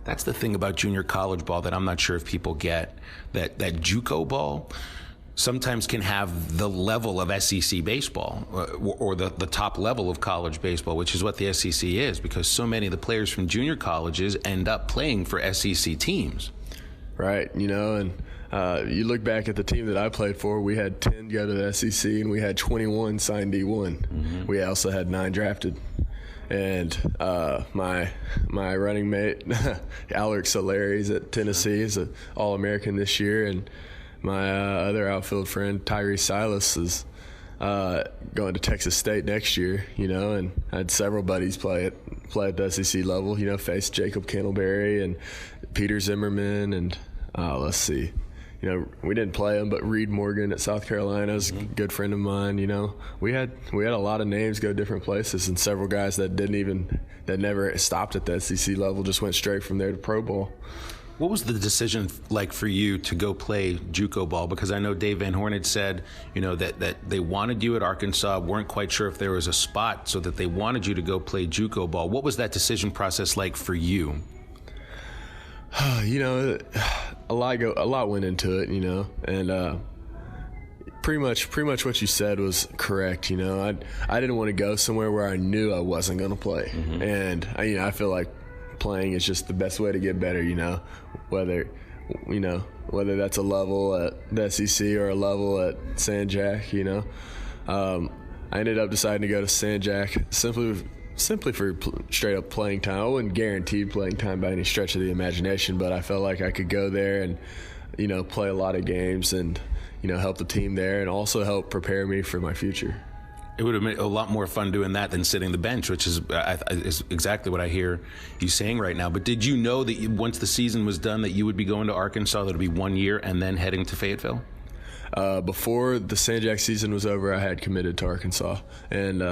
That's the thing about junior college ball that I'm not sure if people get, that JUCO ball sometimes can have the level of SEC baseball or the top level of college baseball, which is what the SEC is, because so many of the players from junior colleges end up playing for SEC teams. Right, and you look back at the team that I played for, we had 10 go to the SEC, and we had 21 signed D1. Mm-hmm. We also had 9 drafted. And my running mate, Alec Solari's at Tennessee, is an All-American this year, and my other outfield friend, Tyrese Silas, is going to Texas State next year, and I had several buddies play at the SEC level, faced Jacob Candleberry and Peter Zimmerman, and let's see. We didn't play him, but Reed Morgan at South Carolina is a good friend of mine. We had a lot of names go different places, and several guys that never stopped at the SEC level, just went straight from there to pro ball. What was the decision like for you to go play JUCO ball? Because I know Dave Van Horn had said, that they wanted you at Arkansas, weren't quite sure if there was a spot, so that they wanted you to go play JUCO ball. What was that decision process like for you? A lot went into it, and pretty much what you said was correct. I didn't want to go somewhere where I knew I wasn't going to play, and I feel like playing is just the best way to get better. Whether that's a level at the SEC or a level at San Jack. I ended up deciding to go to San Jack simply for straight up playing time. I wasn't guaranteed playing time by any stretch of the imagination, but I felt like I could go there and play a lot of games and help the team there, and also help prepare me for my future. It would have been a lot more fun doing that than sitting the bench, which is exactly what I hear you saying right now. But did you know that once the season was done that you would be going to Arkansas, that it would be 1 year, and then heading to Fayetteville? Before the San Jack season was over, I had committed to Arkansas, and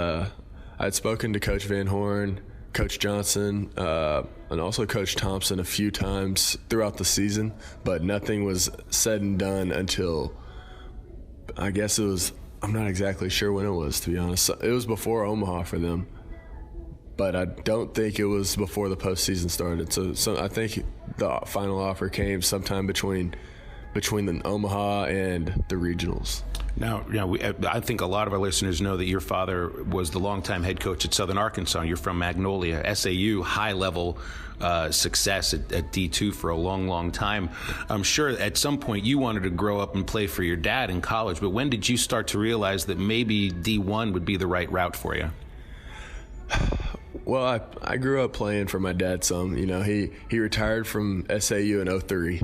I'd spoken to Coach Van Horn, Coach Johnson, and also Coach Thompson a few times throughout the season, but nothing was said and done until, I guess I'm not exactly sure when it was, to be honest. It was before Omaha for them, but I don't think it was before the postseason started. So I think the final offer came sometime between the Omaha and the regionals. Now, I think a lot of our listeners know that your father was the longtime head coach at Southern Arkansas. You're from Magnolia, SAU, high-level success at D2 for a long, long time. I'm sure at some point you wanted to grow up and play for your dad in college, but when did you start to realize that maybe D1 would be the right route for you? Well, I grew up playing for my dad some. He retired from SAU in 2003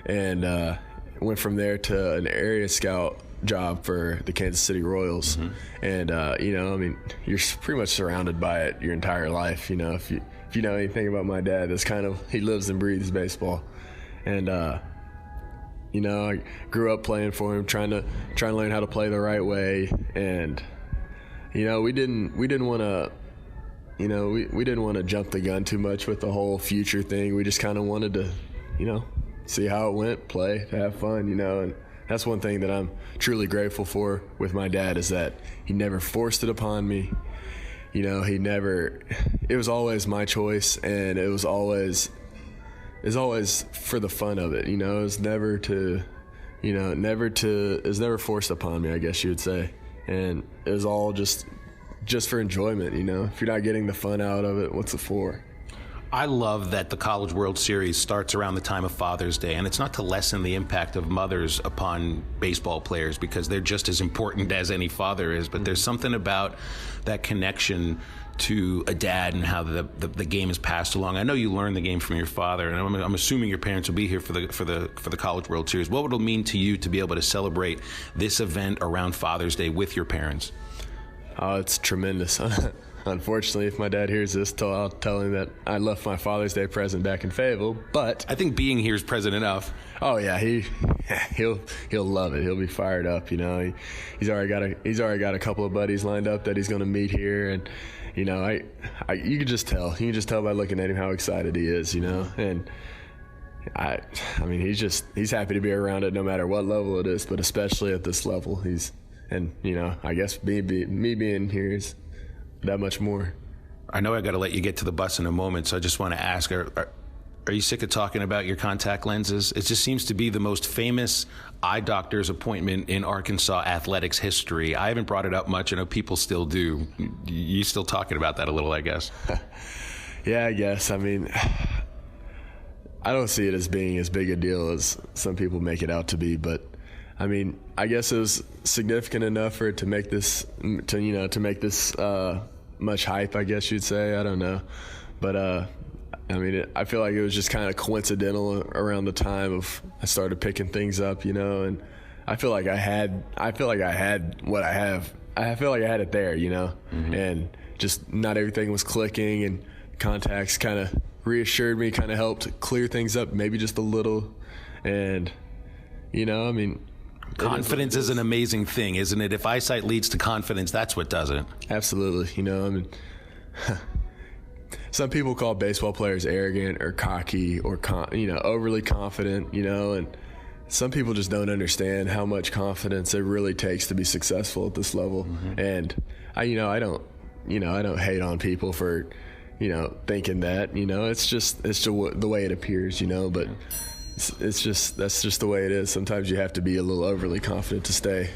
and went from there to an area scout job for the Kansas City Royals. And you're pretty much surrounded by it your entire life. If you know anything about my dad, that's he lives and breathes baseball. And I grew up playing for him, trying to learn how to play the right way. And we didn't want to we didn't want to jump the gun too much with the whole future thing. We just kind of wanted to see how it went, play, have fun, and that's one thing that I'm truly grateful for with my dad, is that he never forced it upon me. It was always my choice, and it was always for the fun of it. It was never forced upon me, I guess you would say. And it was all just for enjoyment, If you're not getting the fun out of it, what's it for? I love that the College World Series starts around the time of Father's Day, and it's not to lessen the impact of mothers upon baseball players, because they're just as important as any father is, but there's something about that connection to a dad and how the game is passed along. I know you learned the game from your father, and I'm assuming your parents will be here for the College World Series. What would it mean to you to be able to celebrate this event around Father's Day with your parents? Oh, it's tremendous. Unfortunately, if my dad hears this, I'll tell him that I left my Father's Day present back in Fayetteville. But I think being here is present enough. Oh yeah, he'll love it. He'll be fired up. He's already got a couple of buddies lined up that he's going to meet here, and you can just tell. You can just tell by looking at him how excited he is. And I mean he's happy to be around it no matter what level it is, but especially at this level. I guess me being here is that much more. I know I got to let you get to the bus in a moment, so I just want to ask, are you sick of talking about your contact lenses? It just seems to be the most famous eye doctor's appointment in Arkansas athletics history. I haven't brought it up much. I know people still do. You still talking about that a little, I guess. Yeah, I guess. I mean, I don't see it as being as big a deal as some people make it out to be, but I mean, I guess it was significant enough for it to make this, much hype, I guess you'd say. I don't know. But, I feel like it was just kind of coincidental around the time of I started picking things up, and I feel like I had what I have. I feel like I had it there, and just not everything was clicking, and contacts kind of reassured me, kind of helped clear things up maybe just a little. And, confidence is an amazing thing, isn't it? If eyesight leads to confidence, that's what does it. Absolutely. some people call baseball players arrogant or cocky or overly confident, and some people just don't understand how much confidence it really takes to be successful at this level. And I don't hate on people for thinking that, it's just the way it appears, but that's just the way it is. Sometimes you have to be a little overly confident to stay.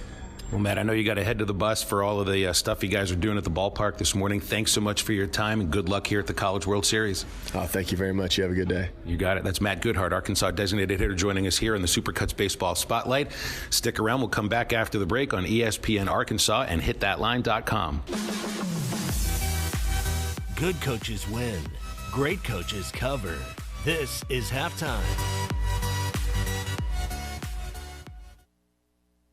Well, Matt, I know you got to head to the bus for all of the stuff you guys are doing at the ballpark this morning. Thanks so much for your time, and good luck here at the College World Series. Oh, thank you very much. You have a good day. You got it. That's Matt Goodhart, Arkansas designated hitter, joining us here in the Supercuts Baseball Spotlight. Stick around. We'll come back after the break on ESPN Arkansas and hitthatline.com. Good coaches win. Great coaches cover. This is Halftime.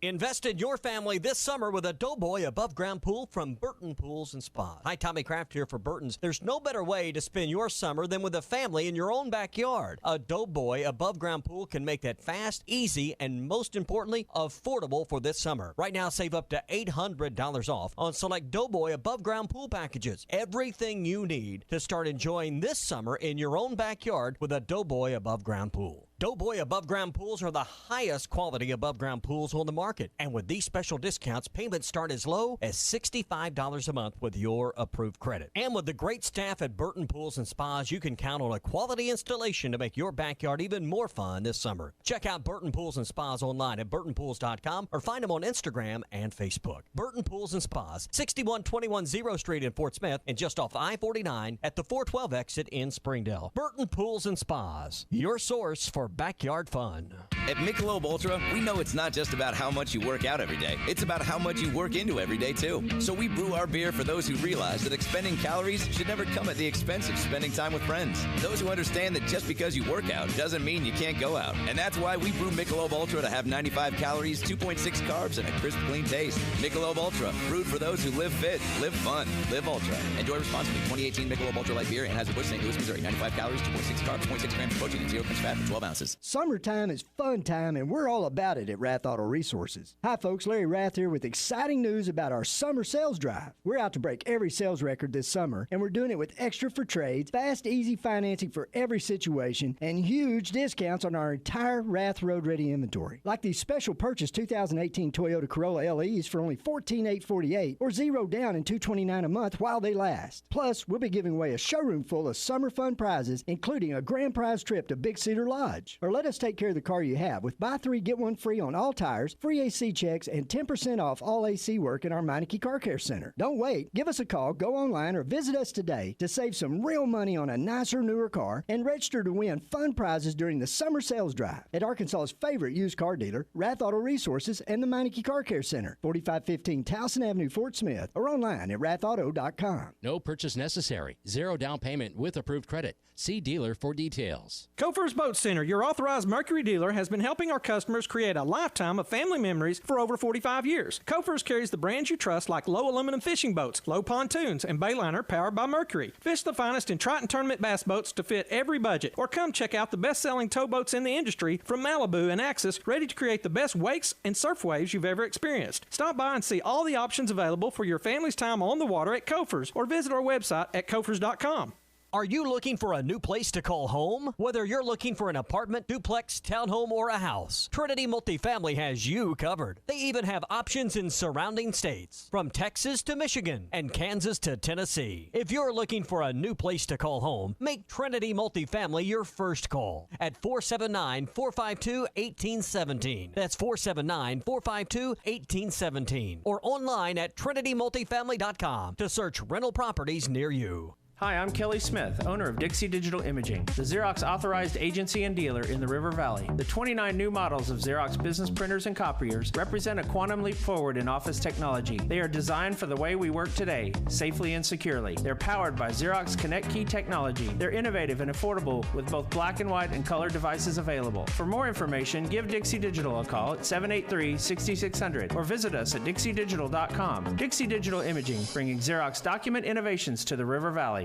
Invest in your family this summer with a Doughboy above-ground pool from Burton Pools and Spas. Hi, Tommy Kraft here for Burton's. There's no better way to spend your summer than with a family in your own backyard. A Doughboy above-ground pool can make that fast, easy, and most importantly, affordable for this summer. Right now, save up to $800 off on select Doughboy above-ground pool packages. Everything you need to start enjoying this summer in your own backyard with a Doughboy above-ground pool. Doughboy above-ground pools are the highest quality above-ground pools on the market. And with these special discounts, payments start as low as $65 a month with your approved credit. And with the great staff at Burton Pools and Spas, you can count on a quality installation to make your backyard even more fun this summer. Check out Burton Pools and Spas online at burtonpools.com or find them on Instagram and Facebook. Burton Pools and Spas, 6121 0 Street in Fort Smith and just off I-49 at the 412 exit in Springdale. Burton Pools and Spas, your source for backyard fun. At Michelob Ultra, we know it's not just about how much you work out every day. It's about how much you work into every day, too. So we brew our beer for those who realize that expending calories should never come at the expense of spending time with friends. Those who understand that just because you work out doesn't mean you can't go out. And that's why we brew Michelob Ultra to have 95 calories, 2.6 carbs, and a crisp, clean taste. Michelob Ultra, brewed for those who live fit, live fun, live ultra. Enjoy responsibly. 2018 Michelob Ultra Light Beer, Anheuser-Busch, St. Louis, Missouri. 95 calories, 2.6 carbs, 0.6 grams of protein, and 0 grams fat for 12 ounces. Summertime is fun time, and we're all about it at Rath Auto Resources. Hi, folks. Larry Rath here with exciting news about our summer sales drive. We're out to break every sales record this summer, and we're doing it with extra for trades, fast, easy financing for every situation, and huge discounts on our entire Rath Road Ready inventory. Like these special purchase 2018 Toyota Corolla LEs for only $14,848 or $0 down and $229 a month while they last. Plus, we'll be giving away a showroom full of summer fun prizes, including a grand prize trip to Big Cedar Lodge. Or let us take care of the car you have with buy 3, get 1 free on all tires, free AC checks, and 10% off all AC work in our Meineke Car Care Center. Don't wait. Give us a call, go online, or visit us today to save some real money on a nicer, newer car and register to win fun prizes during the summer sales drive at Arkansas's favorite used car dealer, Rath Auto Resources, and the Meineke Car Care Center, 4515 Towson Avenue, Fort Smith, or online at rathauto.com. No purchase necessary. 0 down payment with approved credit. See dealer for details. Kofer's Boat Center, your authorized Mercury dealer, has been helping our customers create a lifetime of family memories for over 45 years. Kofer's carries the brands you trust like low aluminum fishing boats, low pontoons, and Bayliner powered by Mercury. Fish the finest in Triton tournament bass boats to fit every budget. Or come check out the best-selling towboats in the industry from Malibu and Axis, ready to create the best wakes and surf waves you've ever experienced. Stop by and see all the options available for your family's time on the water at Kofer's, or visit our website at kofers.com. Are you looking for a new place to call home? Whether you're looking for an apartment, duplex, townhome, or a house, Trinity Multifamily has you covered. They even have options in surrounding states, from Texas to Michigan and Kansas to Tennessee. If you're looking for a new place to call home, make Trinity Multifamily your first call at 479-452-1817. That's 479-452-1817. Or online at trinitymultifamily.com to search rental properties near you. Hi, I'm Kelly Smith, owner of Dixie Digital Imaging, the Xerox authorized agency and dealer in the River Valley. The 29 new models of Xerox business printers and copiers represent a quantum leap forward in office technology. They are designed for the way we work today, safely and securely. They're powered by Xerox Connect Key technology. They're innovative and affordable with both black and white and color devices available. For more information, give Dixie Digital a call at 783-6600 or visit us at dixiedigital.com. Dixie Digital Imaging, bringing Xerox document innovations to the River Valley.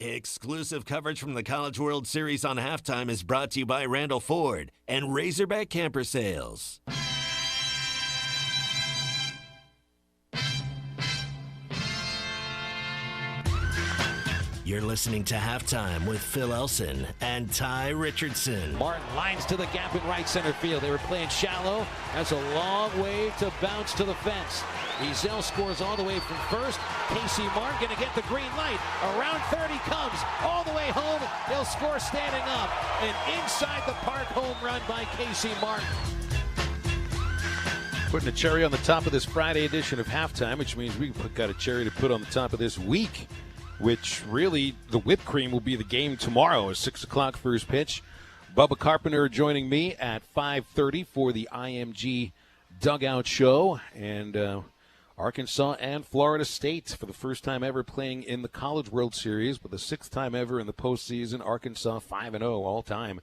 Exclusive coverage from the College World Series on Halftime is brought to you by Randall Ford and Razorback Camper Sales. You're listening to Halftime with Phil Elson and Tye Richardson. Martin lines to the gap in right center field. They were playing shallow. That's a long way to bounce to the fence. Ezel scores all the way from first. Casey Martin going to get the green light. Around third he comes. All the way home. He'll score standing up. An inside the park home run by Casey Martin. Putting a cherry on the top of this Friday edition of Halftime, which means we've got a cherry to put on the top of this week, which really the whipped cream will be the game tomorrow at 6 o'clock first pitch. Bubba Carpenter joining me at 5:30 for the IMG Dugout Show. And Arkansas and Florida State for the first time ever playing in the College World Series, but the sixth time ever in the postseason. Arkansas 5-0 all time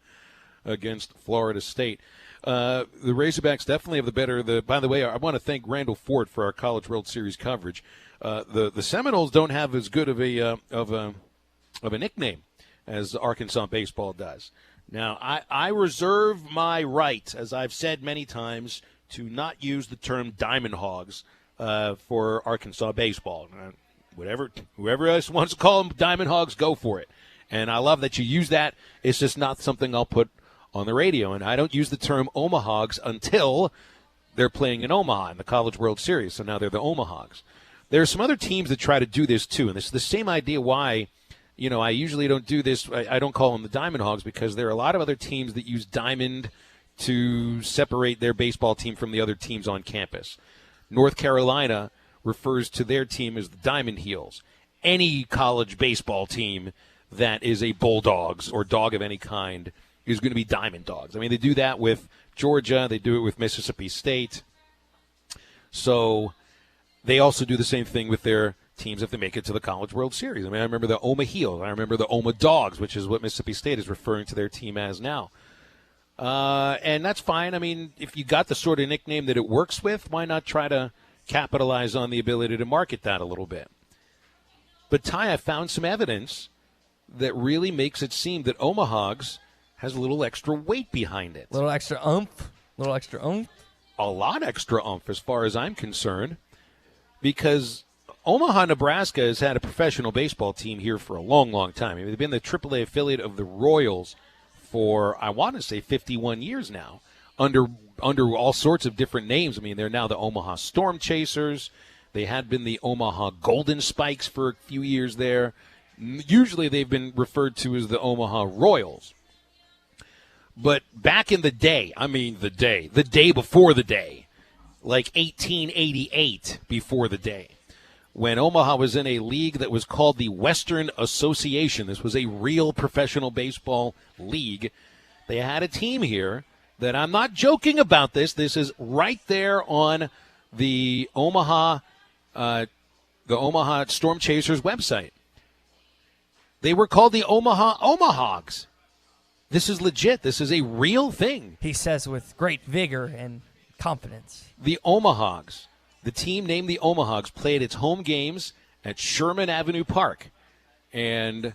against Florida State. The Razorbacks definitely have the better. By the way, I want to thank Randall Ford for our College World Series coverage. The Seminoles don't have as good of a nickname as Arkansas baseball does. Now, I reserve my right, as I've said many times, to not use the term Diamond Hogs for Arkansas baseball. Whoever else wants to call them Diamond Hogs, go for it. And I love that you use that. It's just not something I'll put on the radio. And I don't use the term Omahogs until they're playing in Omaha in the College World Series. So now they're the Omahogs. There are some other teams that try to do this too. And this is the same idea why, I usually don't do this. I don't call them the Diamond Hogs because there are a lot of other teams that use diamond to separate their baseball team from the other teams on campus. North Carolina refers to their team as the Diamond Heels. Any college baseball team that is a Bulldogs or dog of any kind is going to be Diamond Dogs. I mean, they do that with Georgia. They do it with Mississippi State. So they also do the same thing with their teams if they make it to the College World Series. I mean, I remember the Oma Heels. I remember the Oma Dogs, which is what Mississippi State is referring to their team as now. And that's fine. I mean, if you got the sort of nickname that it works with, why not try to capitalize on the ability to market that a little bit? But Tye, I found some evidence that really makes it seem that Omahogs has a little extra weight behind it. A little extra oomph. A lot extra oomph as far as I'm concerned. Because Omaha, Nebraska has had a professional baseball team here for a long, long time. I mean, they've been the AAA affiliate of the Royals for, I want to say, 51 years now, under all sorts of different names. I mean, they're now the Omaha Storm Chasers. They had been the Omaha Golden Spikes for a few years there. Usually they've been referred to as the Omaha Royals. But back in the day, the day before the day, like 1888 before the day, when Omaha was in a league that was called the Western Association. This was a real professional baseball league. They had a team here that, I'm not joking about this. This is right there on the Omaha Storm Chasers website. They were called the Omaha Omahogs. This is legit. This is a real thing. He says with great vigor and confidence. The Omahogs. The team named the Omahogs played its home games at Sherman Avenue Park. And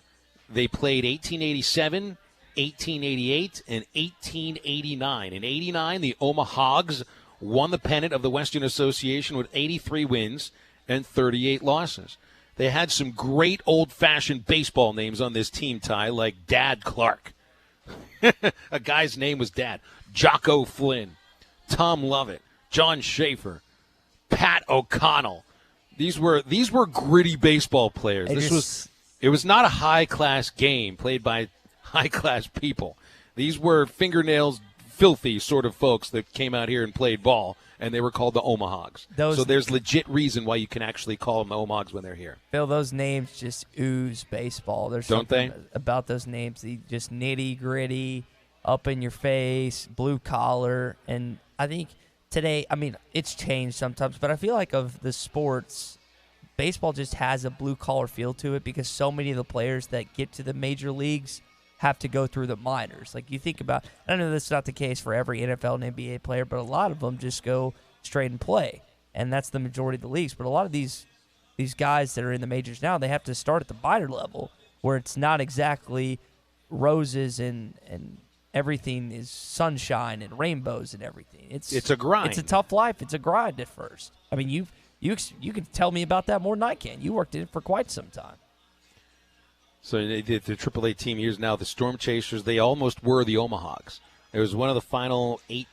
they played 1887, 1888, and 1889. In 89, the Omahogs won the pennant of the Western Association with 83 wins and 38 losses. They had some great old-fashioned baseball names on this team, Tye, like Dad Clark. A guy's name was Dad. Jocko Flynn, Tom Lovett, John Schaefer, Pat O'Connell. These were gritty baseball players. It was not a high-class game played by high-class people. These were fingernails filthy sort of folks that came out here and played ball, and they were called the Omahogs. So there's legit reason why you can actually call them the Omahogs when they're here. Phil, those names just ooze baseball. There's something about those names, just nitty-gritty, up in your face, blue collar. And I think today, it's changed sometimes, but I feel like of the sports, baseball just has a blue collar feel to it because so many of the players that get to the major leagues have to go through the minors. Like you think about, I know that's not the case for every NFL and NBA player, but a lot of them just go straight and play, and that's the majority of the leagues. But a lot of these guys that are in the majors now, they have to start at the minor level where it's not exactly roses and everything is sunshine and rainbows and everything. It's a grind. It's a tough life. It's a grind at first. I mean, you can tell me about that more than I can. You worked in it for quite some time. So the AAA team here is now the Storm Chasers. They almost were the Omahawks. It was one of the final 8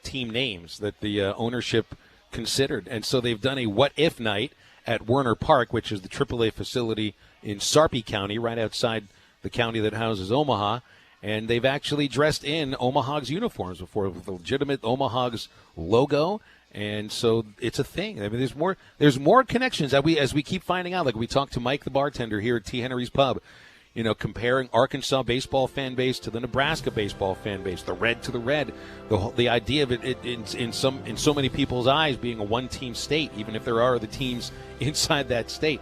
team names that the ownership considered. And so they've done a what-if night at Werner Park, which is the AAA facility in Sarpy County, right outside the county that houses Omaha. And they've actually dressed in Omaha's uniforms before with the legitimate Omaha's logo. And so it's a thing. I mean, there's more connections as we keep finding out. Like we talked to Mike, the bartender here at T. Henry's Pub, you know, comparing Arkansas baseball fan base to the Nebraska baseball fan base, the red to the red. The idea of it in so many people's eyes being a one-team state, even if there are other teams inside that state.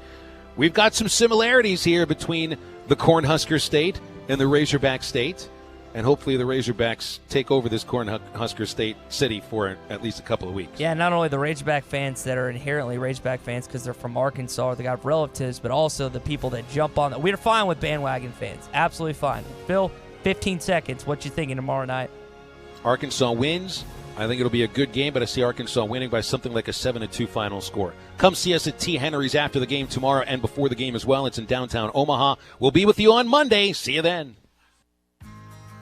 We've got some similarities here between the Cornhusker State and the Razorback State. And hopefully the Razorbacks take over this Cornhusker State city for at least a couple of weeks. Yeah, not only the Razorback fans that are inherently Razorback fans because they're from Arkansas or they got relatives, but also the people that jump on. We're fine with bandwagon fans. Absolutely fine. Phil, 15 seconds. What you thinking tomorrow night? Arkansas wins. I think it'll be a good game, but I see Arkansas winning by something like a 7-2 final score. Come see us at T. Henry's after the game tomorrow and before the game as well. It's in downtown Omaha. We'll be with you on Monday. See you then.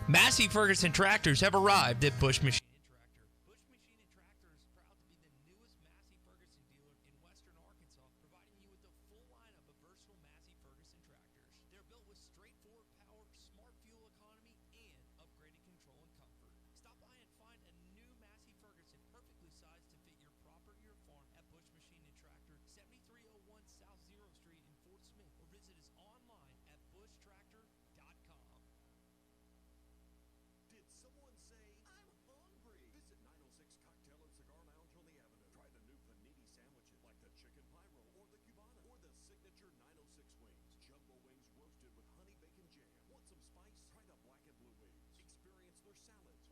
Massey Ferguson tractors have arrived at Bush Machine. Want some spice? Try the black and blue wings. Experience their salad,